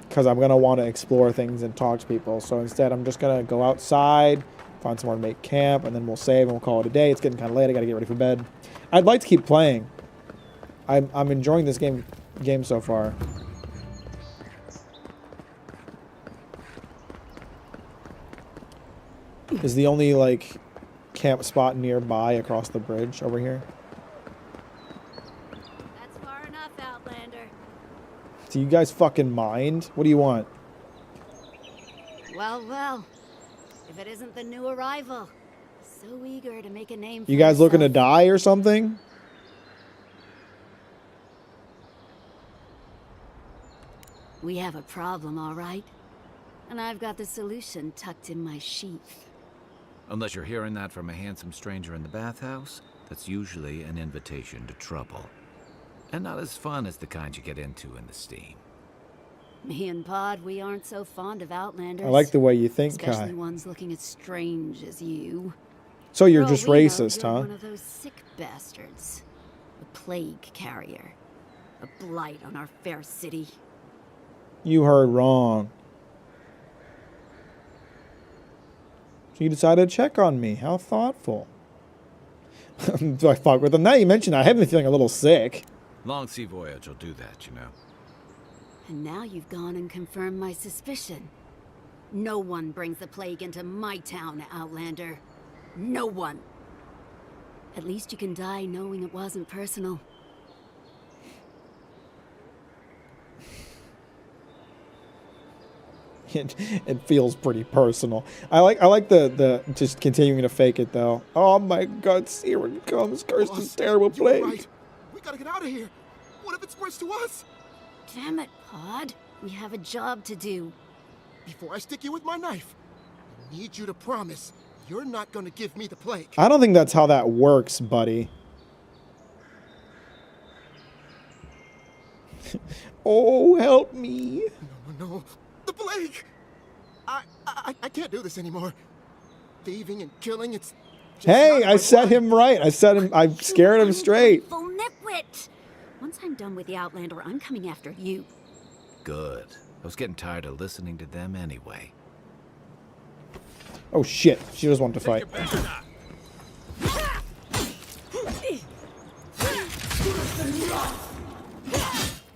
because I'm gonna want to explore things and talk to people. So instead, I'm just gonna go outside, find somewhere to make camp, and then we'll save and we'll call it a day. It's getting kind of late. I gotta get ready for bed. I'd like to keep playing. I'm enjoying this game so far. Is the only like camp spot nearby across the bridge over here? That's far enough, Outlander. Do you guys fucking mind? What do you want? Well, well. If it isn't the new arrival. So eager to make a name for You guys looking to yourself. die or something? We have a problem, all right? And I've got the solution tucked in my sheath. Unless you're hearing that from a handsome stranger in the bathhouse, that's usually an invitation to trouble. And not as fun as the kind you get into in the steam. Me and Pod, we aren't so fond of Outlanders. I like the way you think, especially Kai. ones looking as strange as you. So you're For all just we know, racist, you're huh? one of those sick bastards. A plague carrier. A blight on our fair city. You heard wrong. So you decided to check on me. How thoughtful. Do I fuck with them? Now you mention I have been feeling a little sick. Long sea voyage will do that, you know. And now you've gone and confirmed my suspicion. No one brings the plague into my town, Outlander. No one. At least you can die knowing it wasn't personal. It feels pretty personal. I like the just continuing to fake it though. Oh my God, Siren comes, cursed this terrible plague. Right. We gotta get out of here. What if it spreads to us? Damn it, Pod. We have a job to do. Before I stick you with my knife, I need you to promise you're not gonna give me the plague. I don't think that's how that works, buddy. Oh, help me. No. The plague! I can't do this anymore. Thieving and killing, it's just Hey, not I my set blood. him right. I scared him straight. Full nitwit! Once I'm done with the Outlander, I'm coming after you. Good. I was getting tired of listening to them anyway. Oh shit, she just wanted to fight.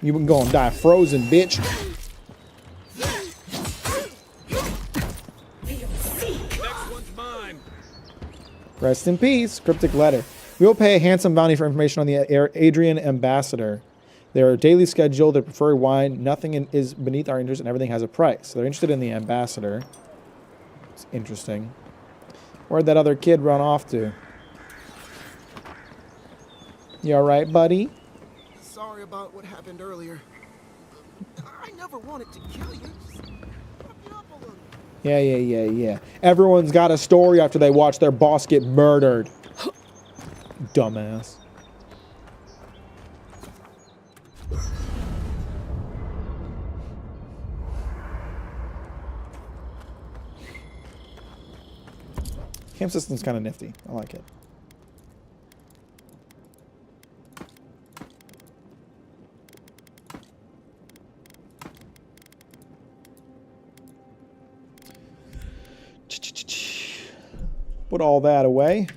You been gonna die frozen, bitch. Next one's mine. Rest in peace. Cryptic letter. We will pay a handsome bounty for information on the Adrian ambassador. Their daily schedule, their preferred wine, nothing is beneath our interest, and everything has a price. So they're interested in the ambassador. It's interesting. Where'd that other kid run off to? You alright, buddy? Sorry about what happened earlier. I never wanted to kill you. Just fuck you up a little. Yeah. Everyone's got a story after they watch their boss get murdered. Dumbass. Camp system's kind of nifty. I like it. Put all that away.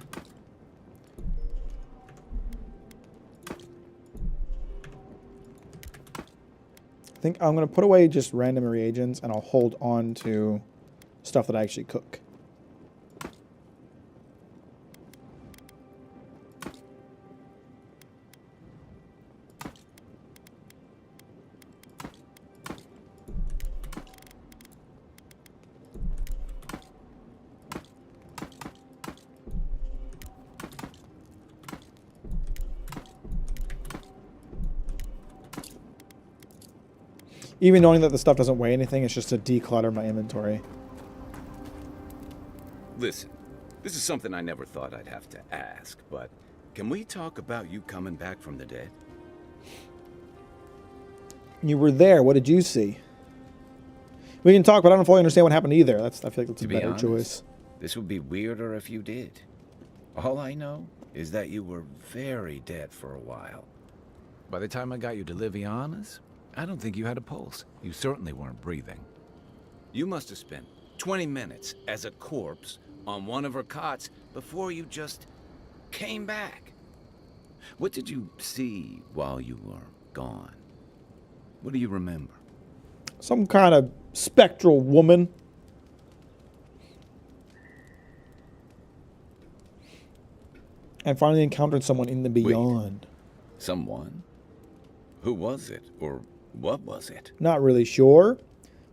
I think I'm going to put away just random reagents, and I'll hold on to stuff that I actually cook. Even knowing that the stuff doesn't weigh anything, it's just to declutter my inventory. Listen, this is something I never thought I'd have to ask, but can we talk about you coming back from the dead? You were there. What did you see? We can talk, but I don't fully understand what happened either. I feel like that's a better honest, choice. This would be weirder if you did. All I know is that you were very dead for a while. By the time I got you to Liviana's, I don't think you had a pulse. You certainly weren't breathing. You must have spent 20 minutes as a corpse on one of her cots before you just came back. What did you see while you were gone? What do you remember? Some kind of spectral woman. I finally encountered someone in the beyond. Someone? Who was it? Or what was it? Not really sure.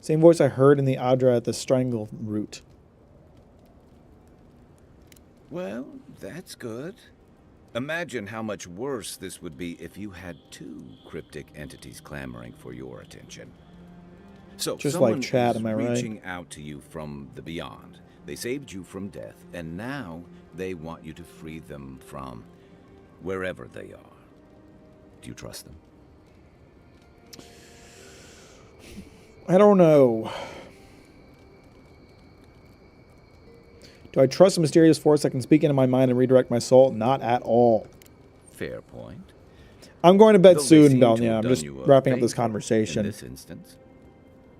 Same voice I heard in the Adra at the Strangle route. Well, that's good. Imagine how much worse this would be if you had two cryptic entities clamoring for your attention. So, Just someone like Chad, is am I right? reaching out to you from the beyond. They saved you from death, and now they want you to free them from wherever they are. Do you trust them? I don't know. Do I trust a mysterious force that can speak into my mind and redirect my soul? Not at all. Fair point. I'm going to bed Though they soon, seem to Belnia. have I'm done just you a wrapping up this favor conversation. In this instance.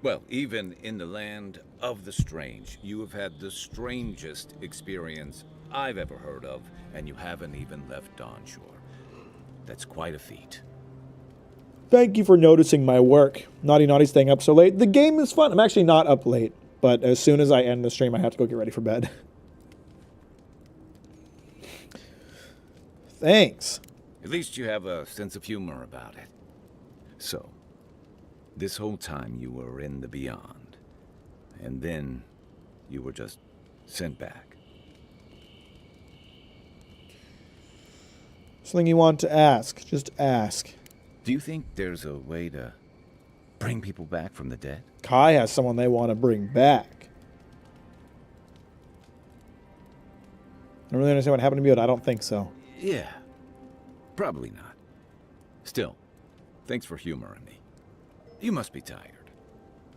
Well, even in the land of the strange, you have had the strangest experience I've ever heard of, and you haven't even left Dawnshore. That's quite a feat. Thank you for noticing my work. Naughty staying up so late. The game is fun. I'm actually not up late, but as soon as I end the stream, I have to go get ready for bed. Thanks. At least you have a sense of humor about it. So, this whole time you were in the Beyond, and then you were just sent back. Something you want to ask, just ask. Do you think there's a way to bring people back from the dead? Kai has someone they want to bring back. I don't really understand what happened to me, but I don't think so. Yeah, probably not. Still, thanks for humoring me. You must be tired.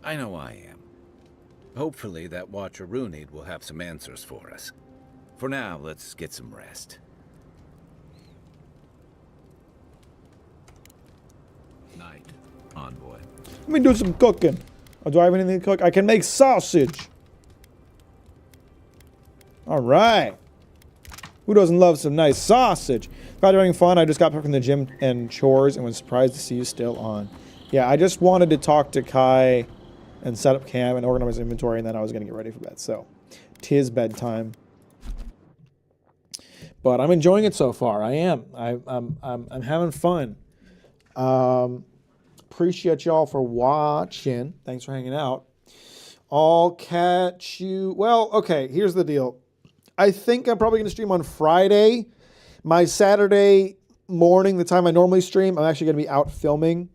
I know I am. Hopefully that Watcher Runid will have some answers for us. For now, let's get some rest. Night, envoy. Let me do some cooking. Oh, do I have anything to cook? I can make sausage. All right. Who doesn't love some nice sausage? Glad you're having fun. I just got back from the gym and chores and was surprised to see you still on. Yeah, I just wanted to talk to Kai and set up camp and organize inventory, and then I was going to get ready for bed. So, 'tis bedtime. But I'm enjoying it so far. I am. I'm having fun. Appreciate y'all for watching. Thanks for hanging out. I'll catch you. Well, okay, here's the deal. I think I'm probably going to stream on Friday. My Saturday morning, the time I normally stream, I'm actually going to be out filming.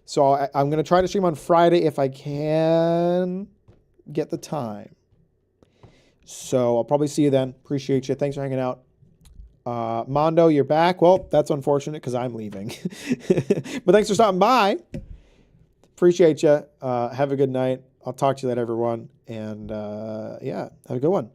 So I'm going to try to stream on Friday if I can get the time. So I'll probably see you then. Appreciate you. Thanks for hanging out. Mondo, you're back. Well, that's unfortunate because I'm leaving. But thanks for stopping by. Appreciate you. Have a good night. I'll talk to you later, everyone. And yeah, have a good one.